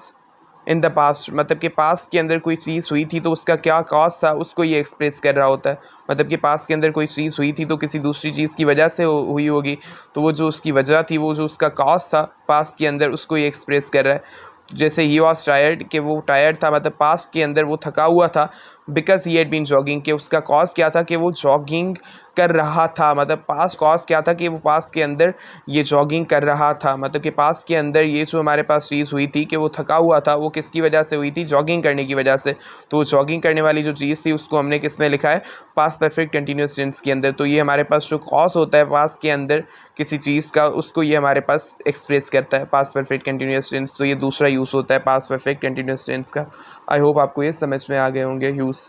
S1: इन द पास्ट। मतलब कि पास्ट के अंदर कोई चीज़ हुई थी तो उसका क्या कॉज था, उसको ये एक्सप्रेस कर रहा होता है। मतलब कि पास्ट के अंदर कोई चीज़ हुई थी तो किसी दूसरी चीज़ की वजह से हुई होगी, तो वो जो उसकी वजह थी, वो जो उसका कॉज था पास्ट के अंदर, उसको ये एक्सप्रेस कर रहा है। जैसे ही वॉज टायर्ड, कि वो टायर्ड था, मतलब पास्ट के अंदर वो थका हुआ था, because he had been jogging, कि उसका कॉज क्या था कि वो जॉगिंग कर रहा था। मतलब पास्ट कॉज क्या था कि वो पास्ट के अंदर ये जॉगिंग कर रहा था। मतलब कि पास्ट के अंदर ये जो हमारे पास चीज़ हुई थी कि वो थका हुआ था, वो किसकी वजह से हुई थी, जॉगिंग करने की वजह से। तो जॉगिंग करने वाली जो चीज़ थी उसको हमने किस में लिखा है, पास्ट परफेक्ट कंटिन्यूअस टेंस के अंदर। तो ये हमारे पास जो कॉज होता है पास्ट के अंदर किसी चीज़ का, उसको ये हमारे पास एक्सप्रेस करता है पास्ट परफेक्ट कंटिन्यूअस टेंस। तो ये दूसरा यूज़ होता है पास्ट परफेक्ट कंटिन्यूअस टेंस का। आई होप आपको ये समझ में आ गए होंगे यूज़।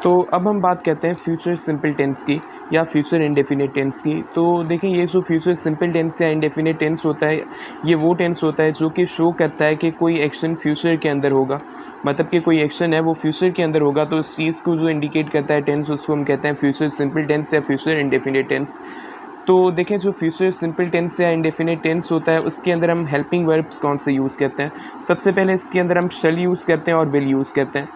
S1: तो अब हम बात करते हैं फ्यूचर सिंपल टेंस की या फ्यूचर इंडेफिनिट टेंस की। तो देखें, ये जो फ्यूचर सिंपल टेंस या इंडेफिनिट टेंस होता है, ये वो टेंस होता है जो कि शो करता है कि कोई एक्शन फ्यूचर के अंदर होगा। मतलब कि कोई एक्शन है वो फ्यूचर के अंदर होगा, तो इस चीज़ को जो इंडिकेट करता है टेंस, उसको हम कहते हैं फ्यूचर सिंपल टेंस या फ्यूचर इंडेफिनिट टेंस। तो देखें, जो फ्यूचर सिंपल टेंस या इंडेफिनिट टेंस होता है उसके अंदर हम हेल्पिंग वर्ब्स कौन से यूज़ करते हैं। सबसे पहले इसके अंदर हम शैल यूज़ करते हैं और विल यूज़ करते हैं।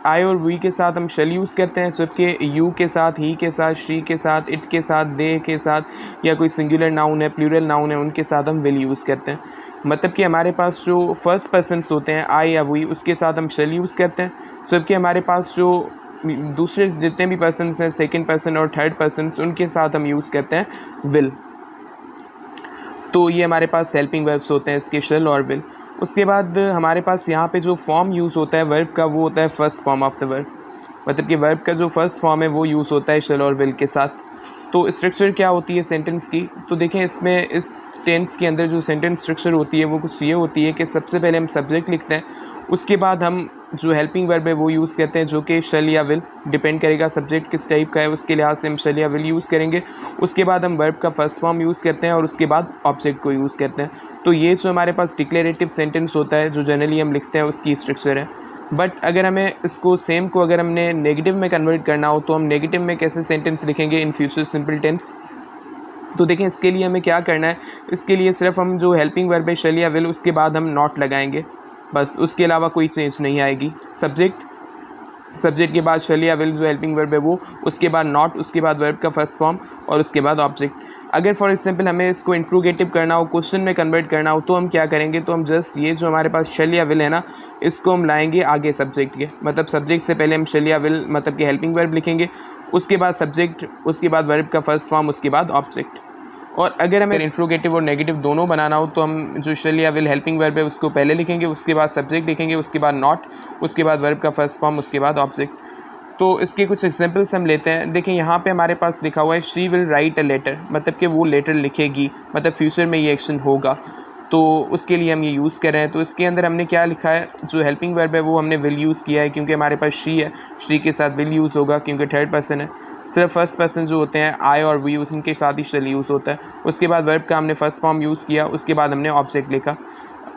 S1: आई और वी के साथ हम शैल यूज़ करते हैं, जबकि यू के साथ, ही के साथ, शी के साथ, इट के साथ, दे के साथ, या कोई सिंगुलर नाउन है, प्लूरल नाउन है, उनके साथ हम विल यूज़ करते हैं। मतलब कि हमारे पास जो फर्स्ट पर्सन्स होते हैं, आई या वी, उसके साथ हम शैल यूज़ करते हैं, जबकि हमारे पास जो दूसरे जितने भी पर्सन्स हैं, सेकंड पर्सन और थर्ड पर्सन्स, उनके साथ हम यूज़ करते हैं विल। तो ये हमारे पास हेल्पिंग वर्ब्स होते हैं इसके, शैल और विल। उसके बाद हमारे पास यहाँ पे जो फॉर्म यूज़ होता है वर्ब का, वो होता है first form of the verb. मतलब कि वर्ब का जो फर्स्ट फॉर्म है वो यूज़ होता है शैल और विल के साथ। तो स्ट्रक्चर क्या होती है सेंटेंस की, तो देखें इसमें इस टेंस के अंदर जो सेंटेंस स्ट्रक्चर होती है वो कुछ ये होती है कि सबसे पहले हम सब्जेक्ट लिखते हैं, उसके बाद हम जो हेल्पिंग वर्ब है वो यूज़ करते हैं, जो कि शैल या विल, डिपेंड करेगा सब्जेक्ट किस टाइप का है उसके लिहाज से हम शैल या विल यूज़ करेंगे। उसके बाद हम वर्ब का फर्स्ट फॉर्म यूज़ करते हैं और उसके बाद ऑब्जेक्ट को यूज़ करते हैं। तो ये जो हमारे पास डिक्लेरेटिव सेंटेंस होता है जो जनरली हम लिखते हैं, उसकी स्ट्रक्चर है। बट अगर हमें इसको सेम को अगर हमने नेगेटिव में कन्वर्ट करना हो तो हम नेगेटिव में कैसे सेंटेंस लिखेंगे इन फ्यूचर सिंपल टेंस। तो देखें, इसके लिए हमें क्या करना है, इसके लिए सिर्फ हम जो हेल्पिंग वर्ब है शैल या विल, उसके बाद हम नॉट लगाएंगे, बस उसके अलावा कोई चेंज नहीं आएगी। सब्जेक्ट के बाद शैल या विल जो हेल्पिंग वर्ब है वो, उसके बाद नॉट, उसके बाद वर्ब का फर्स्ट फॉर्म और उसके बाद ऑब्जेक्ट। अगर फॉर एग्जांपल हमें इसको इंट्रोगेटिव करना हो, क्वेश्चन में कन्वर्ट करना हो, तो हम क्या करेंगे, तो हम जस्ट ये जो हमारे पास शैल या विल है ना, इसको हम लाएंगे आगे सब्जेक्ट के। मतलब सब्जेक्ट से पहले हम शैल या विल मतलब कि हेल्पिंग वर्ब लिखेंगे, उसके बाद सब्जेक्ट, उसके बाद वर्ब का फर्स्ट फॉर्म, उसके बाद ऑब्जेक्ट। और अगर हमें इंट्रोगेटिव और नेगेटिव दोनों बनाना हो तो हम जो शैल या विल हेल्पिंग वर्ब है उसको पहले लिखेंगे, उसके बाद सब्जेक्ट लिखेंगे, उसके बाद नॉट, उसके बाद वर्ब का फर्स्ट फॉर्म, उसके बाद ऑब्जेक्ट। तो इसके कुछ एग्जांपल्स हम लेते हैं। देखिए, यहाँ पे हमारे पास लिखा हुआ है she will write a letter, मतलब कि वो लेटर लिखेगी, मतलब फ्यूचर में ये एक्शन होगा, तो उसके लिए हम ये यूज़ कर रहे हैं। तो इसके अंदर हमने क्या लिखा है, जो हेल्पिंग वर्ब है वो हमने विल यूज़ किया है, क्योंकि हमारे पास शी है, शी के साथ विल यूज़ होगा क्योंकि थर्ड पर्सन है। सिर्फ फर्स्ट पर्सन जो होते हैं आई और वी, उनके साथ ही शैल यूज़ होता है। उसके बाद वर्ब का हमने फर्स्ट फॉर्म यूज़ किया, उसके बाद हमने ऑब्जेक्ट लिखा,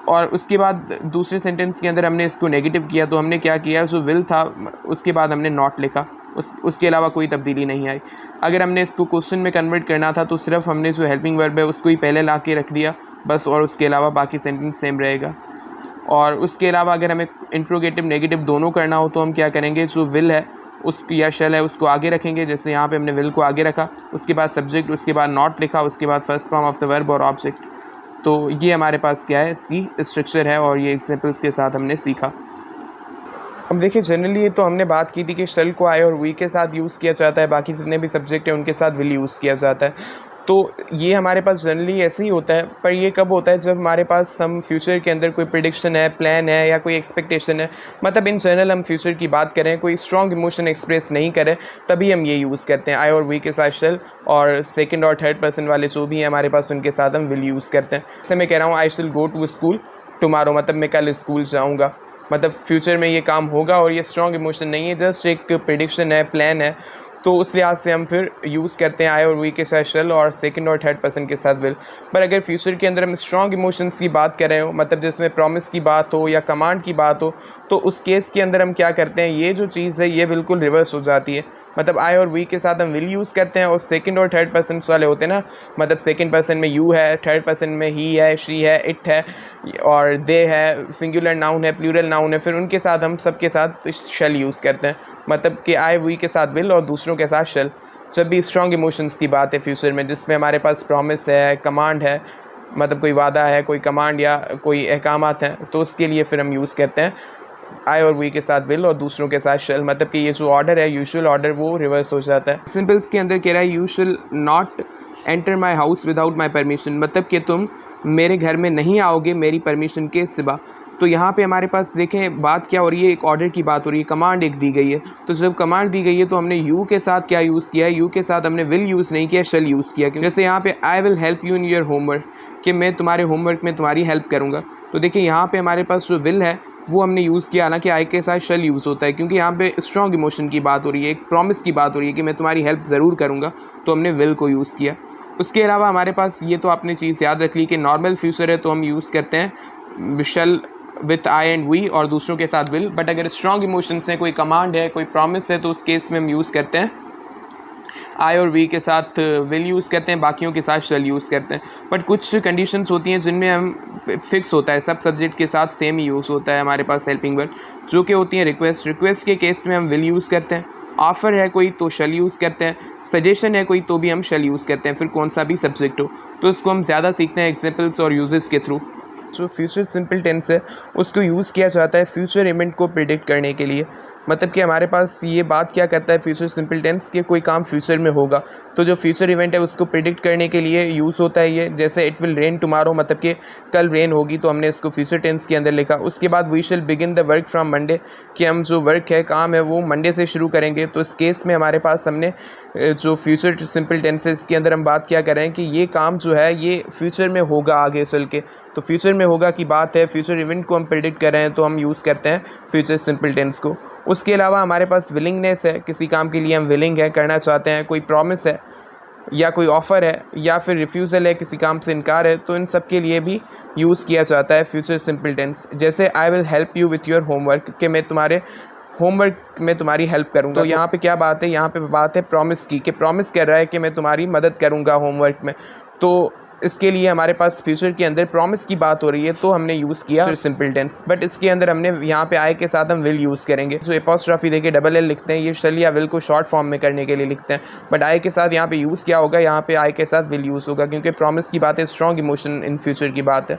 S1: और उसके बाद दूसरे सेंटेंस के अंदर हमने इसको नेगेटिव किया, तो हमने क्या किया, जो विल था उसके बाद हमने नॉट लिखा, उसके अलावा कोई तब्दीली नहीं आई। अगर हमने इसको क्वेश्चन में कन्वर्ट करना था तो सिर्फ हमने जो हेल्पिंग वर्ब है उसको ही पहले ला के रख दिया बस, और उसके अलावा बाकी सेंटेंस सेम रहेगा। और उसके अलावा अगर हमें इंट्रोगेटिव नेगेटिव दोनों करना हो तो हम क्या करेंगे, जो विल है उसकी या शैल है उसको आगे रखेंगे, जैसे यहाँ पे हमने विल को आगे रखा, उसके बाद सब्जेक्ट, उसके बाद नॉट लिखा, उसके बाद first form of the verb और ऑब्जेक्ट। तो ये हमारे पास क्या है, इसकी स्ट्रक्चर है, और ये एग्जांपल्स के साथ हमने सीखा। अब देखिए, जनरली ये तो हमने बात की थी कि शैल को आई और वी के साथ यूज़ किया जाता है, बाकी जितने भी सब्जेक्ट हैं उनके साथ विल यूज़ किया जाता है। तो ये हमारे पास जनरली ऐसे ही होता है, पर ये कब होता है जब हमारे पास हम फ्यूचर के अंदर कोई प्रिडिक्शन है, प्लान है या कोई एक्सपेक्टेशन है, मतलब इन जनरल हम फ्यूचर की बात करें, कोई स्ट्रॉन्ग इमोशन एक्सप्रेस नहीं करें, तभी हम ये यूज़ करते हैं। आई और वी के साथ शल, और सेकंड और थर्ड पर्सन वाले जो भी हैं हमारे पास उनके साथ हम विल यूज़ करते हैं। जैसे मैं कह रहा हूँ आई शिल गो टू स्कूल टुमारो, मतलब मैं कल स्कूल जाऊँगा, मतलब फ्यूचर में ये काम होगा और ये स्ट्रॉन्ग इमोशन नहीं है, जस्ट एक प्रिडिक्शन है, प्लान है। तो उस लिहाज से हम फिर यूज़ करते हैं आई और वी के साथ शल और सेकंड और थर्ड पर्सन के साथ विल। पर अगर फ्यूचर के अंदर हम स्ट्रॉन्ग इमोशंस की बात कर रहे हो, मतलब जिसमें प्रॉमिस की बात हो या कमांड की बात हो, तो उस केस के अंदर हम क्या करते हैं, ये जो चीज़ है ये बिल्कुल रिवर्स हो जाती है। मतलब आई और वी के साथ हम विल यूज़ करते हैं, और सेकंड और थर्ड पर्सन वाले होते हैं ना, मतलब सेकंड पर्सन में यू है, थर्ड पर्सन में ही है, शी है, इट है और दे है, सिंगुलर नाउन है, प्लूरल नाउन है, फिर उनके साथ हम सब के साथ शल यूज़ करते हैं। मतलब कि आई वी के साथ विल और दूसरों के साथ शल, जब भी स्ट्रॉन्ग इमोशंस की बात है फ्यूचर में, जिसमें हमारे पास प्रॉमिस है, कमांड है, मतलब कोई वादा है, कोई कमांड या कोई अहकामात हैं, तो उसके लिए फिर हम यूज़ करते हैं आई और वी के साथ विल और दूसरों के साथ शल। मतलब कि ये जो ऑर्डर है, यूजुअल ऑर्डर, वो रिवर्स हो जाता है। सिंपल्स के अंदर कह रहा है यू शिल not enter my house without my permission, मतलब कि तुम मेरे घर में नहीं आओगे मेरी परमिशन के सिवा। तो यहाँ पे हमारे पास देखें बात क्या हो रही है, एक ऑर्डर की बात हो रही है, कमांड एक दी गई है। तो जब कमांड दी गई है तो हमने यू के साथ क्या यूज़ किया है, यू के साथ हमने विल यूज़ नहीं किया, शल यूज़ किया। जैसे यहाँ पे आई will help you in your homework, कि मैं तुम्हारे होमवर्क में तुम्हारी हेल्प करूँगा। तो देखिए यहाँ पे हमारे पास जो विल है वो हमने यूज़ किया, हालांकि आई के साथ शल यूज़ होता है, क्योंकि यहाँ पे स्ट्रॉन्ग इमोशन की बात हो रही है, एक प्रॉमिस की बात हो रही है कि मैं तुम्हारी हेल्प ज़रूर करूँगा, तो हमने विल को यूज़ किया। उसके अलावा हमारे पास ये तो आपने चीज़ याद रख ली कि नॉर्मल फ्यूचर है तो हम यूज़ करते हैं शल विथ आई एंड वी और दूसरों के साथ विल। बट अगर स्ट्रॉन्ग इमोशंस हैं, कोई कमांड है, कोई प्रॉमिस है, तो उस केस में हम यूज़ करते हैं आई और वी के साथ विल यूज़ करते हैं, बाकियों के साथ शल यूज़ करते हैं। बट कुछ कंडीशंस होती हैं जिनमें हम फिक्स होता है, सब सब्जेक्ट के साथ सेम ही यूज़ होता है हमारे पास हेल्पिंग वर्ब, जो कि होती हैं रिक्वेस्ट। रिक्वेस्ट के केस में हम विल यूज़ करते हैं, ऑफ़र है कोई तो शल यूज़ करते हैं, सजेशन है कोई तो भी हम शल यूज़ करते हैं, फिर कौन सा भी सब्जेक्ट हो। तो इसको हम ज़्यादा सीखते हैं एग्जाम्पल्स और यूजेस के थ्रू। जो फ्यूचर सिंपल टेंस है उसको यूज़ किया जाता है फ्यूचर इवेंट को प्रिडिक्ट करने के लिए। मतलब कि हमारे पास ये बात क्या करता है फ्यूचर सिंपल टेंस, कि कोई काम फ्यूचर में होगा, तो जो फ्यूचर इवेंट है उसको प्रिडिक्ट करने के लिए यूज़ होता है ये। जैसे इट विल रेन टुमारो, मतलब कि कल रेन होगी, तो हमने इसको फ्यूचर टेंस के अंदर लिखा। उसके बाद वी शिल begin the work from Monday, कि हम जो वर्क है, काम है, वो मंडे से शुरू करेंगे। तो इस केस में हमारे पास हमने जो फ्यूचर सिंपल टेंस है इसके अंदर हम बात क्या कर रहे हैं कि ये काम जो है ये फ्यूचर में होगा आगे चल के, तो फ्यूचर में होगा की बात है, फ्यूचर इवेंट को हम प्रिडिक्ट कर रहे हैं, तो हम यूज़ करते हैं फ्यूचर सिंपल टेंस को। उसके अलावा हमारे पास विलिंगनेस है, किसी काम के लिए हम विलिंग है, करना चाहते हैं, कोई प्रॉमिस है या कोई ऑफ़र है या फिर रिफ्यूज़ल है, किसी काम से इनकार है, तो इन सब के लिए भी यूज़ किया जाता है फ्यूचर सिंपल टेंस। जैसे I will help you with your homework, कि मैं तुम्हारे होमवर्क में तुम्हारी हेल्प करूँगा। तो यहाँ पे क्या बात है, यहाँ पे बात है प्रॉमिस की, कि प्रॉमिस कर रहा है कि मैं तुम्हारी मदद करूँगा होमवर्क में। तो इसके लिए हमारे पास फ्यूचर के अंदर प्रॉमिस की बात हो रही है, तो हमने यूज़ किया सिंपल टेंस। बट इसके अंदर हमने यहाँ पे आई के साथ हम विल यूज़ करेंगे। जो एपोस्ट्रॉफी देके डबल एल लिखते हैं, ये शल या विल को शॉर्ट फॉर्म में करने के लिए लिखते हैं। बट आई के साथ यहाँ पे यूज़ क्या होगा, यहाँ पे आई के साथ विल यूज़ होगा, क्योंकि प्रॉमिस की बात है, स्ट्रॉन्ग इमोशन इन फ्यूचर की बात है।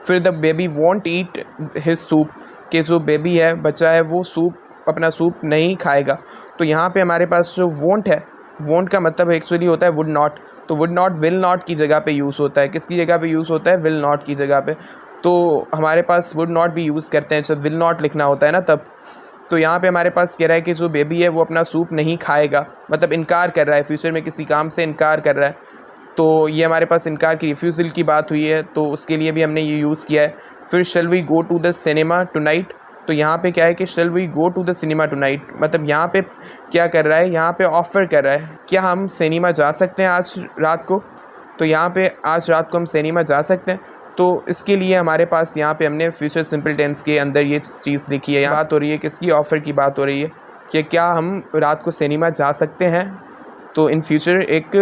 S1: फिर the baby want eat his soup, कि जो बेबी है, बच्चा है, वो अपना सूप नहीं खाएगा। तो यहाँ पे हमारे पास जो वॉन्ट है, वॉन्ट का मतलब एक्चुअली होता है वुड नॉट, तो वुड नॉट विल नॉट की जगह पे यूज़ होता है। किसकी जगह पे यूज़ होता है, विल नॉट की जगह पे। तो हमारे पास वुड नॉट भी यूज़ करते हैं जब विल नॉट लिखना होता है ना, तब। तो यहाँ पे हमारे पास कह रहा है कि जो बेबी है वो अपना सूप नहीं खाएगा, मतलब इनकार कर रहा है, फ्यूचर में किसी काम से इनकार कर रहा है। तो ये हमारे पास इनकार की रिफ्यूज़ल की बात हुई है, तो उसके लिए भी हमने ये यूज़ किया है। फिर shall we go to the cinema tonight, तो यहाँ पे क्या है कि shall we go to the cinema tonight, मतलब यहाँ पे क्या कर रहा है, यहाँ पे ऑफ़र कर रहा है, क्या हम सिनेमा जा सकते हैं आज रात को। तो यहाँ पे आज रात को हम सिनेमा जा सकते हैं, तो इसके लिए हमारे पास यहाँ पे हमने फ्यूचर सिंपल टेंस के अंदर ये चीज़ लिखी है। बात हो रही है किसकी, ऑफ़र की बात हो रही है कि क्या हम रात को सिनेमा जा सकते हैं, तो इन फ्यूचर एक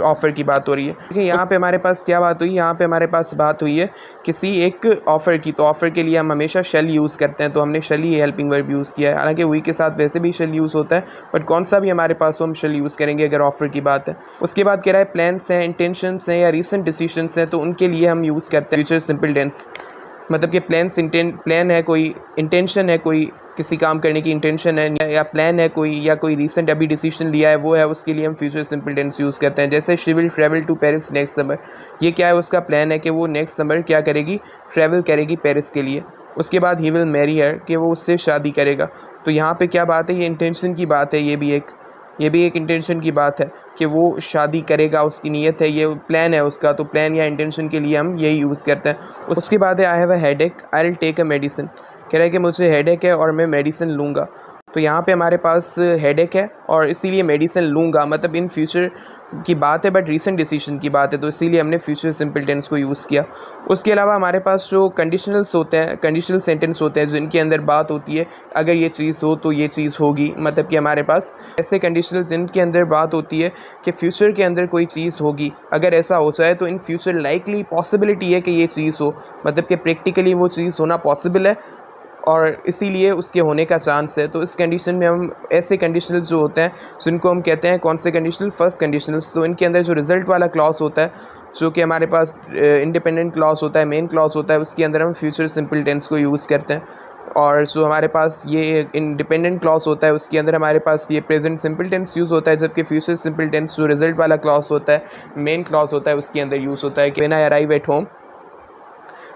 S1: ऑफ़र की बात हो रही है। देखिए यहाँ पे हमारे पास क्या बात हुई, यहाँ पे हमारे पास बात हुई है किसी एक ऑफ़र की, तो ऑफ़र के लिए हम हमेशा शैल यूज़ करते हैं, तो हमने शैल ही हेल्पिंग वर्ब यूज़ किया है। हालांकि वी के साथ वैसे भी शैल यूज़ होता है, बट कौन सा भी हमारे पास हो हम शैल यूज़ करेंगे अगर ऑफ़र की बात है। उसके बाद कह रहा है प्लान्स हैं, इंटेंशंस हैं या रीसेंट डिसीजंस हैं, तो उनके लिए हम यूज़ करते हैं फ्यूचर सिंपल टेंस। मतलब कि प्लान है कोई, इंटेंशन है कोई, किसी काम करने की इंटेंशन है या प्लान है कोई, या कोई रिसेंट अभी डिसीजन लिया है वो है, उसके लिए हम फ्यूचर सिंपल टेंस यूज़ करते हैं। जैसे she will travel to Paris next summer, ये क्या है, उसका प्लान है कि वो नेक्स्ट समर क्या करेगी, ट्रैवल करेगी पेरिस के लिए। उसके बाद ही विल मैरी हर, कि वो उससे शादी करेगा। तो यहाँ पे क्या बात है, ये इंटेंशन की बात है, ये भी एक इंटेंशन की बात है कि वो शादी करेगा, उसकी नीयत है, ये प्लान है उसका। तो प्लान या इंटेंशन के लिए हम यही यूज़ करते हैं। उसके बाद है I have a headache, I will take a medicine, कह रहा है कि मुझे हेडेक है और मैं मेडिसिन लूँगा। तो यहाँ पे हमारे पास हेडेक है और इसीलिए मेडिसिन लूँगा, मतलब इन फ्यूचर की बात है, बट रीसेंट डिसीजन की बात है, तो इसीलिए हमने फ्यूचर सिंपल टेंस को यूज़ किया। उसके अलावा हमारे पास जो कंडीशनल्स होते हैं, कंडीशनल सेंटेंस होते हैं, जिनके अंदर बात होती है अगर ये चीज़ हो तो ये चीज़ होगी, मतलब कि हमारे पास ऐसे कंडीशनल जिनके अंदर बात होती है कि फ्यूचर के अंदर कोई चीज़ होगी, अगर ऐसा हो जाए तो इन फ्यूचर लाइकली पॉसिबिलिटी है कि ये चीज़ हो, मतलब कि प्रैक्टिकली वो चीज़ होना पॉसिबल है और इसीलिए उसके होने का चांस है। तो इस कंडीशन में हम ऐसे कंडीशनल्स जो होते हैं जिनको हम कहते हैं कौन से कंडीशनल, फर्स्ट कंडीशनल्स। तो इनके अंदर जो रिजल्ट वाला क्लॉज होता है, जो कि हमारे पास इंडिपेंडेंट क्लॉज होता है, मेन क्लॉज होता है, उसके अंदर हम फ्यूचर सिंपल टेंस को यूज़ करते हैं। और जो हमारे पास ये इंडिपेंडेंट क्लॉज होता है उसके अंदर हमारे पास ये प्रेजेंट सिंपल टेंस यूज़ होता है, जबकि फ्यूचर सिंपल टेंस जो रिजल्ट वाला क्लॉज होता है, मेन क्लॉज होता है, उसके अंदर यूज़ होता है कि when I arrive at home,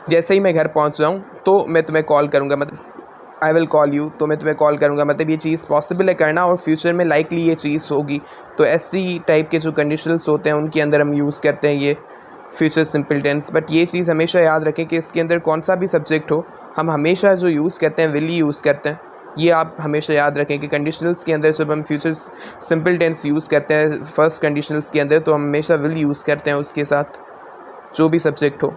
S1: जैसे ही मैं घर पहुंच जाऊं तो मैं तुम्हें कॉल करूंगा, मतलब आई विल कॉल यू, तो मैं तुम्हें कॉल करूंगा, मतलब ये चीज़ पॉसिबल है करना और फ्यूचर में लाइकली ये चीज़ होगी। तो ऐसी टाइप के जो कंडीशनल्स होते हैं उनके अंदर हम यूज़ करते हैं ये फ्यूचर सिंपल टेंस। बट ये चीज़ हमेशा याद रखें कि इसके अंदर कौन सा भी सब्जेक्ट हो, हम हमेशा जो यूज़ करते हैं विल ही यूज़ करते हैं। ये आप हमेशा याद रखें कि कंडीशनल्स के अंदर जब हम फ्यूचर सिंपल टेंस यूज़ करते हैं फर्स्ट कंडीशनल्स के अंदर, तो हम हमेशा विल यूज़ करते हैं उसके साथ, जो भी सब्जेक्ट हो।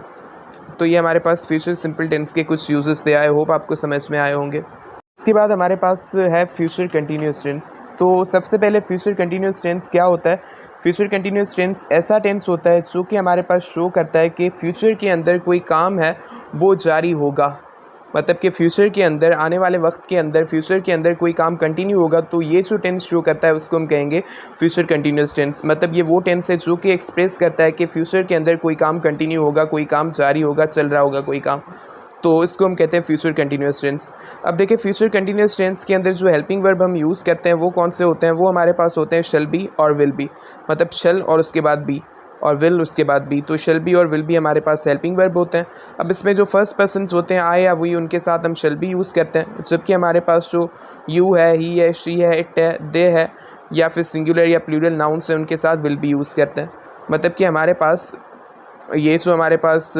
S1: तो ये हमारे पास फ्यूचर सिंपल टेंस के कुछ यूजेस थे, आई होप आपको समझ में आए होंगे। इसके बाद हमारे पास है फ्यूचर कंटिन्यूस टेंस। तो सबसे पहले फ्यूचर कंटिन्यूस टेंस क्या होता है? फ्यूचर कंटिन्यूस टेंस ऐसा टेंस होता है जो कि हमारे पास शो करता है कि फ्यूचर के अंदर कोई काम है वो जारी होगा, मतलब कि फ्यूचर के अंदर, आने वाले वक्त के अंदर फ्यूचर के अंदर कोई काम कंटिन्यू होगा। तो ये जो टेंस शो करता है उसको हम कहेंगे फ्यूचर कंटिन्यूस टेंस। मतलब ये वो टेंस है जो कि एक्सप्रेस करता है कि फ्यूचर के अंदर कोई काम कंटिन्यू होगा, कोई काम जारी होगा, चल रहा होगा कोई काम, तो इसको हम कहते हैं फ्यूचर कंटिन्यूस टेंस। अब देखिए फ्यूचर कंटिन्यूस टेंस के अंदर जो हेल्पिंग वर्ब हम यूज़ करते हैं वो कौन से होते हैं? वो हमारे पास होते हैं शैल बी और विल बी, मतलब शैल और उसके बाद बी और विल उसके बाद बी। तो शैल बी और विल बी हमारे पास हेल्पिंग वर्ब होते हैं। अब इसमें जो फर्स्ट पर्सन्स होते हैं आई या वी, उनके साथ हम शैल बी यूज़ करते हैं, जबकि हमारे पास जो यू है, ही है, शी है, इट है, दे है, या फिर सिंगुलर या प्लूरल नाउन्स है, उनके साथ विल बी यूज़ करते हैं। मतलब कि हमारे पास ये जो हमारे पास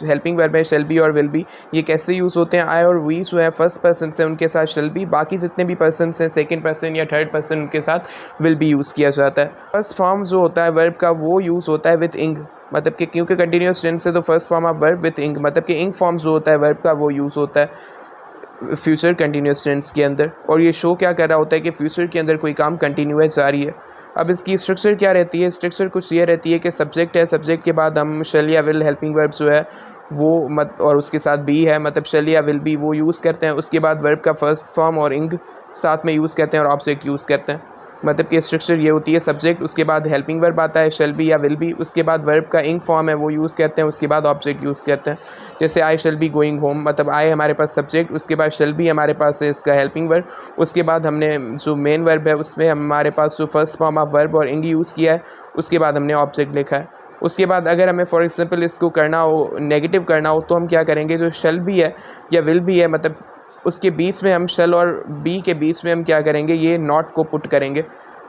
S1: हेल्पिंग वर्ब है शैल बी और विल बी, ये कैसे यूज़ होते हैं? आई और वी जो है फर्स्ट पर्सन से, उनके साथ शैल बी, बाकी जितने भी पर्सन हैं सेकंड पर्सन या थर्ड पर्सन, उनके साथ विल बी यूज़ किया जाता है। फर्स्ट फॉर्म जो होता है वर्ब का वो यूज़ होता है विद इंग, मतलब कि क्योंकि कंटिन्यूस टेंस है तो first form of verb with इंग, मतलब कि इंग फॉर्म जो होता है वर्ब का वो यूज़ होता है फ्यूचर कंटिन्यूस टेंस के अंदर। और ये शो क्या कर रहा होता है कि फ्यूचर के अंदर कोई काम कंटिन्यू है, जारी है। अब इसकी स्ट्रक्चर क्या रहती है? स्ट्रक्चर कुछ ये रहती है कि सब्जेक्ट है, सब्जेक्ट के बाद हम शैल या विल हेल्पिंग वर्ब जो है वो और उसके साथ बी है, मतलब शैल या विल बी वो यूज़ करते हैं। उसके बाद वर्ब का फर्स्ट फॉर्म और इंग साथ में यूज़ करते हैं और ऑब्जेक्ट यूज़ करते हैं। मतलब कि स्ट्रक्चर ये होती है सब्जेक्ट, उसके बाद हेल्पिंग वर्ब आता है शैल बी या विल बी, उसके बाद वर्ब का इंग फॉर्म है वो यूज़ करते हैं, उसके बाद ऑब्जेक्ट यूज़ करते हैं। जैसे आई शैल बी गोइंग होम, मतलब आई हमारे पास सब्जेक्ट, उसके बाद शैल बी हमारे पास है इसका हेल्पिंग वर्ब, उसके बाद हमने जो मेन वर्ब है उसमें हमारे पास जो फर्स्ट फॉर्म ऑफ वर्ब और इंग यूज़ किया है, उसके बाद हमने ऑब्जेक्ट लिखा है। उसके बाद अगर हमें फॉर एग्जांपल इसको करना हो, नेगेटिव करना हो, तो हम क्या करेंगे? जो शैल बी है या विल बी है, मतलब उसके बीच में हम शैल और बी के बीच में हम क्या करेंगे? ये नॉट को पुट करेंगे।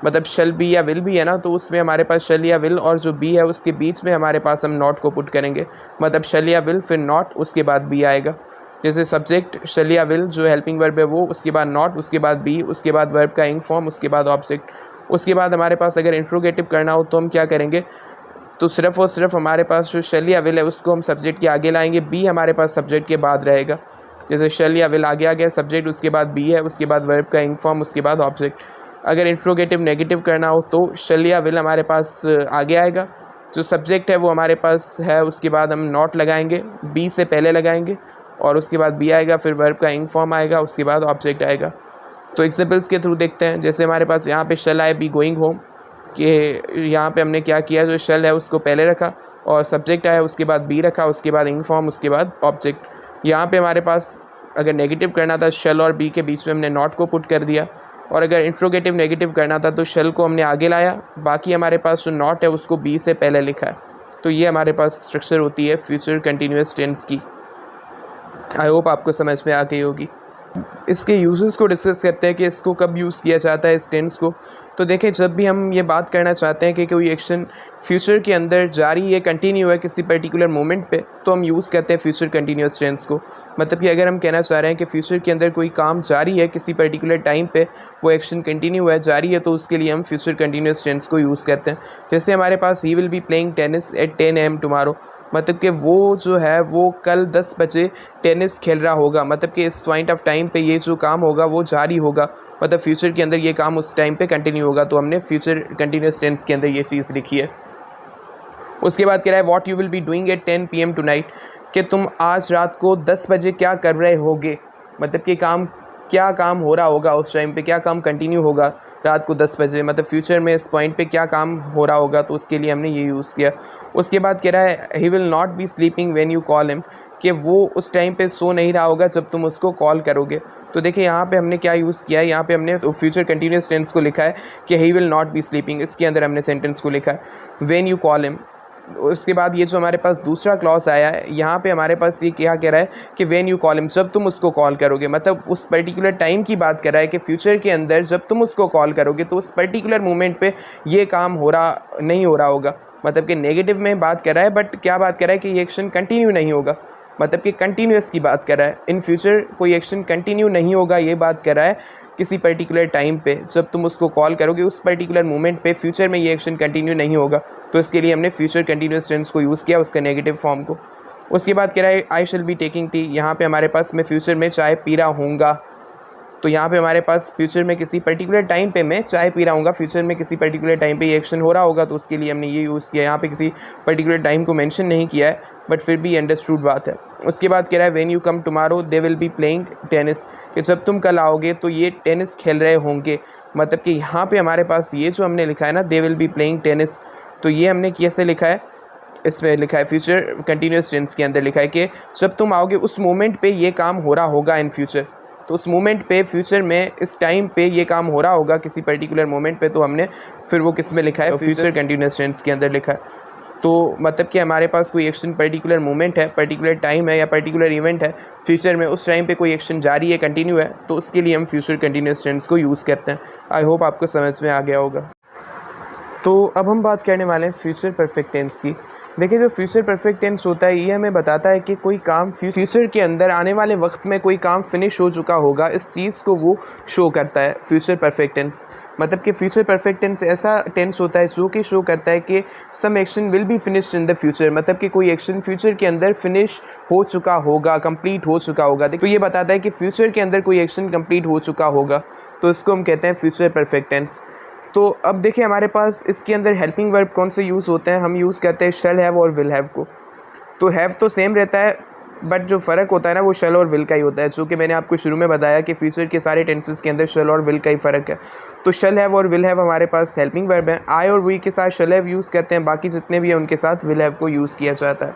S1: मतलब शैल बी या विल बी है ना, तो उसमें हमारे पास शैल या विल और जो बी है उसके बीच में हमारे पास हम नॉट को पुट करेंगे, मतलब शैल या विल फिर नॉट उसके बाद बी आएगा। जैसे सब्जेक्ट शैल या विल जो हेल्पिंग वर्ब है वो, उसके बाद नॉट, उसके बाद बी, उसके बाद वर्ब का इंग फॉर्म, उसके बाद ऑब्जेक्ट। उसके बाद हमारे पास अगर इंट्रोगेटिव करना हो तो हम क्या करेंगे? तो सिर्फ और सिर्फ हमारे पास जो शैल या विल है उसको हम सब्जेक्ट के आगे लाएंगे, बी हमारे पास सब्जेक्ट के बाद रहेगा। जैसे शैल या विल आगे आ गया, सब्जेक्ट उसके बाद बी है, उसके बाद वर्ब का इंग फॉर्म, उसके बाद ऑब्जेक्ट। अगर इंट्रोगेटिव नेगेटिव करना हो तो शैल या विल हमारे पास आगे आएगा, जो सब्जेक्ट है वो हमारे पास है, उसके बाद हम नॉट लगाएंगे, बी से पहले लगाएंगे और उसके बाद बी आएगा, फिर वर्ब का इंग फॉर्म आएगा, उसके बाद ऑब्जेक्ट आएगा। तो एग्जांपल्स के थ्रू देखते हैं। जैसे हमारे पास यहाँ पे शैल आई बी गोइंग होम, कि यहाँ पे हमने क्या किया, जो शैल है उसको पहले रखा और सब्जेक्ट आया, उसके बाद बी रखा, उसके बाद इंग फॉर्म, उसके बाद ऑब्जेक्ट। यहाँ पे हमारे पास अगर नेगेटिव करना था शेल और बी के बीच में हमने नॉट को पुट कर दिया, और अगर इंट्रोगेटिव नेगेटिव करना था तो शेल को हमने आगे लाया, बाकी हमारे पास जो नॉट है उसको बी से पहले लिखा है। तो ये हमारे पास स्ट्रक्चर होती है फ्यूचर कंटिन्यूस टेंस की। आई होप आपको समझ में आ गई होगी। इसके यूजेस को डिस्कस करते हैं कि इसको कब यूज़ किया जाता है इस टेंस को। तो देखें, जब भी हम ये बात करना चाहते हैं कि कोई एक्शन फ्यूचर के अंदर जारी है, कंटिन्यू है किसी पर्टिकुलर मोमेंट पे, तो हम यूज़ करते हैं फ्यूचर कंटिन्यूस टेंस को। मतलब कि अगर हम कहना चाह रहे हैं कि फ्यूचर के अंदर कोई काम जारी है किसी पर्टिकुलर टाइम पे, वो एक्शन कंटिन्यू है, जारी है, तो उसके लिए हम फ्यूचर कंटिन्यूस टेंस को यूज़ करते हैं। जैसे हमारे पास he will be playing tennis at 10 AM tomorrow, मतलब कि वो जो है वो कल 10 बजे टेनिस खेल रहा होगा। मतलब कि इस पॉइंट ऑफ टाइम पे ये जो काम होगा वो जारी होगा, मतलब फ्यूचर के अंदर ये काम उस टाइम पे कंटिन्यू होगा। तो हमने फ्यूचर कंटिन्यूस टेंस के अंदर ये चीज़ लिखी है। उसके बाद कह रहा है what you will be doing at 10 PM tonight, कि तुम आज रात को 10 बजे क्या कर रहे होगे। मतलब कि क्या काम हो रहा होगा उस टाइम पे, क्या काम कंटिन्यू होगा रात को 10 बजे, मतलब फ्यूचर में इस पॉइंट पे क्या काम हो रहा होगा, तो उसके लिए हमने ये यूज़ किया। उसके बाद कह रहा है he will not be sleeping when you call him, कि वो उस टाइम पे सो नहीं रहा होगा जब तुम उसको कॉल करोगे। तो देखिए यहाँ पे हमने क्या यूज़ किया है, यहाँ पे हमने फ्यूचर कंटिन्यूस टेंस को लिखा है कि he will not be sleeping, इसके अंदर हमने सेंटेंस को लिखा है व्हेन यू कॉल हिम। उसके बाद ये जो हमारे पास दूसरा क्लॉज आया है, यहाँ पे हमारे पास ये क्या कह रहा है कि व्हेन यू कॉल हिम, जब तुम उसको कॉल करोगे, मतलब उस पर्टिकुलर टाइम की बात कर रहा है कि फ्यूचर के अंदर जब तुम उसको कॉल करोगे तो उस पर्टिकुलर मोमेंट पे ये काम नहीं हो रहा होगा। मतलब कि नेगेटिव में बात कर रहा है, बट क्या बात कर रहा है कि ये एक्शन कंटिन्यू नहीं होगा, मतलब कि कंटिन्यूस की बात कर रहा है। इन फ्यूचर कोई एक्शन कंटिन्यू नहीं होगा, ये बात कर रहा है किसी पर्टिकुलर टाइम पे जब तुम उसको कॉल करोगे उस पर्टिकुलर मोमेंट पे फ्यूचर में ये एक्शन कंटिन्यू नहीं होगा। तो इसके लिए हमने फ्यूचर कंटिन्यूस टेंस को यूज़ किया, उसका नेगेटिव फॉर्म को। उसके बाद कह रहा है I shall be taking tea, यहाँ पे हमारे पास मैं फ्यूचर में चाय पी रहा हूँगा। तो यहाँ पे हमारे पास फ्यूचर में किसी पर्टिकुलर टाइम पे मैं चाय पी रहा हूँगा, फ्यूचर में किसी पर्टिकुलर टाइम पे ये एक्शन हो रहा होगा, तो उसके लिए हमने ये यूज़ किया। यहाँ पे किसी पर्टिकुलर टाइम को मेंशन नहीं किया है, बट फिर भी अंडरस्टूड बात है। उसके बाद कह रहा है when you come tomorrow they will be playing tennis, कि जब तुम कल आओगे तो ये टेनिस खेल रहे होंगे। मतलब कि यहाँ पे हमारे पास ये जो हमने लिखा है ना, they will be playing tennis, तो ये हमने कैसे लिखा है, इसमें लिखा है फ्यूचर कंटिन्यूस टेंस के अंदर लिखा है कि जब तुम आओगे उस मोमेंट पे ये काम हो रहा होगा इन फ्यूचर। तो उस मोमेंट पे फ्यूचर में इस टाइम पे ये काम हो रहा होगा किसी पर्टिकुलर मोमेंट पे, तो हमने फिर वो किस में लिखा है, फ्यूचर कंटिन्यूस टेंस के अंदर लिखा है। तो मतलब कि हमारे पास कोई एक्शन पर्टिकुलर मोमेंट है, पर्टिकुलर टाइम है या पर्टिकुलर इवेंट है फ्यूचर में, उस टाइम पे कोई एक्शन जारी है, कंटिन्यू है, तो उसके लिए हम फ्यूचर कंटिन्यूस टेंस को यूज़ करते हैं। आई होप आपको समझ में आ गया होगा। तो अब हम बात करने वाले हैं फ्यूचर परफेक्ट टेंस की। देखिए, जो फ्यूचर परफेक्ट टेंस होता है ये हमें बताता है कि कोई काम फ्यूचर के अंदर आने वाले वक्त में कोई काम फिनिश हो चुका होगा, इस चीज़ को वो शो करता है फ्यूचर परफेक्ट टेंस। मतलब कि फ्यूचर परफेक्ट टेंस ऐसा टेंस होता है जो कि शो करता है कि some action will be finished in the future, मतलब कि कोई एक्शन फ्यूचर के अंदर फिनिश हो चुका होगा, कंप्लीट हो चुका होगा। तो ये बताता है कि फ्यूचर के अंदर कोई एक्शन कंप्लीट हो चुका होगा, तो इसको हम कहते हैं फ्यूचर परफेक्ट टेंस। तो अब देखिए हमारे पास इसके अंदर हेल्पिंग वर्ब कौन से यूज़ होते हैं, हम यूज़ करते हैं शैल हैव और विल हैव को। तो हैव तो सेम रहता है, बट जो फ़र्क होता है ना वो शैल और विल का ही होता है, जो कि मैंने आपको शुरू में बताया कि फ्यूचर के सारे टेंसेस के अंदर शैल और विल का ही फ़र्क है। तो शैल हैव और विल हैव हमारे पास हेल्पिंग वर्ब है। आई और वी के साथ शैल हैव यूज़ करते हैं, बाकी जितने भी हैं उनके साथ विल हैव को यूज़ किया जाता है।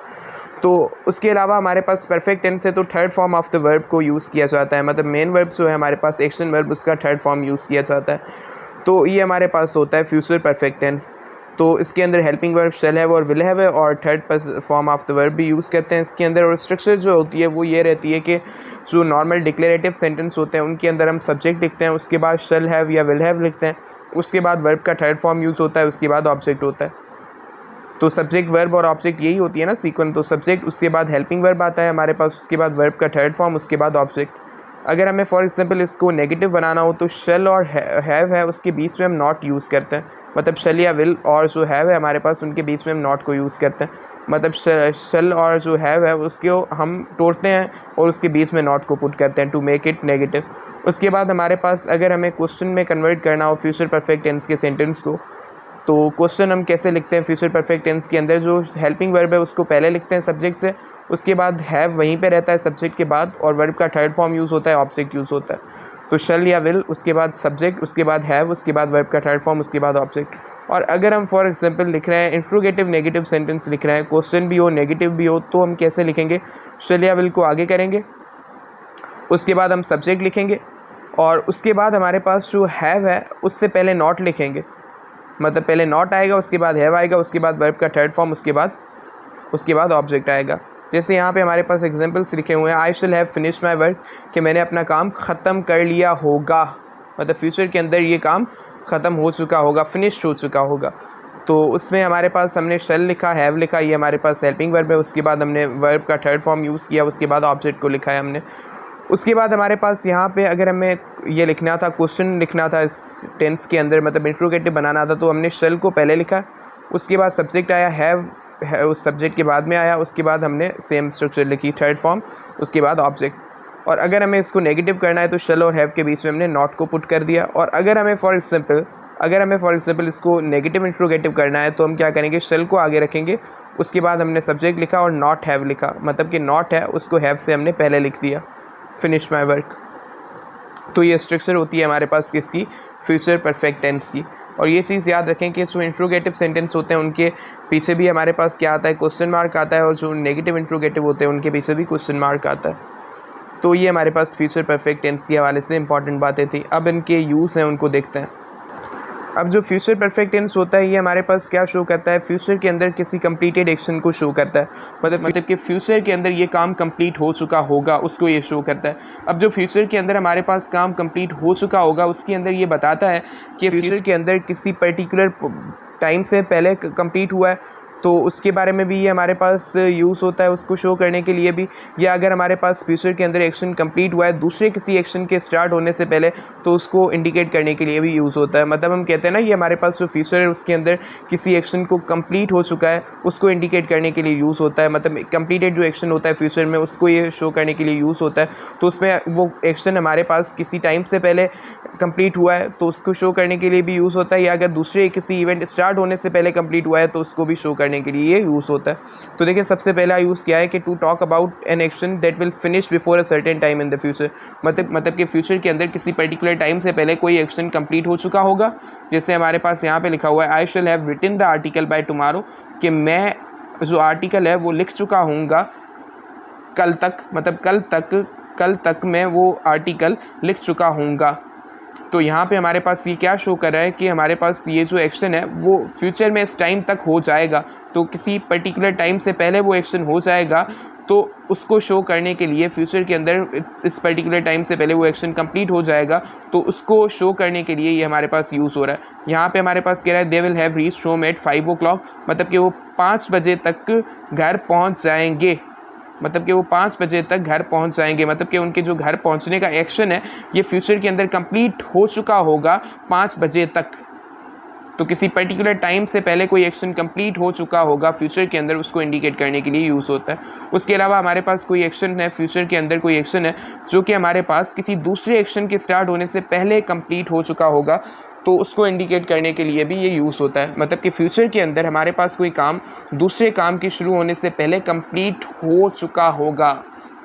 S1: तो उसके अलावा हमारे पास परफेक्ट टेंस है, तो third form of the verb को यूज़ किया जाता है, मतलब मेन वर्ब जो है हमारे पास एक्शन वर्ब, उसका थर्ड फॉर्म यूज़ किया जाता है। तो ये हमारे पास होता है फ्यूचर परफेक्ट टेंस। तो इसके अंदर हेल्पिंग वर्ब शैल हैव और विल हैव है, और third form of the verb भी यूज़ करते हैं इसके अंदर। और स्ट्रक्चर जो होती है वो ये रहती है कि जो नॉर्मल डिक्लेरेटिव सेंटेंस होते हैं उनके अंदर हम सब्जेक्ट लिखते हैं, उसके बाद शैल हैव या विल हैव लिखते हैं, उसके बाद वर्ब का थर्ड फॉर्म यूज़ होता है, उसके बाद ऑब्जेक्ट होता है। तो सब्जेक्ट वर्ब और ऑब्जेक्ट यही होती है ना सीक्वेंस। तो सब्जेक्ट, उसके बाद हेल्पिंग वर्ब आता है हमारे पास, उसके बाद वर्ब का थर्ड फॉर्म, उसके बाद ऑब्जेक्ट। अगर हमें फॉर एग्जांपल इसको नेगेटिव बनाना हो तो शैल और हैव है उसके बीच में हम नॉट यूज़ करते हैं, मतलब शैल या विल और जो हैव है हमारे पास उनके बीच में हम नॉट को यूज़ करते हैं। मतलब शैल और जो हैव है उसको हम तोड़ते हैं और उसके बीच में नॉट को पुट करते हैं टू मेक इट नेगेटिव। उसके बाद हमारे पास अगर हमें क्वेश्चन में कन्वर्ट करना हो फ्यूचर परफेक्ट टेंस के सेंटेंस को, तो क्वेश्चन हम कैसे लिखते हैं फ्यूचर परफेक्ट टेंस के अंदर, जो हेल्पिंग वर्ब है उसको पहले लिखते हैं सब्जेक्ट से, उसके बाद हैव वहीं पे रहता है सब्जेक्ट के बाद, और वर्ब का थर्ड फॉर्म यूज़ होता है, ऑब्जेक्ट यूज़ होता है। तो शैल या विल, उसके बाद सब्जेक्ट, उसके बाद हैव, उसके बाद वर्ब का थर्ड फॉर्म, उसके बाद ऑब्जेक्ट। और अगर हम फॉर एग्जांपल लिख रहे हैं इंट्रोगेटिव नेगेटिव सेंटेंस लिख रहे हैं, क्वेश्चन भी हो नेगेटिव भी हो, तो हम कैसे लिखेंगे, शैल या विल को आगे करेंगे उसके बाद हम सब्जेक्ट लिखेंगे और उसके बाद हमारे पास जो हैव है उससे पहले नॉट लिखेंगे, मतलब पहले नॉट आएगा, उसके बाद हैव आएगा, उसके बाद वर्ब का थर्ड फॉर्म, उसके बाद ऑब्जेक्ट आएगा। जैसे यहाँ पे हमारे पास एग्जांपल्स लिखे हुए हैं, I shall have finished my work, कि मैंने अपना काम ख़त्म कर लिया होगा, मतलब फ्यूचर के अंदर ये काम ख़त्म हो चुका होगा, फिनिश हो चुका होगा। तो उसमें हमारे पास हमने शेल लिखा, हैव लिखा, ये हमारे पास हेल्पिंग वर्ब है। उसके बाद हमने वर्ब का थर्ड फॉर्म यूज़ किया, उसके बाद ऑब्जेक्ट को लिखा है हमने। उसके बाद हमारे पास यहाँ पे अगर हमें ये लिखना था, क्वेश्चन लिखना था इस टेंस के अंदर, मतलब इंट्रोगेटिव बनाना था, तो हमने शेल को पहले लिखा, उसके बाद सब्जेक्ट आया, हैव उस सब्जेक्ट के बाद में आया, उसके बाद हमने सेम स्ट्रक्चर लिखी, थर्ड फॉर्म, उसके बाद ऑब्जेक्ट। और अगर हमें इसको नेगेटिव करना है तो शेल और हैव के बीच में हमने नॉट को पुट कर दिया। और अगर हमें फॉर एग्जांपल इसको नेगेटिव इंट्रोगेटिव करना है तो हम क्या करेंगे, शेल को आगे रखेंगे, उसके बाद हमने सब्जेक्ट लिखा और नॉट हैव लिखा, मतलब कि नॉट है उसको हैव से हमने पहले लिख दिया, फिनिश माई वर्क। तो ये स्ट्रक्चर होती है हमारे पास किसकी, फ्यूचर परफेक्ट टेंस की। और ये चीज़ याद रखें कि जो इंट्रोगेटिव सेंटेंस होते हैं उनके पीछे भी हमारे पास क्या आता है, क्वेश्चन मार्क आता है, और जो नेगेटिव इंट्रोगेटिव होते हैं उनके पीछे भी क्वेश्चन मार्क आता है। तो ये हमारे पास फ्यूचर परफेक्ट टेंस के हवाले से इंपॉर्टेंट बातें थी। अब इनके यूज़ हैं उनको देखते हैं। अब जो फ्यूचर परफेक्ट टेंस होता है ये हमारे पास क्या शो करता है, फ्यूचर के अंदर किसी कंप्लीटेड एक्शन को शो करता है, मतलब कि फ्यूचर के अंदर ये काम कंप्लीट हो चुका होगा उसको ये शो करता है। अब जो फ्यूचर के अंदर हमारे पास काम कंप्लीट हो चुका होगा उसके अंदर ये बताता है कि फ्यूचर के अंदर किसी पर्टिकुलर टाइम से पहले कंप्लीट हुआ है, तो उसके बारे में भी ये हमारे पास यूज़ होता है उसको शो करने के लिए भी। या अगर हमारे पास फ्यूचर के अंदर एक्शन कंप्लीट हुआ है दूसरे किसी एक्शन के स्टार्ट होने से पहले, तो उसको इंडिकेट करने के लिए भी यूज़ होता है। मतलब हम कहते हैं ना, ये हमारे पास जो फ्यूचर है उसके अंदर किसी एक्शन को कंप्लीट हो चुका है उसको इंडिकेट करने के लिए यूज़ होता है, मतलब कंप्लीटेड जो एक्शन होता है फ्यूचर में उसको ये शो करने के लिए यूज़ होता है। तो उसमें वो एक्शन हमारे पास किसी टाइम से पहले कंप्लीट हुआ है तो उसको शो करने के लिए भी यूज़ होता है, या अगर दूसरे किसी इवेंट स्टार्ट होने से पहले कंप्लीट हुआ है तो उसको भी शो करने के लिए ये यूज़ होता है। तो देखिए सबसे पहला यूज़ क्या है कि to talk about an action that will finish before a certain time in the future, मतलब कि फ्यूचर के अंदर किसी पर्टिकुलर टाइम से पहले कोई एक्शन कंप्लीट हो चुका होगा। जैसे हमारे पास यहाँ पे लिखा हुआ है, I shall have written the article by tomorrow, कि मैं जो आर्टिकल है वो लिख चुका हूँगा कल तक, मतलब कल तक मैं वो आर्टिकल लिख चुका हूँगा। तो यहाँ पे हमारे पास ये क्या शो कर रहा है कि हमारे पास ये जो एक्शन है वो फ्यूचर में इस टाइम तक हो जाएगा, तो किसी पर्टिकुलर टाइम से पहले वो एक्शन हो जाएगा, तो उसको शो करने के लिए फ्यूचर के अंदर इस पर्टिकुलर टाइम से पहले वो एक्शन कंप्लीट हो जाएगा, तो उसको शो करने के लिए ये हमारे पास यूज़ हो रहा है। यहाँ पे हमारे पास कह रहा है दे will have reached home at 5 o'clock, मतलब कि वो 5 बजे तक घर पहुँच जाएंगे, मतलब कि वो 5 बजे तक घर पहुंच जाएंगे, मतलब कि उनके जो घर पहुंचने का एक्शन है ये फ्यूचर के अंदर कंप्लीट हो चुका होगा 5 बजे तक। तो किसी पर्टिकुलर टाइम से पहले कोई एक्शन कंप्लीट हो चुका होगा फ्यूचर के अंदर, उसको इंडिकेट करने के लिए यूज़ होता है। उसके अलावा हमारे पास कोई एक्शन है फ्यूचर के अंदर, कोई एक्शन है जो कि हमारे पास किसी दूसरे एक्शन के स्टार्ट होने से पहले कंप्लीट हो चुका होगा, तो उसको इंडिकेट करने के लिए भी ये यूज़ होता है। मतलब कि फ्यूचर के अंदर हमारे पास कोई काम दूसरे काम के शुरू होने से पहले कंप्लीट हो चुका होगा,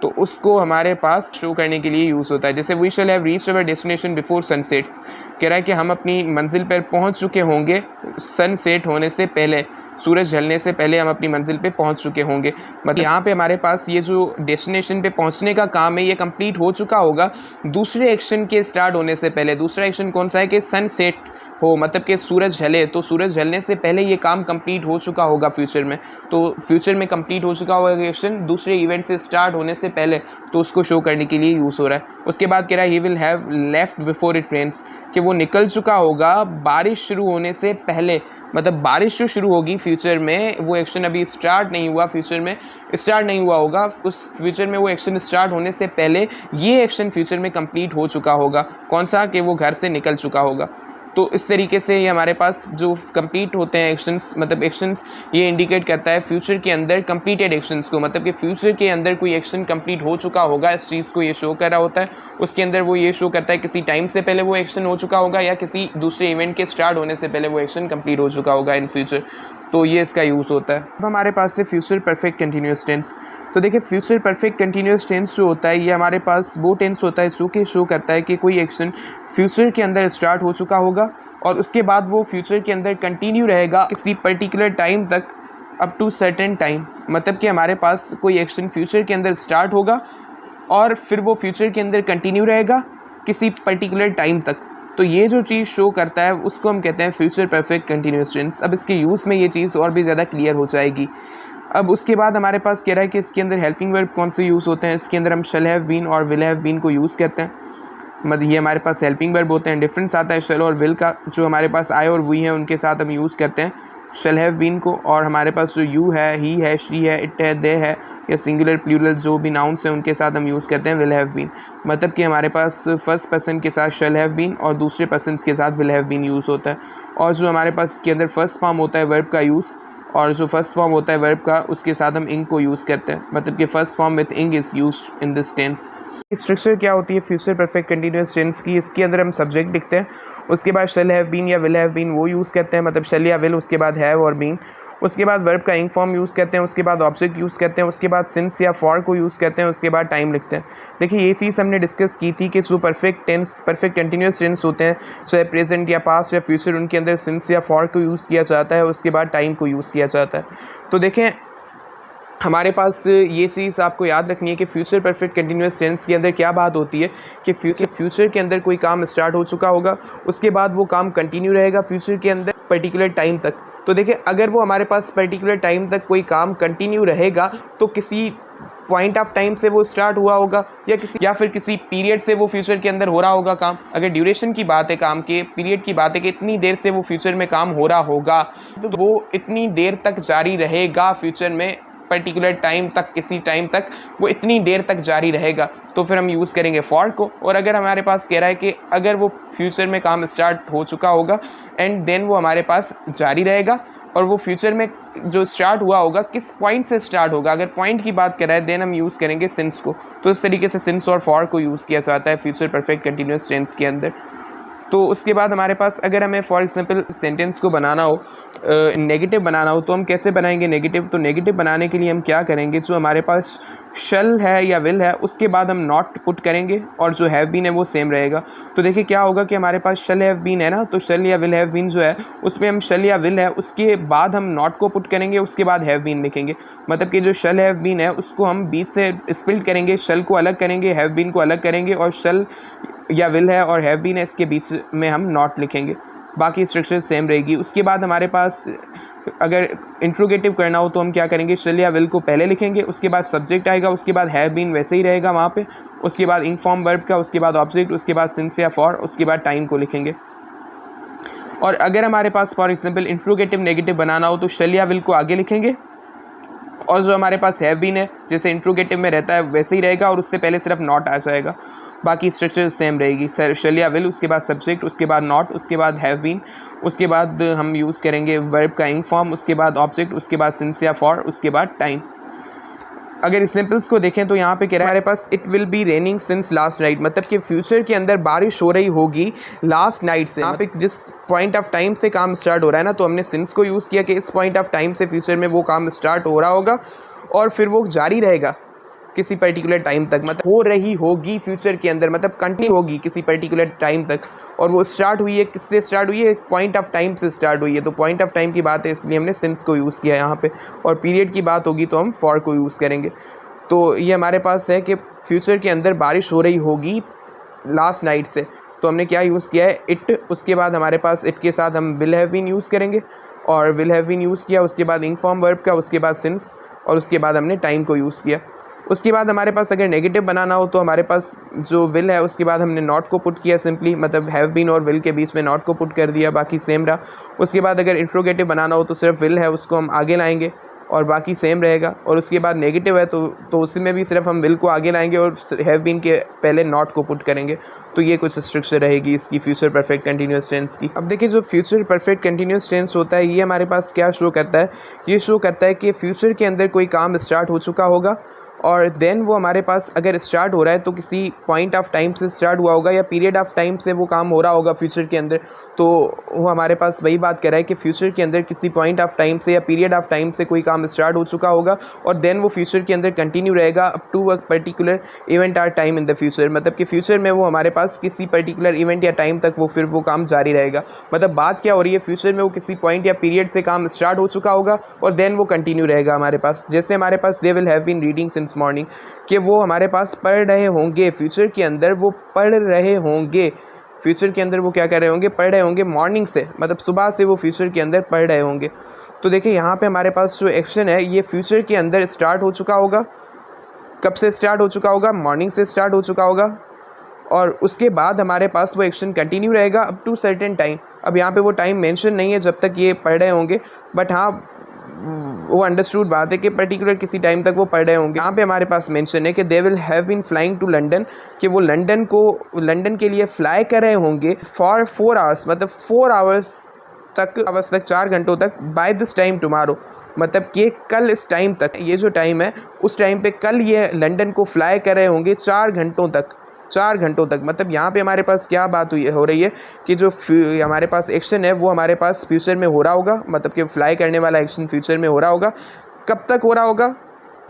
S1: तो उसको हमारे पास शो करने के लिए यूज़ होता है। जैसे we shall have reached our destination before sunsets, कह रहा है कि हम अपनी मंजिल पर पहुंच चुके होंगे सनसेट होने से पहले, सूरज ढलने से पहले हम अपनी मंजिल पे पहुंच चुके होंगे। मतलब यहाँ पे हमारे पास ये जो डेस्टिनेशन पे पहुंचने का काम है ये कंप्लीट हो चुका होगा दूसरे एक्शन के स्टार्ट होने से पहले। दूसरा एक्शन कौन सा है कि सनसेट हो, मतलब कि सूरज ढले, तो सूरज ढलने से पहले ये काम कंप्लीट हो चुका होगा फ्यूचर में। तो फ्यूचर में कंप्लीट हो चुका होगा एक्शन दूसरे इवेंट से स्टार्ट होने से पहले, तो उसको शो करने के लिए यूज़ हो रहा है। उसके बाद कह रहा है he will have left before it rains, कि वो निकल चुका होगा बारिश शुरू होने से पहले। मतलब बारिश जो शुरू होगी फ्यूचर में, वो एक्शन अभी स्टार्ट नहीं हुआ, फ्यूचर में स्टार्ट नहीं हुआ होगा, उस फ्यूचर में वो एक्शन स्टार्ट होने से पहले ये एक्शन फ्यूचर में कंप्लीट हो चुका होगा। कौन सा, कि वो घर से निकल चुका होगा। तो इस तरीके से ये हमारे पास जो कंप्लीट होते हैं एक्शंस, मतलब एक्शंस ये इंडिकेट करता है फ्यूचर के अंदर कंप्लीटेड एक्शंस को, मतलब कि फ्यूचर के अंदर कोई एक्शन कंप्लीट हो चुका होगा, इस चीज़ को ये शो कर रहा होता है। उसके अंदर वो ये शो करता है किसी टाइम से पहले वो एक्शन हो चुका होगा या किसी दूसरे इवेंट के स्टार्ट होने से पहले वो एक्शन कंप्लीट हो चुका होगा इन फ्यूचर, तो ये इसका यूज़ होता है। अब हमारे पास है फ्यूचर परफेक्ट कंटिन्यूस टेंस। तो देखिए फ्यूचर परफेक्ट कंटिन्यूस टेंस जो होता है ये हमारे पास वो टेंस होता है जो कि शो करता है कि कोई एक्शन फ्यूचर के अंदर स्टार्ट हो चुका होगा और उसके बाद वो फ्यूचर के अंदर कंटिन्यू रहेगा किसी पर्टिकुलर टाइम तक, अप टू सर्टेन टाइम। मतलब कि हमारे पास कोई एक्शन फ्यूचर के अंदर स्टार्ट होगा और फिर वो फ्यूचर के अंदर कंटिन्यू रहेगा किसी पर्टिकुलर टाइम तक। तो ये जो चीज़ शो करता है उसको हम कहते हैं फ्यूचर परफेक्ट कंटिन्यूस टेंस। अब इसके यूज़ में ये चीज़ और भी ज़्यादा क्लियर हो जाएगी। अब उसके बाद हमारे पास कह रहा है कि इसके अंदर हेल्पिंग वर्ब कौन से यूज़ होते हैं। इसके अंदर हम शैल हैव बीन और विल हैव बीन को यूज़ करते हैं। मतलब ये हमारे पास हेल्पिंग वर्ब होते हैं। डिफरेंस आता है शैल और विल का। जो हमारे पास आई और वी है उनके साथ हम यूज़ करते हैं शैल हैव बीन को। और हमारे पास जो यू है, ही है, शी है, इट है, दे है, या सिंगुलर प्लूरल जो भी नाउन्स हैं उनके साथ हम यूज़ करते हैं विल हैव बीन। मतलब कि हमारे पास फर्स्ट पर्सन के साथ शैल हैव बीन और दूसरे पर्सन के साथ विल हैव बीन यूज़ होता है। और जो हमारे पास इसके अंदर फर्स्ट फॉर्म होता है वर्ब का यूज़, और जो फर्स्ट फॉर्म होता है वर्ब का उसके साथ हम इंग को यूज़ करते हैं। मतलब कि first form with ing is used in this tense. Structure क्या होती है फ्यूचर परफेक्ट कंटिन्यूअस टेंस की। इसके अंदर हम सब्जेक्ट लिखते हैं, उसके बाद शैल हैव बीन या विल हैव बीन वो यूज़ करते हैं, मतलब शैल या विल, उसके बाद हैव और बीन, उसके बाद वर्ब का इंग फॉर्म यूज़ करते हैं, उसके बाद ऑब्जेक्ट यूज़ करते हैं, उसके बाद सिंस या फॉर को यूज़ करते हैं, उसके बाद टाइम लिखते हैं। देखिए ये चीज़ हमने डिस्कस की थी कि जो perfect tense, perfect continuous tense होते हैं, चाहे प्रेजेंट या पास्ट या फ्यूचर, उनके अंदर सिंस या फॉर को यूज़ किया जाता है, उसके बाद टाइम को यूज़ किया जाता है। तो देखें हमारे पास ये चीज़ आपको याद रखनी है कि फ्यूचर परफेक्ट कंटिन्यूअस टेंस के अंदर क्या बात होती है कि फ्यूचर के अंदर कोई काम स्टार्ट हो चुका होगा, उसके बाद वो काम कंटिन्यू रहेगा फ्यूचर के अंदर पर्टिकुलर टाइम तक। तो देखिए अगर वो हमारे पास पर्टिकुलर टाइम तक कोई काम कंटिन्यू रहेगा तो किसी पॉइंट ऑफ टाइम से वो स्टार्ट हुआ होगा या फिर किसी पीरियड से वो फ्यूचर के अंदर हो रहा होगा काम। अगर ड्यूरेशन की बात है, काम के पीरियड की बात है कि इतनी देर से वो फ्यूचर में काम हो रहा होगा, तो वो इतनी देर तक जारी रहेगा फ्यूचर में, पर्टिकुलर टाइम तक, किसी टाइम तक वो इतनी देर तक जारी रहेगा, तो फिर हम यूज़ करेंगे फॉर को। और अगर हमारे पास कह रहा है कि अगर वो फ्यूचर में काम स्टार्ट हो चुका होगा एंड देन वो हमारे पास जारी रहेगा, और वो फ्यूचर में जो स्टार्ट हुआ होगा किस पॉइंट से स्टार्ट होगा, अगर पॉइंट की बात कर रहा है देन हम यूज़ करेंगे सिंस को। तो इस तरीके से सिंस और फॉर को यूज़ किया जाता है फ्यूचर परफेक्ट कंटिन्यूअस टेंस के अंदर। तो उसके बाद हमारे पास अगर हमें फॉर एग्जांपल सेंटेंस को बनाना हो, नेगेटिव बनाना हो, तो हम कैसे बनाएंगे नेगेटिव। तो नेगेटिव बनाने के लिए हम क्या करेंगे, जो हमारे पास शल है या विल है उसके बाद हम नॉट पुट करेंगे, और जो हैव बीन है वो सेम रहेगा। तो देखिए क्या होगा कि हमारे पास शल हैव बीन है ना, तो शल या विल हैव बीन जो है उसमें हम शल या विल है उसके बाद हम नॉट को पुट करेंगे, उसके बाद हैव बीन लिखेंगे। मतलब कि जो शल हैव बीन है उसको हम बीच से स्प्लिट करेंगे, शल को अलग करेंगे, हैव बीन को अलग करेंगे, और शल या विल है और हैव बीन है इसके बीच में हम नॉट लिखेंगे। बाकी स्ट्रक्चर सेम रहेगी। उसके बाद हमारे पास अगर इंट्रोगेटिव करना हो तो हम क्या करेंगे, शल या विल को पहले लिखेंगे, उसके बाद सब्जेक्ट आएगा, उसके बाद हैव बीन वैसे ही रहेगा वहाँ पे, उसके बाद इंग फॉर्म वर्ब का, उसके बाद ऑब्जेक्ट, उसके बाद सिंस या फॉर, उसके बाद टाइम को लिखेंगे। और अगर हमारे पास फॉर एग्जाम्पल इंट्रोगेटिव नेगेटिव बनाना हो तो शल या विल को आगे लिखेंगे, और जो हमारे पास हैव बीन है जैसे इंट्रोगेटिव में रहता है वैसे ही रहेगा, और उससे पहले सिर्फ नॉट आ जाएगा। बाकी स्ट्रक्चर सेम रहेगी, शल या विल, उसके बाद सब्जेक्ट, उसके बाद नॉट, उसके बाद हैव बीन, उसके बाद हम यूज़ करेंगे वर्ब का इंग फॉर्म, उसके बाद ऑब्जेक्ट, उसके बाद सिंस या फॉर, उसके बाद टाइम। अगर एग्जाम्पल्स को देखें तो यहाँ पे कह रहा है हमारे पास it will be raining since last night, मतलब कि फ्यूचर के अंदर बारिश हो रही होगी लास्ट नाइट से। यहाँ पे जिस पॉइंट ऑफ टाइम से काम स्टार्ट हो रहा है ना, तो हमने सिंस को यूज़ किया कि इस पॉइंट ऑफ टाइम से फ्यूचर में वो काम स्टार्ट हो रहा होगा और फिर वो जारी रहेगा किसी पर्टिकुलर टाइम तक, मतलब हो रही होगी फ्यूचर के अंदर, मतलब कंटिन्यू होगी किसी पर्टिकुलर टाइम तक। और वो स्टार्ट हुई है, किससे स्टार्ट हुई है, पॉइंट ऑफ टाइम से स्टार्ट हुई है। तो पॉइंट ऑफ टाइम की बात है इसलिए हमने सिंस को यूज़ किया यहाँ पे, और पीरियड की बात होगी तो हम फॉर को यूज़ करेंगे। तो ये हमारे पास है कि फ्यूचर के अंदर बारिश हो रही होगी लास्ट नाइट से, तो हमने क्या यूज़ किया है, इट। उसके बाद हमारे पास इट के साथ हम विल हैव बीन यूज़ करेंगे, और विल हैव बीन यूज़ किया, उसके बाद इंग फॉर्म वर्ब का, उसके बाद सिंस, और उसके बाद हमने टाइम को यूज़ किया। उसके बाद हमारे पास अगर नेगेटिव बनाना हो तो हमारे पास जो विल है उसके बाद हमने नॉट को पुट किया सिंपली, मतलब हैव बीन और विल के बीच में नॉट को पुट कर दिया, बाकी सेम रहा। उसके बाद अगर इंट्रोगेटिव बनाना हो तो सिर्फ विल है उसको हम आगे लाएंगे और बाकी सेम रहेगा। और उसके बाद नेगेटिव है तो उसी में भी सिर्फ हम विल को आगे लाएंगे और हैव बीन के पहले नॉट को पुट करेंगे। तो ये कुछ स्ट्रक्चर रहेगी इसकी फ्यूचर परफेक्ट कंटिन्यूअस टेंस की। अब देखिए जो फ्यूचर परफेक्ट कंटिन्यूअस टेंस होता है ये हमारे पास क्या शो करता है, ये शो करता है कि फ्यूचर के अंदर कोई काम स्टार्ट हो चुका होगा, और देन वो हमारे पास अगर स्टार्ट हो रहा है तो किसी पॉइंट ऑफ टाइम से स्टार्ट हुआ होगा या पीरियड ऑफ टाइम से वो काम हो रहा होगा फ्यूचर के अंदर। तो वो हमारे पास वही बात कर रहा है कि फ्यूचर के अंदर किसी पॉइंट ऑफ टाइम से या पीरियड ऑफ टाइम से कोई काम स्टार्ट हो चुका होगा, और देन वो फ्यूचर के अंदर कंटिन्यू रहेगा up to a particular event or time in the future. मतलब कि फ्यूचर में वो हमारे पास किसी पर्टिकुलर इवेंट या टाइम तक फिर वो काम जारी रहेगा। मतलब बात क्या हो रही है, फ्यूचर में वो किसी पॉइंट या पीरियड से काम स्टार्ट हो चुका होगा और देन वो कंटिन्यू रहेगा हमारे पास। जैसे हमारे पास they will have been reading since means morning, कि वो हमारे पास पढ़ रहे होंगे फ्यूचर के अंदर, वो पढ़ रहे होंगे फ्यूचर के अंदर, वो क्या कर रहे होंगे, पढ़ रहे होंगे मॉर्निंग से, मतलब सुबह से वो फ्यूचर के अंदर पढ़ रहे होंगे। तो देखिए यहाँ पे हमारे पास जो एक्शन है ये फ्यूचर के अंदर स्टार्ट हो चुका होगा। कब से स्टार्ट हो चुका होगा? मॉर्निंग से स्टार्ट हो चुका होगा, और उसके बाद हमारे पास वो एक्शन कंटिन्यू रहेगा अप टू सर्टेन टाइम। अब यहाँ पे वो टाइम मेंशन नहीं है जब तक ये पढ़ रहे होंगे, बट हाँ वो अंडरस्टूड बात है कि पर्टिकुलर किसी टाइम तक वो पढ़ रहे होंगे। यहाँ पे हमारे पास मेंशन है कि they will have been flying to London, कि वो लंदन के लिए फ्लाई कर रहे होंगे फॉर 4 आवर्स, मतलब 4 आवर्स तक 4 घंटों तक, बाय दिस टाइम टुमारो, मतलब कि कल इस टाइम तक, ये जो टाइम है उस टाइम पे कल ये लंदन को फ्लाई कर रहे होंगे 4 घंटों तक। मतलब यहाँ पे हमारे पास क्या बात हो रही है कि जो हमारे पास एक्शन है वो हमारे पास फ्यूचर में हो रहा होगा, मतलब कि फ्लाई करने वाला एक्शन फ्यूचर में हो रहा होगा। कब तक हो रहा होगा?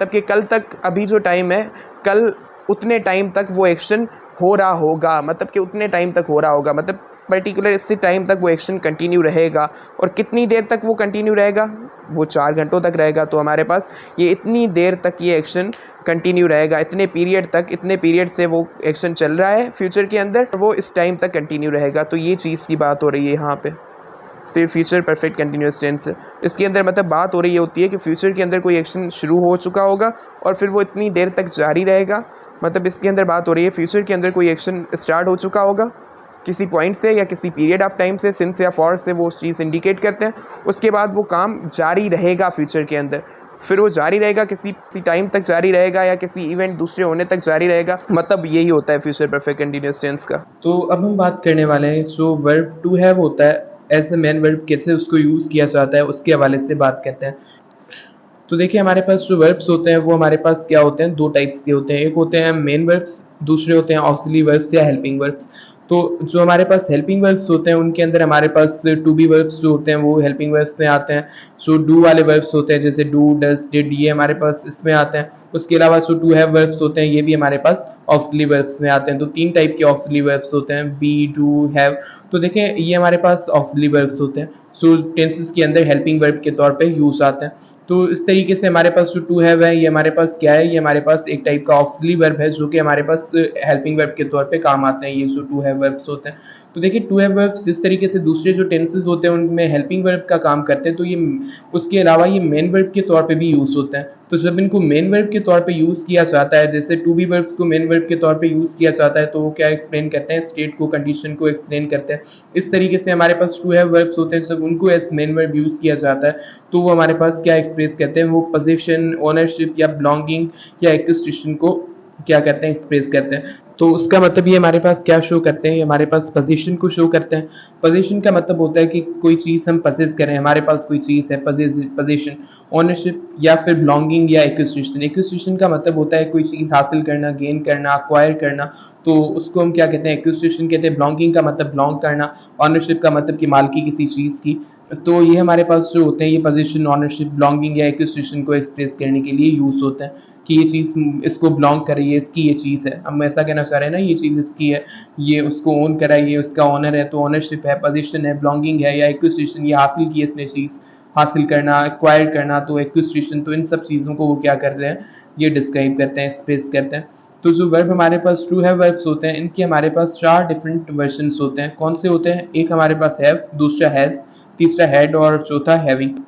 S1: तब कि कल तक, अभी जो टाइम है कल उतने टाइम तक वो एक्शन हो रहा होगा, मतलब कि उतने टाइम तक हो रहा होगा, मतलब पर्टिकुलर इससे टाइम तक वो एक्शन कंटिन्यू रहेगा। और कितनी देर तक वो कंटिन्यू रहेगा? वो 4 घंटों तक रहेगा। तो हमारे पास ये इतनी देर तक ये एक्शन कंटिन्यू रहेगा, इतने पीरियड से वो एक्शन चल रहा है फ्यूचर के अंदर, वो इस टाइम तक कंटिन्यू रहेगा। तो ये चीज़ की बात हो रही है यहाँ पे। फिर फ्यूचर परफेक्ट कंटिन्यूस टेंस है, इसके अंदर मतलब बात हो रही होती है कि फ्यूचर के अंदर कोई एक्शन शुरू हो चुका होगा और फिर वो इतनी देर तक जारी रहेगा। मतलब इसके अंदर बात हो रही है फ्यूचर के अंदर कोई एक्शन स्टार्ट हो चुका होगा किसी पॉइंट से या किसी पीरियड ऑफ टाइम से, सिंस या फॉर से वो चीज़ इंडिकेट करते हैं। उसके बाद वो काम जारी रहेगा फ्यूचर के अंदर, फिर वो जारी रहेगा, किसी टाइम तक जारी रहेगा या किसी इवेंट दूसरे होने तक जारी रहेगा। मतलब यही होता है फ्यूचर परफेक्ट कंटिन्यूअस टेंस का। तो अब हम बात करने वाले हैं जो वर्ब टू हैव होता है एज ए मेन वर्ब, कैसे उसको यूज़ किया जाता है उसके हवाले से बात करते हैं। तो देखिए हमारे पास जो वर्ब्स होते हैं वो हमारे पास क्या होते हैं, 2 टाइप्स के होते हैं। एक होते हैं मेन वर्ब्स, दूसरे होते हैं ऑक्सिलरी वर्ब्स या हेल्पिंग वर्ब्स। तो जो हमारे पास हेल्पिंग वर्ब्स होते हैं उनके अंदर हमारे पास टू बी वर्ब्स जो होते हैं वो हेल्पिंग वर्ब्स में आते हैं। जो डू वाले वर्ब्स होते हैं जैसे डू, डज, डिड, ये हमारे पास इसमें आते हैं। उसके अलावा जो टू हैव वर्ब्स होते हैं ये भी हमारे पास ऑक्सिलरी वर्ब्स में आते हैं। तो 3 टाइप के ऑक्सिलरी वर्ब्स होते हैं, बी, डू, हैव। तो देखें ये हमारे पास ऑक्सिलरी वर्ब्स होते हैं जो टेंसेस के अंदर हेल्पिंग वर्ब के तौर पे यूज आते हैं। तो इस तरीके से हमारे पास जो टू हैव है ये हमारे पास क्या है, ये हमारे पास एक टाइप का ऑक्सिलरी वर्ब है जो कि हमारे पास हेल्पिंग वर्ब के तौर पे काम आते हैं, ये जो टू हैव वर्ब्स होते हैं। तो देखिए टू हैव वर्ब्स जिस तरीके से दूसरे जो टेंसेस होते हैं उनमें हेल्पिंग वर्ब का काम करते हैं, तो ये उसके अलावा ये मेन वर्ब के तौर पे भी यूज होते हैं। तो जब इनको मेन वर्ब के तौर पे यूज किया जाता है, जैसे टू बी वर्ब्स को मेन वर्ब के तौर पे यूज किया जाता है, तो वो क्या एक्सप्लेन करते हैं, स्टेट को, कंडीशन को एक्सप्लेन करते हैं। इस तरीके से हमारे पास टू हैव वर्ब्स होते हैं, जब उनको एज मेन वर्ब यूज किया जाता है तो वो हमारे पास क्या एक्सप्रेस करते हैं, वो पोजीशन, ओनरशिप या बिलोंगिंग या एक्विजिशन को क्या करते हैं, एक्सप्रेस करते हैं। तो उसका मतलब ये हमारे पास क्या शो करते हैं, हमारे पास पोजीशन को शो करते हैं। पोजीशन का मतलब होता है कि कोई चीज़ हम पजेस करें, हमारे पास कोई चीज़ है, पोजीशन। ओनरशिप या फिर बिलोंगिंग या एक्विजिशन। एक्विजिशन का मतलब होता है कोई चीज़ हासिल करना, गेन करना, अक्वायर करना, तो उसको हम क्या कहते हैं, एक्विजिशन कहते हैं। बिलोंगिंग का मतलब बिलोंग करना, ओनरशिप का मतलब कि मालकी किसी चीज़ की। तो ये हमारे पास जो होते हैं ये पोजीशन, ओनरशिप, बिलोंगिंग या एक्विजिशन को एक्सप्रेस करने के लिए यूज होते हैं कि ये चीज़ इसको बिलोंग कर रही है, इसकी ये चीज़ है। हम ऐसा कहना चाह रहे हैं ना, ये चीज़ इसकी है, ये उसको ओन करा है, ये उसका ओनर है। तो ओनरशिप है, पोजीशन है, बिलोंगिंग है या एक्विजिशन, ये हासिल की इसने चीज़, हासिल करना, एक्वायर करना, तो एक्विजिशन। तो इन सब चीज़ों को वो क्या कर रहे हैं, ये डिस्क्राइब करते हैं, एक्सप्रेस करते हैं। तो जो वर्ब हमारे पास टू हैव वर्ब्स होते हैं इनके हमारे पास 4 डिफरेंट वर्जन्स होते हैं। कौन से होते हैं? एक हमारे पास हैव, दूसरा हैज़, तीसरा हैड और चौथा हैविंग।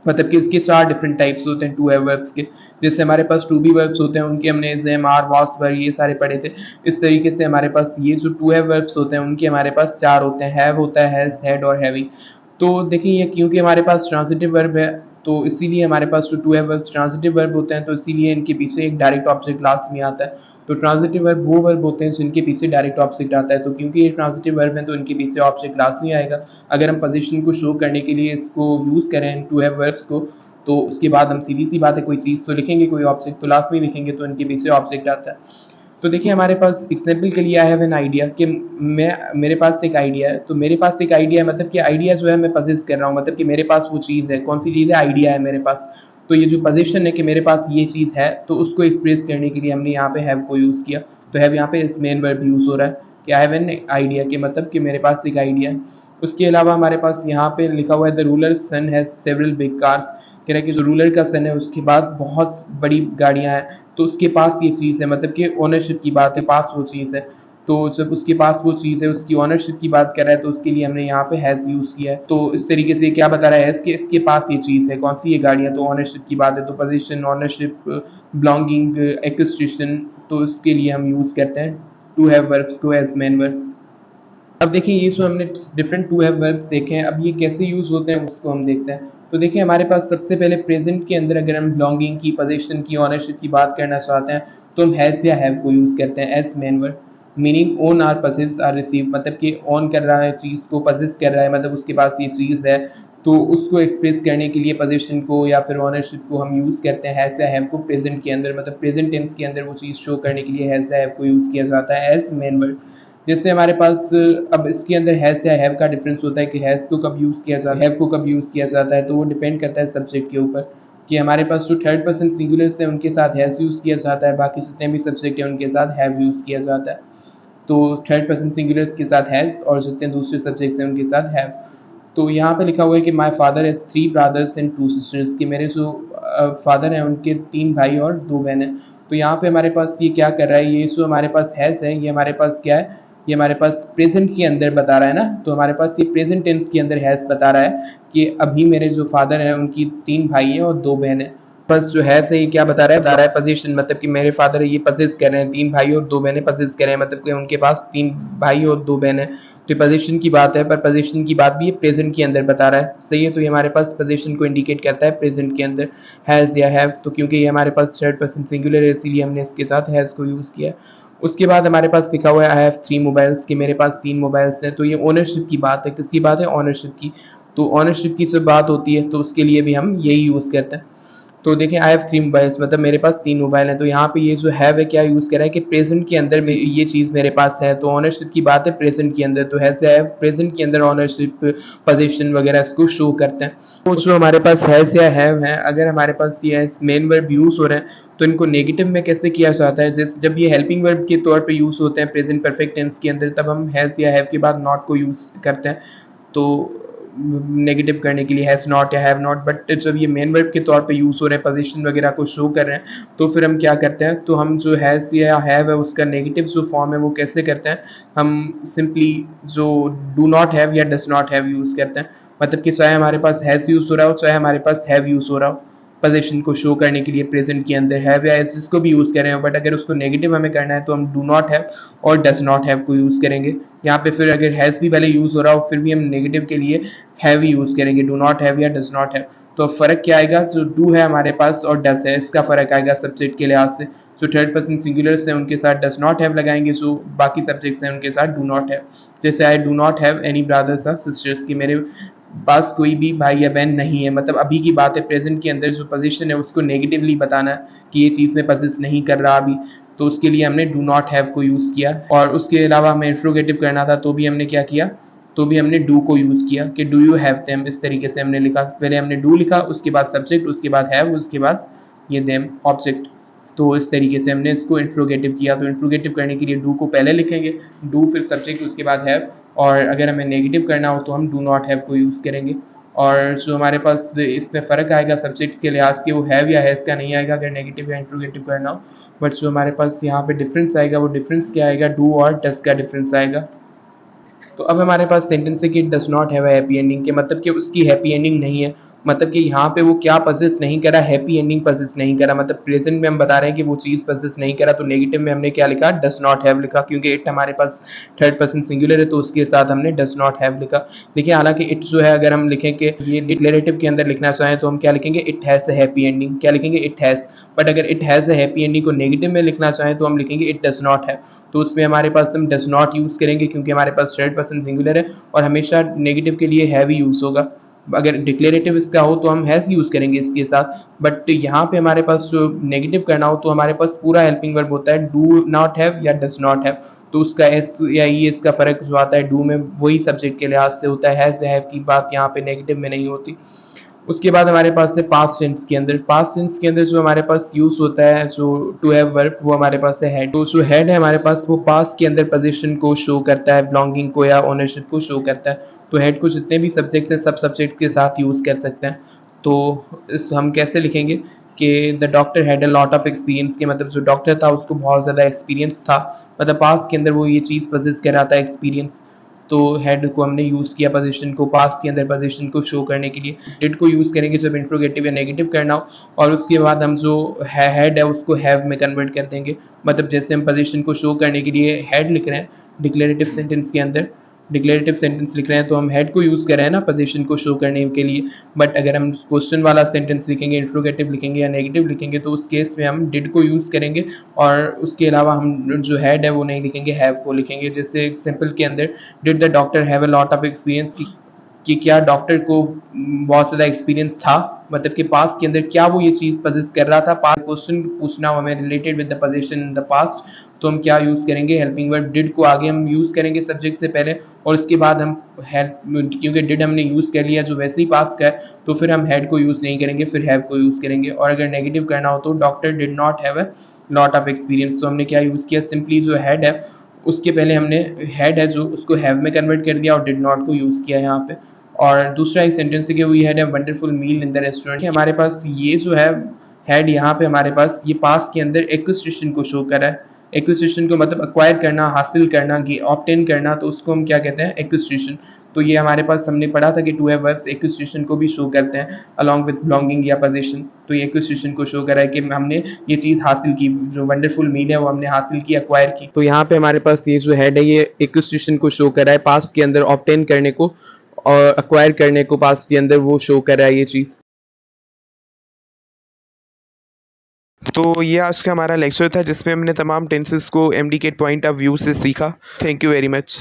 S1: मतलब कि इसके 4 डिफरेंट टाइप्स होते हैं टू हैव वर्ब्स के। जैसे हमारे पास टू बी वर्ब्स होते हैं उनके हमने ज़ेम, आर, वाज, वर ये सारे पढ़े थे। इस तरीके से हमारे पास ये जो टू हैव वर्ब्स होते हैं उनके हमारे पास 4 होते हैं, हैव होता है, हैज़, हैड और हैविंग। तो देखिए ये क्योंकि हमारे पास ट्रांजिटिव वर्ब है तो इसीलिए हमारे पास जो to have verbs transitive verb होते हैं, तो इसीलिए इनके पीछे एक डायरेक्ट ऑब्जेक्ट क्लास में आता है। तो ट्रांजिटिव वर्ब वो वर्ब होते हैं जिनके पीछे डायरेक्ट ऑब्जेक्ट आता है। तो क्योंकि ये ट्रांजिटिव वर्ब है तो इनके पीछे ऑब्जेक्ट क्लास में आएगा। अगर हम पोजीशन को शो करने के लिए इसको यूज़ करें टू हैव वर्ब्स को, तो उसके बाद हम सीधी सी बात है कोई चीज़ तो लिखेंगे, कोई ऑब्जेक्ट तो लास्ट में लिखेंगे, तो इनके पीछे ऑब्जेक्ट आता है। तो देखिए हमारे पास एग्जाम्पल के लिए आई हैव एन आइडिया कि मेरे पास एक आइडिया है। तो मेरे पास एक आइडिया है मतलब कि आइडिया जो है मैं पजेस कर रहा हूँ, मतलब कि मेरे पास वो चीज़ है। कौन सी चीज़ है? आइडिया है मेरे पास। तो ये जो पोजीशन है कि मेरे पास ये चीज़ है, तो उसको एक्सप्रेस करने के लिए हमने यहाँ पे हैव को यूज़ किया। तो हैव यहाँ पे इस मेन वर्ब यूज़ हो रहा है कि आई हैव एन आइडिया के मतलब कि मेरे पास एक आइडिया है। उसके अलावा हमारे पास यहाँ पे लिखा हुआ है the ruler son has several big cars, कह रहा है कि जो रूलर का सन है उसके बाद बहुत बड़ी गाड़ियाँ हैं, तो उसके पास ये चीज़ है, मतलब कि ओनरशिप की बात है, पास वो चीज़ है। तो जब उसके पास वो चीज़ है, उसकी ओनरशिप की बात कर रहा है, तो उसके लिए हमने यहाँ पे हैज़ यूज़ किया है। तो इस तरीके से क्या बता रहा है हैज़ कि इसके पास ये चीज़ है, कौन सी ये गाड़ियाँ, तो ओनरशिप की बात है, तो पोज़ीशन, ओनरशिप, बिलॉन्गिंग, एक्विजिशन, तो इसके लिए हम यूज़ करते हैं टू हैव वर्ब्स को एज़ मेन वर्ब। अब देखिए ये जो हमने डिफरेंट टू हैव वर्ब्स देखे हैं, अब ये कैसे यूज़ होते हैं उसको हम देखते हैं। तो देखिए हमारे पास सबसे पहले प्रेजेंट के अंदर अगर हम बिलॉन्गिंग की, पोजीशन की, ओनरशिप की बात करना चाहते हैं, तो हम हैज़ या हैव को यूज़ करते हैं as main verb. Meaning own or possess or receive, मतलब कि ओन कर रहा है चीज़ को, पसेस कर रहा है, मतलब उसके पास ये चीज़ है, तो उसको एक्सप्रेस करने के लिए पोजीशन को या फिर ओनरशिप को हम यूज़ करते हैं हैज़ या हैव को प्रेजेंट के अंदर, मतलब प्रेजेंट टेंस के अंदर वो चीज़ शो करने के लिए हैज़ या हैव को यूज़ किया जाता है एज मेन वर्ब। जैसे हमारे पास अब इसके अंदर हैज़ या हैव का डिफरेंस होता है कि हैज़ को कब यूज़ किया जाता है, हैव को कब यूज़ किया जाता है, तो वो डिपेंड करता है सब्जेक्ट के ऊपर कि हमारे पास जो थर्ड पर्सन सिंगुलर्स हैं उनके साथ हैज़ यूज़ किया जाता है, बाकी जितने भी सब्जेक्ट हैं उनके साथ हैव यूज़ किया जाता है। तो थर्ड पर्सन सिंगुलर्स के साथ हैज़ और जितने दूसरे सब्जेक्ट्स हैं उनके साथ हैव। तो यहाँ पे लिखा हुआ है कि my father has 3 brothers and 2 sisters, कि मेरे जो फादर हैं उनके 3 भाई और 2 बहनें। तो यहाँ पे हमारे पास ये क्या कर रहा है, ये जो हमारे पास हैज़ है, ये हमारे पास क्या है, ये हमारे पास प्रेजेंट के अंदर बता रहा है ना, तो हमारे पास ये प्रेजेंट टेंस के अंदर हैज़ बता रहा है कि अभी मेरे जो फादर हैं उनकी 3 भाई हैं और 2 बहनें। बस जो है सही क्या बता रहा है पोजीशन, मतलब कि मेरे फादर ये पजेस कर रहे हैं, 3 भाई और 2 बहनें पजेस कर रहे हैं, मतलब कि उनके पास 3 भाई और 2 बहनें। तो पोजीशन की बात है, पर पोजीशन की बात भी ये प्रेजेंट के अंदर बता रहा है, सही है। तो ये हमारे पास पोजीशन को इंडिकेट करता है प्रेजेंट के अंदर हैज़ या हैव, तो क्योंकि ये हमारे पास थर्ड पर्सन सिंगुलर है इसीलिए हमने इसके साथ हैज़ को यूज़ किया। उसके बाद हमारे पास लिखा हुआ है आई हैव 3 मोबाइल्स, कि मेरे पास 3 मोबाइल्स हैं। तो ये ओनरशिप की बात है, किसकी बात है, ओनरशिप की। तो ओनरशिप की जब बात होती है तो उसके लिए भी हम यही यूज़ करते हैं। तो देखिए आई हैव 3 मोबाइल्स, मतलब मेरे पास 3 मोबाइल हैं। तो यहाँ पे ये जो हैव है क्या यूज़ कर रहा है कि प्रेजेंट के अंदर में ये चीज़ मेरे पास है, तो ओनरशिप की बात है प्रेजेंट के अंदर, तो हैज़ या हैव प्रेजेंट के अंदर ओनरशिप, पोजीशन वगैरह इसको शो करते हैं। तो जो हमारे पास हैज़ या हैव है, अगर हमारे पास ये मेन वर्ब यूज़ हो रहे हैं तो इनको नेगेटिव में कैसे किया जाता है, जैसे जब ये हेल्पिंग वर्ब के तौर पे यूज़ होते हैं प्रेजेंट परफेक्ट टेंस के अंदर, तब हम हैज़ या हैव के बाद नॉट को यूज़ करते हैं, तो नेगेटिव करने के लिए हैज़ नॉट या हैव नॉट। बट जब ये मेन वर्ब के तौर पे यूज़ हो रहे हैं, पोजीशन वगैरह को शो कर रहे हैं, तो फिर हम क्या करते हैं, तो हम जो हैज़ या हैव है उसका नेगेटिव जो फॉर्म है वो कैसे करते हैं, हम सिंपली जो डू नॉट हैव या डज नॉट हैव यूज़ करते हैं। मतलब कि चाहे हमारे पास हैज़ यूज़ हो रहा हो, चाहे हमारे पास हैव यूज़ हो रहा हो, पोजीशन को शो करने के लिए प्रेजेंट के अंदर हैव या एज इसको भी यूज़ कर रहे हो, बट अगर उसको नेगेटिव हमें करना है तो हम डू नॉट हैव और डज नॉट हैव को यूज़ करेंगे। यहाँ पे फिर अगर हैज़ भी पहले यूज़ हो रहा हो फिर भी हम नेगेटिव के लिए हैव ही यूज़ करेंगे, डू नॉट हैव या डज नॉट हैव। तो फ़र्क क्या आएगा, जो डू है हमारे पास और डज है इसका फ़र्क आएगा सब्जेक्ट के लिहाज से। जो थर्ड पर्सन सिंगुलर्स हैं उनके साथ डज नॉट हैव लगाएंगे, जो बाकी सब्जेक्ट्स हैं उनके साथ डू नॉट हैव। जैसे I do not have any brothers और सिस्टर्स, की मेरे पास कोई भी भाई या बहन नहीं है, मतलब अभी की बात है, प्रेजेंट के अंदर जो पोजीशन है उसको नेगेटिवली बताना है कि ये चीज़ में पोजेस नहीं कर रहा अभी, तो उसके लिए हमने डू नॉट हैव को यूज़ किया। और उसके अलावा हमें इंट्रोगेटिव करना था तो भी हमने क्या किया, तो भी हमने डू को यूज़ किया कि डू यू हैव देम, इस तरीके से हमने लिखा। पहले हमने डू लिखा, उसके बाद सब्जेक्ट, उसके बाद हैव, उसके बाद ये देम ऑब्जेक्ट। तो इस तरीके से हमने इसको इंट्रोगेटिव किया। तो इंट्रोगेटिव करने के लिए डू को पहले लिखेंगे, डू फिर सब्जेक्ट, उसके बाद हैव, और अगर हमें नेगेटिव करना हो तो हम डू नॉट हैव को यूज़ करेंगे। और जो हमारे पास इसमें फ़र्क आएगा सब्जेक्ट्स के लिहाज से, वो हैव या हैज़ का नहीं आएगा अगर नेगेटिव या इंट्रोगेटिव करना हो। बट जो हमारे पास यहाँ पे डिफरेंस आएगा वो डिफरेंस क्या आएगा, डू और डज का डिफरेंस आएगा। तो अब हमारे पास सेंटेंस है कि does not have a happy ending, के मतलब कि उसकी हैप्पी एंडिंग नहीं है। मतलब कि यहाँ पे वो क्या पजेस नहीं करा, हैप्पी एंडिंग पजेस नहीं करा, मतलब प्रेजेंट में हम बता रहे हैं कि वो चीज़ पजेस नहीं करा, तो नेगेटिव में हमने क्या लिखा, डज नॉट हैव लिखा, क्योंकि इट हमारे पास थर्ड पर्सन सिंगुलर है तो उसके साथ हमने डज नॉट हैव लिखा। देखिए हालांकि इट जो है, अगर हम लिखें कि ये डिक्लेरेटिव के अंदर लिखना चाहें तो हम क्या लिखेंगे, it has a happy ending, क्या लिखेंगे, इट हैज़। बट अगर it has a happy ending को नेगेटिव में लिखना चाहें तो हम लिखेंगे इट डज नॉट हैव। तो उसमें हमारे पास हम डज नॉट यूज़ करेंगे क्योंकि हमारे पास थर्ड पर्सन सिंगुलर है और हमेशा नेगेटिव के लिए हैव ही यूज़ होगा। अगर डिक्लेरेटिव इसका हो तो हम हैज़ यूज़ करेंगे इसके साथ। बट यहाँ पे हमारे पास जो नेगेटिव करना हो तो हमारे पास पूरा हेल्पिंग वर्ब होता है, डू नॉट हैव या डज नॉट हैव। तो उसका एस या ई इसका फ़र्क जो आता है, डू में वही सब्जेक्ट के लिहाज से होता है, हैज़ या हैव की बात यहाँ पे नेगेटिव में नहीं होती। उसके बाद हमारे पास है पास्ट टेंस के अंदर। पास्ट टेंस के अंदर जो हमारे पास यूज़ होता है जो टू हैव वर्ब, वो हमारे पास है हेड। तो जो हेड है हमारे पास वो पास्ट के अंदर पोजीशन को शो करता है, बिलोंगिंग को या ओनरशिप को शो करता है। तो हेड को जितने भी सब्जेक्ट्स हैं सब सब्जेक्ट्स के साथ यूज़ कर सकते हैं। तो इस हम कैसे लिखेंगे कि the doctor had a lot of experience, के मतलब जो डॉक्टर था उसको बहुत ज़्यादा एक्सपीरियंस था, मतलब पास्ट के अंदर वो ये चीज़ पजेस कर रहा था, एक्सपीरियंस। तो हैड को हमने यूज़ किया पोजीशन को, पास्ट के अंदर पोजीशन को शो करने के लिए। डिड को यूज़ करेंगे जब इंट्रोगेटिव या नेगेटिव करना हो, और उसके बाद हम जो हैड है उसको हैव में कन्वर्ट कर देंगे। मतलब जैसे हम पोजीशन को शो करने के लिए हैड लिख रहे हैं डिक्लेरेटिव सेंटेंस के अंदर, डिक्लेरेटिव सेंटेंस लिख रहे हैं तो हम हैड को यूज़ कर रहे हैं ना पोजीशन को शो करने के लिए। बट अगर हम क्वेश्चन वाला सेंटेंस लिखेंगे, इंट्रोगेटिव लिखेंगे या नेगेटिव लिखेंगे, तो उस केस में हम डिड को यूज़ करेंगे, और उसके अलावा हम जो हैड है वो नहीं लिखेंगे, हैव को लिखेंगे। जैसे एग्जाम्पल के अंदर, did the doctor have a lot of experience, कि क्या डॉक्टर को बहुत ज़्यादा एक्सपीरियंस था, मतलब कि पास्ट के अंदर क्या वो ये चीज़ पजेस कर रहा था। पास्ट क्वेश्चन पूछना हो हमें related with the position in the past, तो हम क्या यूज़ करेंगे, हेल्पिंग वर्ब डिड को आगे हम यूज़ करेंगे सब्जेक्ट से पहले, और उसके बाद हम हेल्प, क्योंकि डिड हमने यूज़ कर लिया जो वैसे ही पास्ट का है, तो फिर हम हैड को यूज़ नहीं करेंगे, फिर हैव को यूज़ करेंगे। और अगर नेगेटिव करना हो तो doctor did not have a lot of experience, तो हमने क्या यूज़ किया, सिंपली जो हैड है उसके पहले हमने हैड है जो उसको हैव में कन्वर्ट कर दिया और डिड नॉट को यूज़ किया यहाँ पे। और दूसरा एक सेंटेंस है कि we had a wonderful meal in the restaurant. हमारे पास ये जो है हैड, यहाँ पे हमारे पास ये पास्ट के अंदर एक्विजिशन को शो कर रहा है। एक्विजिशन को मतलब एक्वायर करना, हासिल करना, ऑब्टेन करना, तो उसको हम क्या कहते हैं, एक्विजिशन। तो ये हमारे पास हमने पढ़ा था कि टू हैव वर्ब्स एक्विजिशन को भी शो करते हैं अलॉन्ग विद बिलोंगिंग या पोजीशन। तो ये एक्विजिशन को शो कर रहा है कि हमने ये चीज़ हासिल की, जो वंडरफुल मील है वो हमने हासिल की, एक्वायर की। तो यहाँ पे हमारे पास ये जो हेड है ये एक्विजिशन को शो कर रहा है, पास्ट के अंदर ऑब्टेन करने को और एक्वायर करने को पास्ट के अंदर वो शो कर रहा है ये चीज़। तो ये आज का हमारा लेक्चर था जिसमें हमने तमाम टेंसेस को एमडी के पॉइंट ऑफ व्यू से सीखा। Thank you very much.